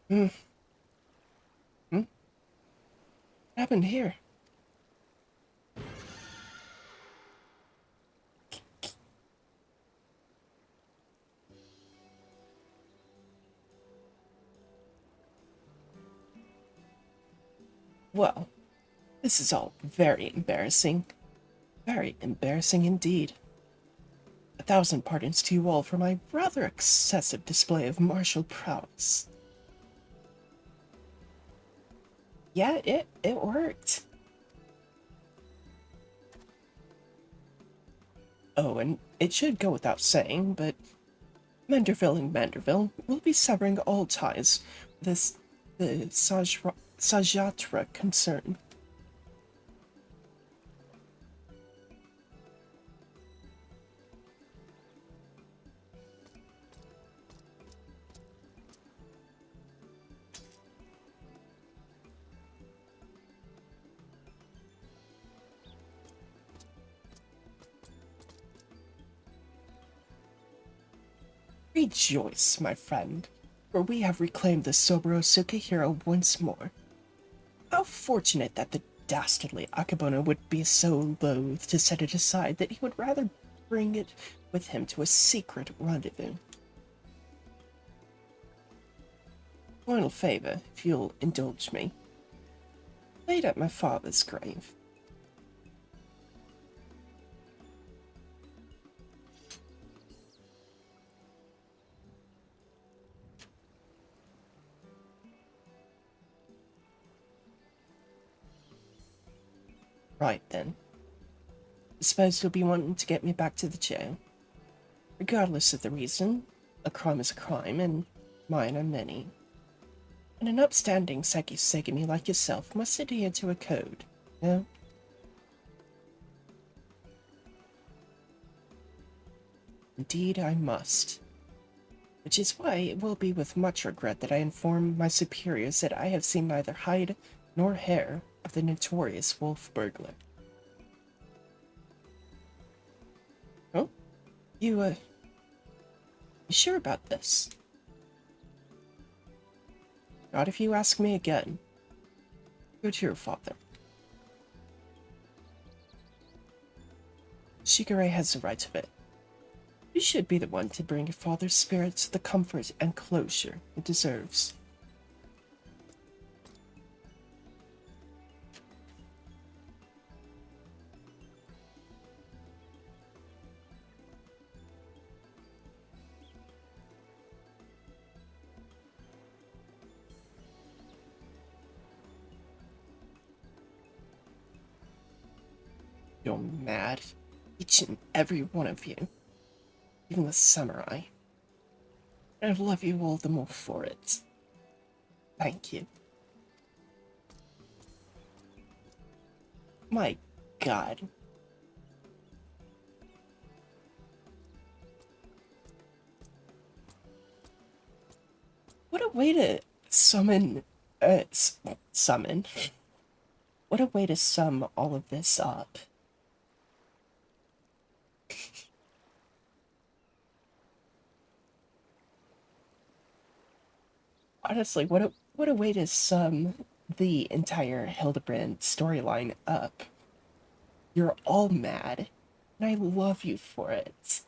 Hmm. Hmm? What happened here? Well, this is all very embarrassing. Very embarrassing indeed. 1,000 pardons to you all for my rather excessive display of martial prowess. Yeah, it worked. Oh, and it should go without saying, but Manderville and Manderville will be severing all ties with the Sajatra concern. Rejoice, my friend, for we have reclaimed the Soboro Sukahiro once more. How fortunate that the dastardly Akebono would be so loath to set it aside that he would rather bring it with him to a secret rendezvous. Final favor, if you'll indulge me. Laid at my father's grave. Right then. I suppose you'll be wanting to get me back to the jail. Regardless of the reason, a crime is a crime, and mine are many. And an upstanding Sekigami like yourself must adhere to a code, no? Indeed I must. Which is why it will be with much regret that I inform my superiors that I have seen neither hide nor hair of the notorious wolf burglar. Oh? You sure about this? Not if you ask me again. Go to your father. Shigure has the right of it. You should be the one to bring your father's spirit the comfort and closure it deserves. You're mad, each and every one of you, even the samurai. And I love you all the more for it. Thank you. My God. What a way to summon, summon. What a way to sum all of this up. Honestly, what a way to sum the entire Hildibrand storyline up. You're all mad, and I love you for it.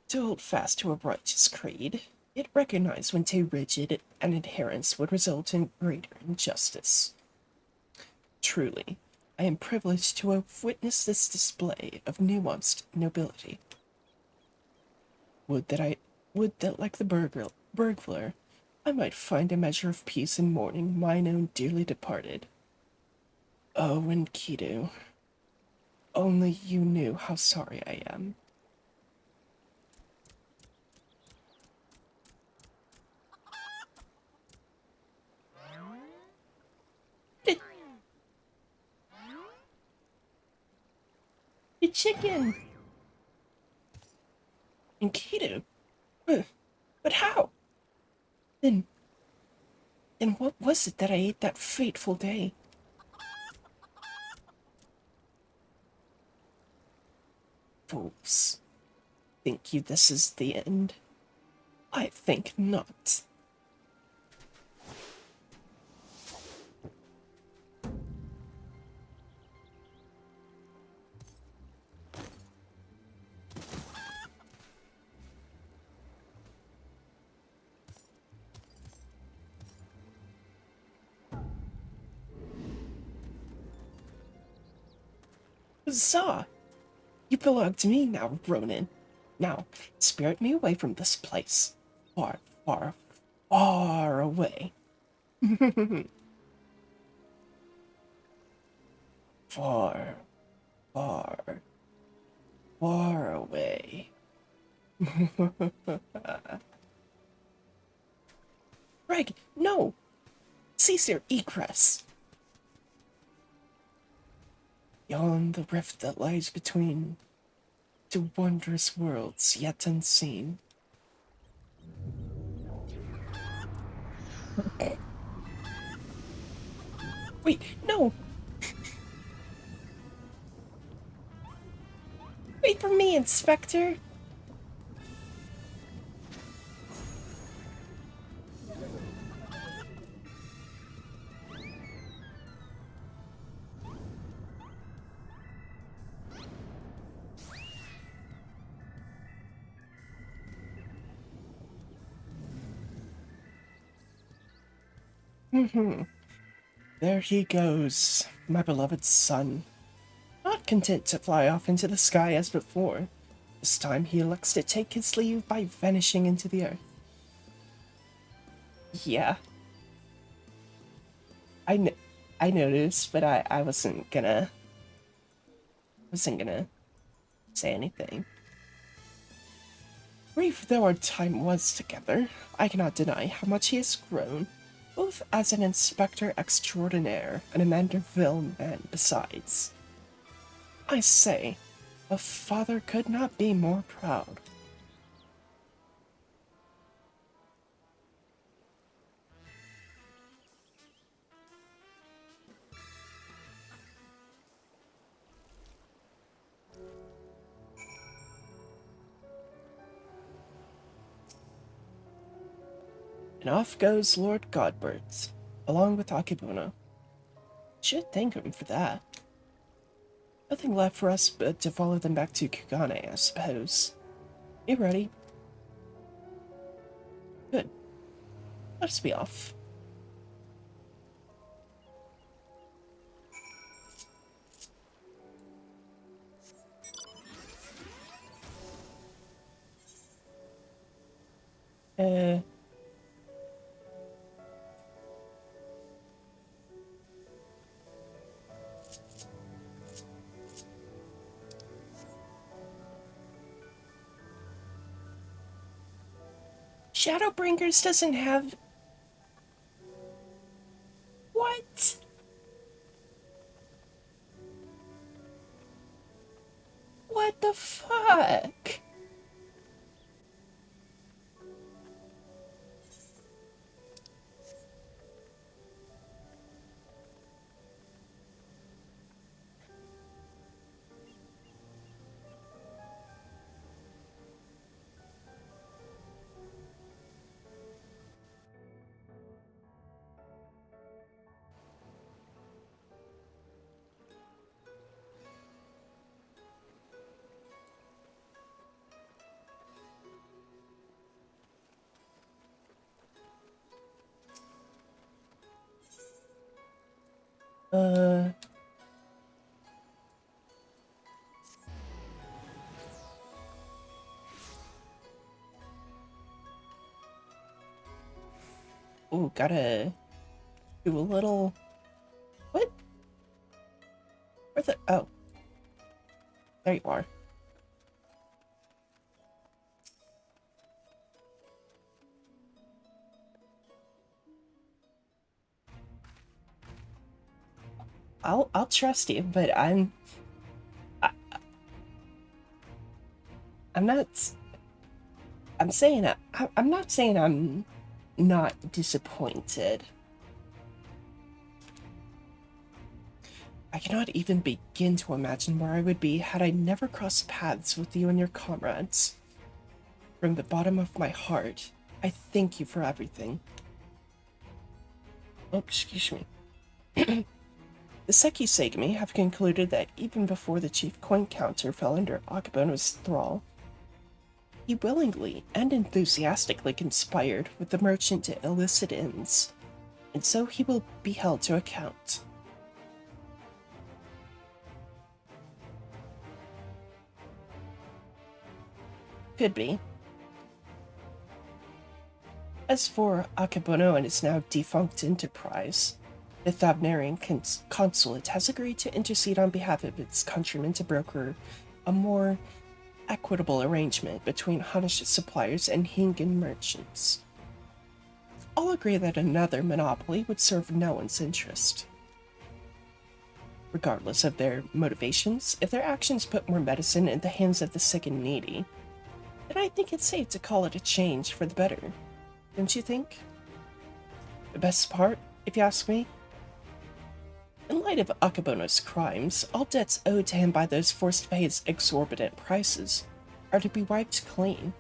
To hold fast to a righteous creed, it recognized when too rigid an adherence would result in greater injustice. Truly, I am privileged to have witnessed this display of nuanced nobility. Would that I would that like the burglar, I might find a measure of peace in mourning mine own dearly departed. Oh, and Kido, only you knew how sorry I am. The, the chicken! And Kido? But how? Then, then what was it that I ate that fateful day? Fools. Think you this is the end? I think not. Huzzah! You belong to me now, Ronan. Now, spirit me away from this place. Far, far, far away. Far, far, far away. Greg, no! Cease your egress! Beyond the rift that lies between two wondrous worlds yet unseen. Wait, no! Wait for me, Inspector! There he goes, my beloved son. Not content to fly off into the sky as before, this time he elects to take his leave by vanishing into the earth. Yeah. I noticed, but I wasn't gonna say anything. Brief though our time was together, I cannot deny how much he has grown, both as an inspector extraordinaire and a Manderville man besides. I say, a father could not be more proud. And off goes Lord Godbert, along with Akebono. Should thank him for that. Nothing left for us but to follow them back to Kugane, I suppose. Get ready. Good. Let us be off. Shadowbringers doesn't have... What? What the fuck? Ooh, gotta do a little... What? Where the... Oh. There you are. I'll trust you, but I'm not... I'm saying... I'm not saying I'm not disappointed. I cannot even begin to imagine where I would be had I never crossed paths with you and your comrades. From the bottom of my heart, I thank you for everything. Oh, excuse me. The Seki Segami have concluded that even before the chief coin counter fell under Akebono's thrall, he willingly and enthusiastically conspired with the merchant to illicit ends, and so he will be held to account. Could be. As for Akebono and his now defunct enterprise, the Thabnarian consulate has agreed to intercede on behalf of its countrymen to broker a more equitable arrangement between Hanush's suppliers and Hingan merchants. All agree that another monopoly would serve no one's interest. Regardless of their motivations, if their actions put more medicine in the hands of the sick and needy, then I think it's safe to call it a change for the better. Don't you think? The best part, if you ask me? In light of Akebono's crimes, all debts owed to him by those forced to pay his exorbitant prices are to be wiped clean.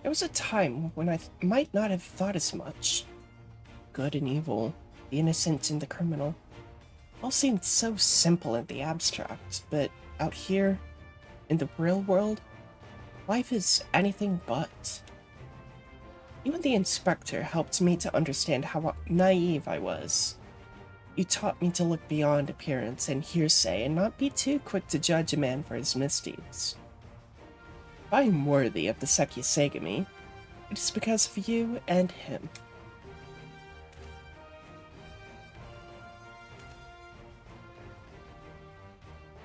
There was a time when I might not have thought as much. Good and evil, the innocent and the criminal, all seemed so simple in the abstract, but out here, in the real world, life is anything but. Even the inspector helped me to understand how naive I was. You taught me to look beyond appearance and hearsay and not be too quick to judge a man for his misdeeds. If I am worthy of the Sekyasegami, it is because of you and him.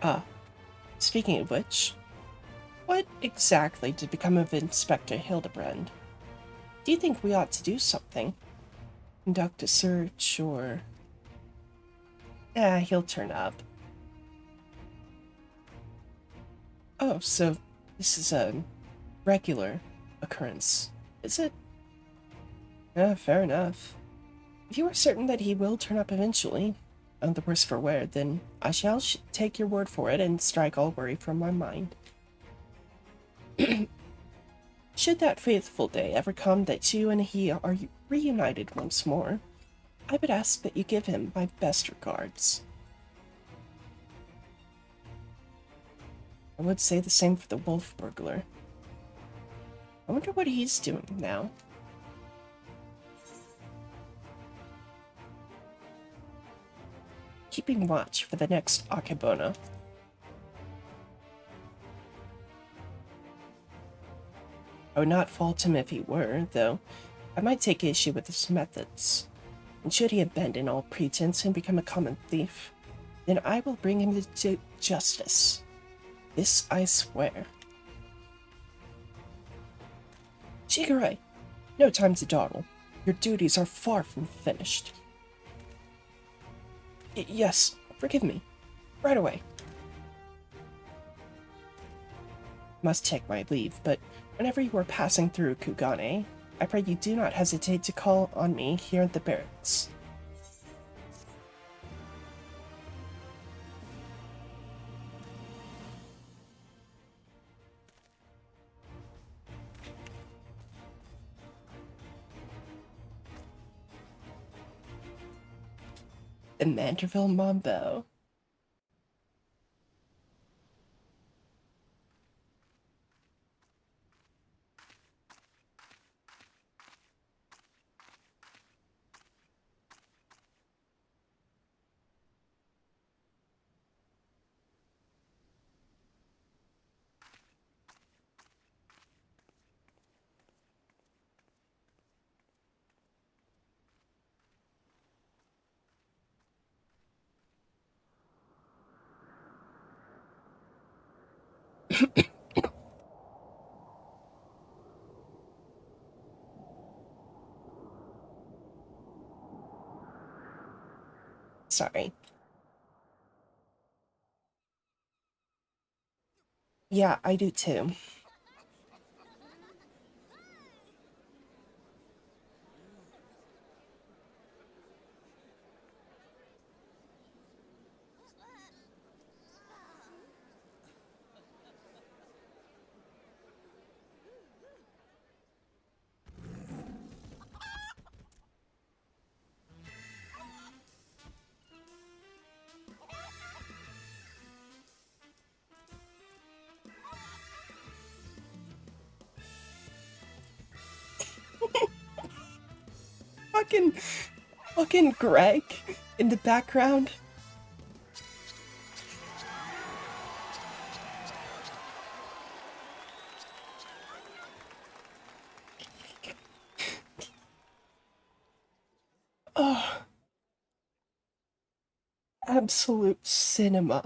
Ah, speaking of which, what exactly did become of Inspector Hildibrand? Do you think we ought to do something? Conduct a search, or... he'll turn up. Oh, so this is a regular occurrence, is it? Fair enough. If you are certain that he will turn up eventually, the worse for wear, then I shall take your word for it and strike all worry from my mind. Should that faithful day ever come that you and he are reunited once more, I would ask that you give him my best regards. I would say the same for the wolf burglar. I wonder what he's doing now. Keeping watch for the next Akebono. I would not fault him if he were, though I might take issue with his methods. And should he abandon all pretense and become a common thief, then I will bring him to justice. This I swear. Shigure, no time to dawdle. Your duties are far from finished. Yes, forgive me. Right away. Must take my leave, but whenever you are passing through Kugane, I pray you do not hesitate to call on me here at the barracks. The Manderville Mambo. Sorry. Yeah, I do too. Fucking Greg in the background. Oh, absolute cinema.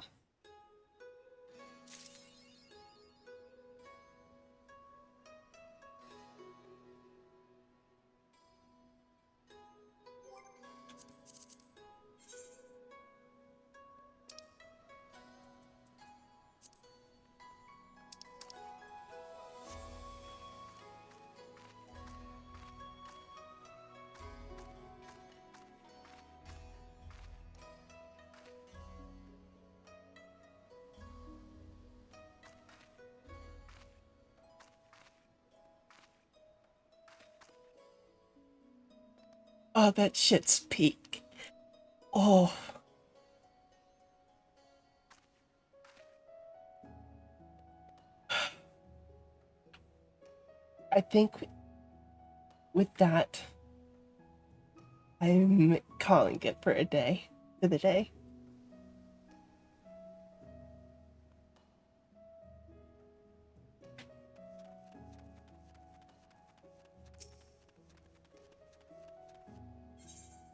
Oh, that shit's peak. Oh, I think with that, I'm calling it for a day. For the day.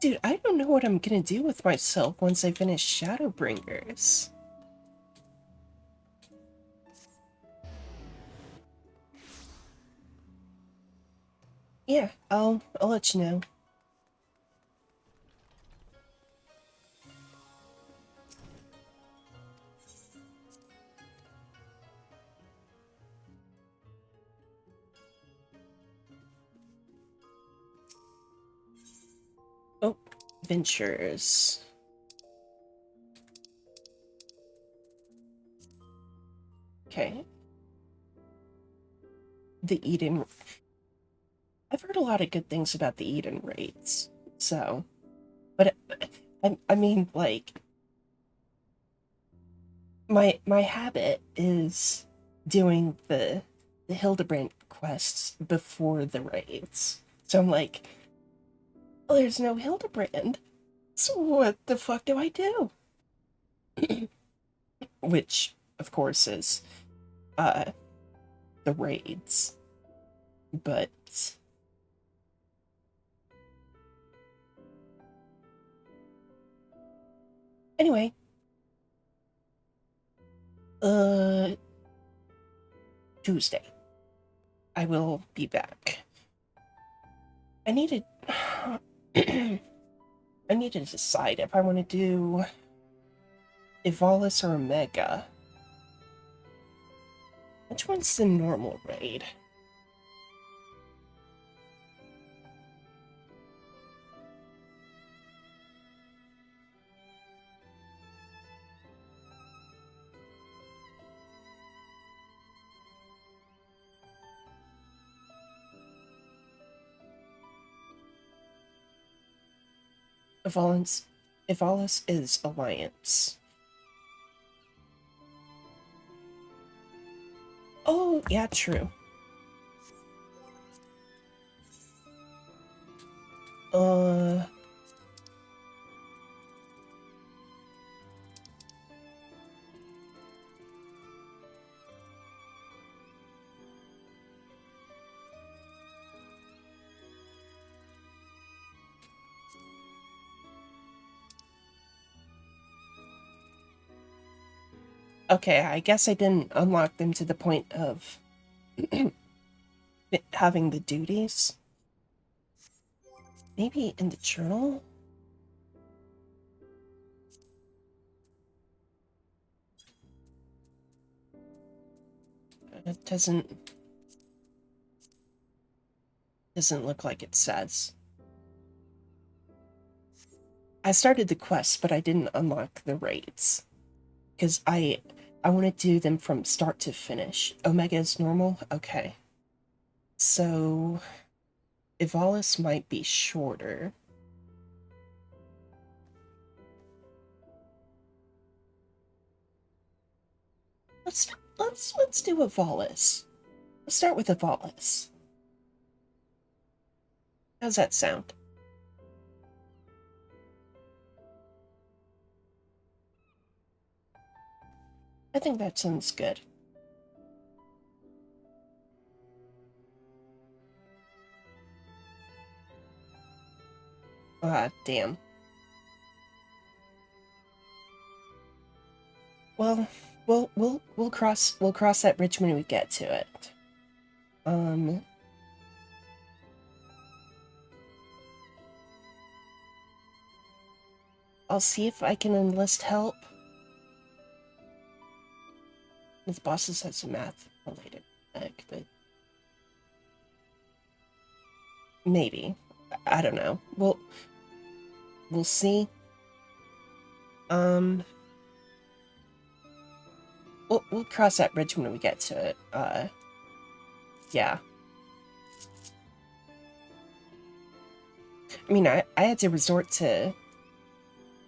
Dude, I don't know what I'm gonna do with myself once I finish Shadowbringers. Yeah, I'll let you know. Oh, Ventures. Okay. The Eden. I've heard a lot of good things about the Eden raids. So, but I mean, like, my habit is doing the Hildibrand quests before the raids. So I'm like, oh, there's no Hildibrand. So what the fuck do I do? Which, of course, is uh the raids. But anyway, uh Tuesday. I will be back. I need to I need to decide if I want to do Evalis or Omega. Which one's the normal raid? Evalis, Evalis is Alliance. Oh, yeah, true. Uh, okay, I guess I didn't unlock them to the point of having the duties. Maybe in the journal? It doesn't look like it says. I started the quest, but I didn't unlock the raids. Because I want to do them from start to finish. Omega is normal? Okay. So Evalis might be shorter. Let's do Evalis. Let's start with Evalis. How's that sound? I think that sounds good. Ah, damn. Well, we'll cross that bridge when we get to it. I'll see if I can enlist help. His bosses have some math related tech, but maybe. I don't know. We'll see. We'll cross that bridge when we get to it. Yeah. I mean, I had to resort to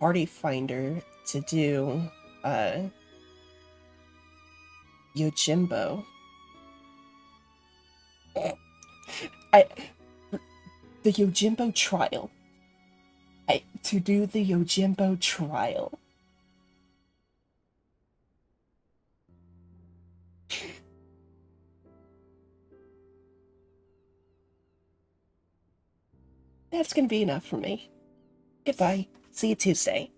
Party Finder to do, Yojimbo. I the Yojimbo trial. To do the Yojimbo trial. That's gonna be enough for me. Goodbye. See you Tuesday.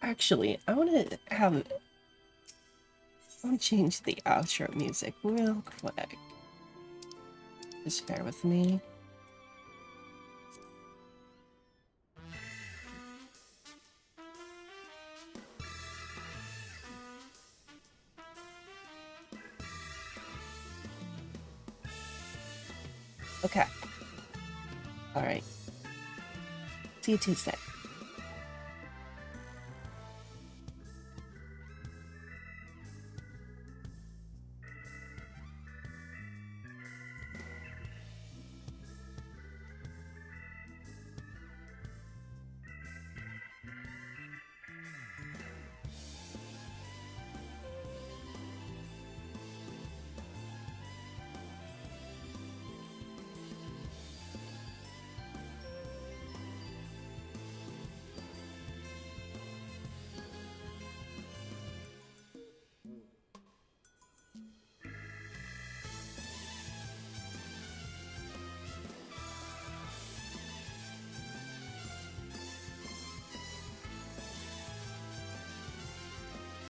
Actually, I want to change the outro music real quick. Just bear with me. Okay. All right. See you Tuesday.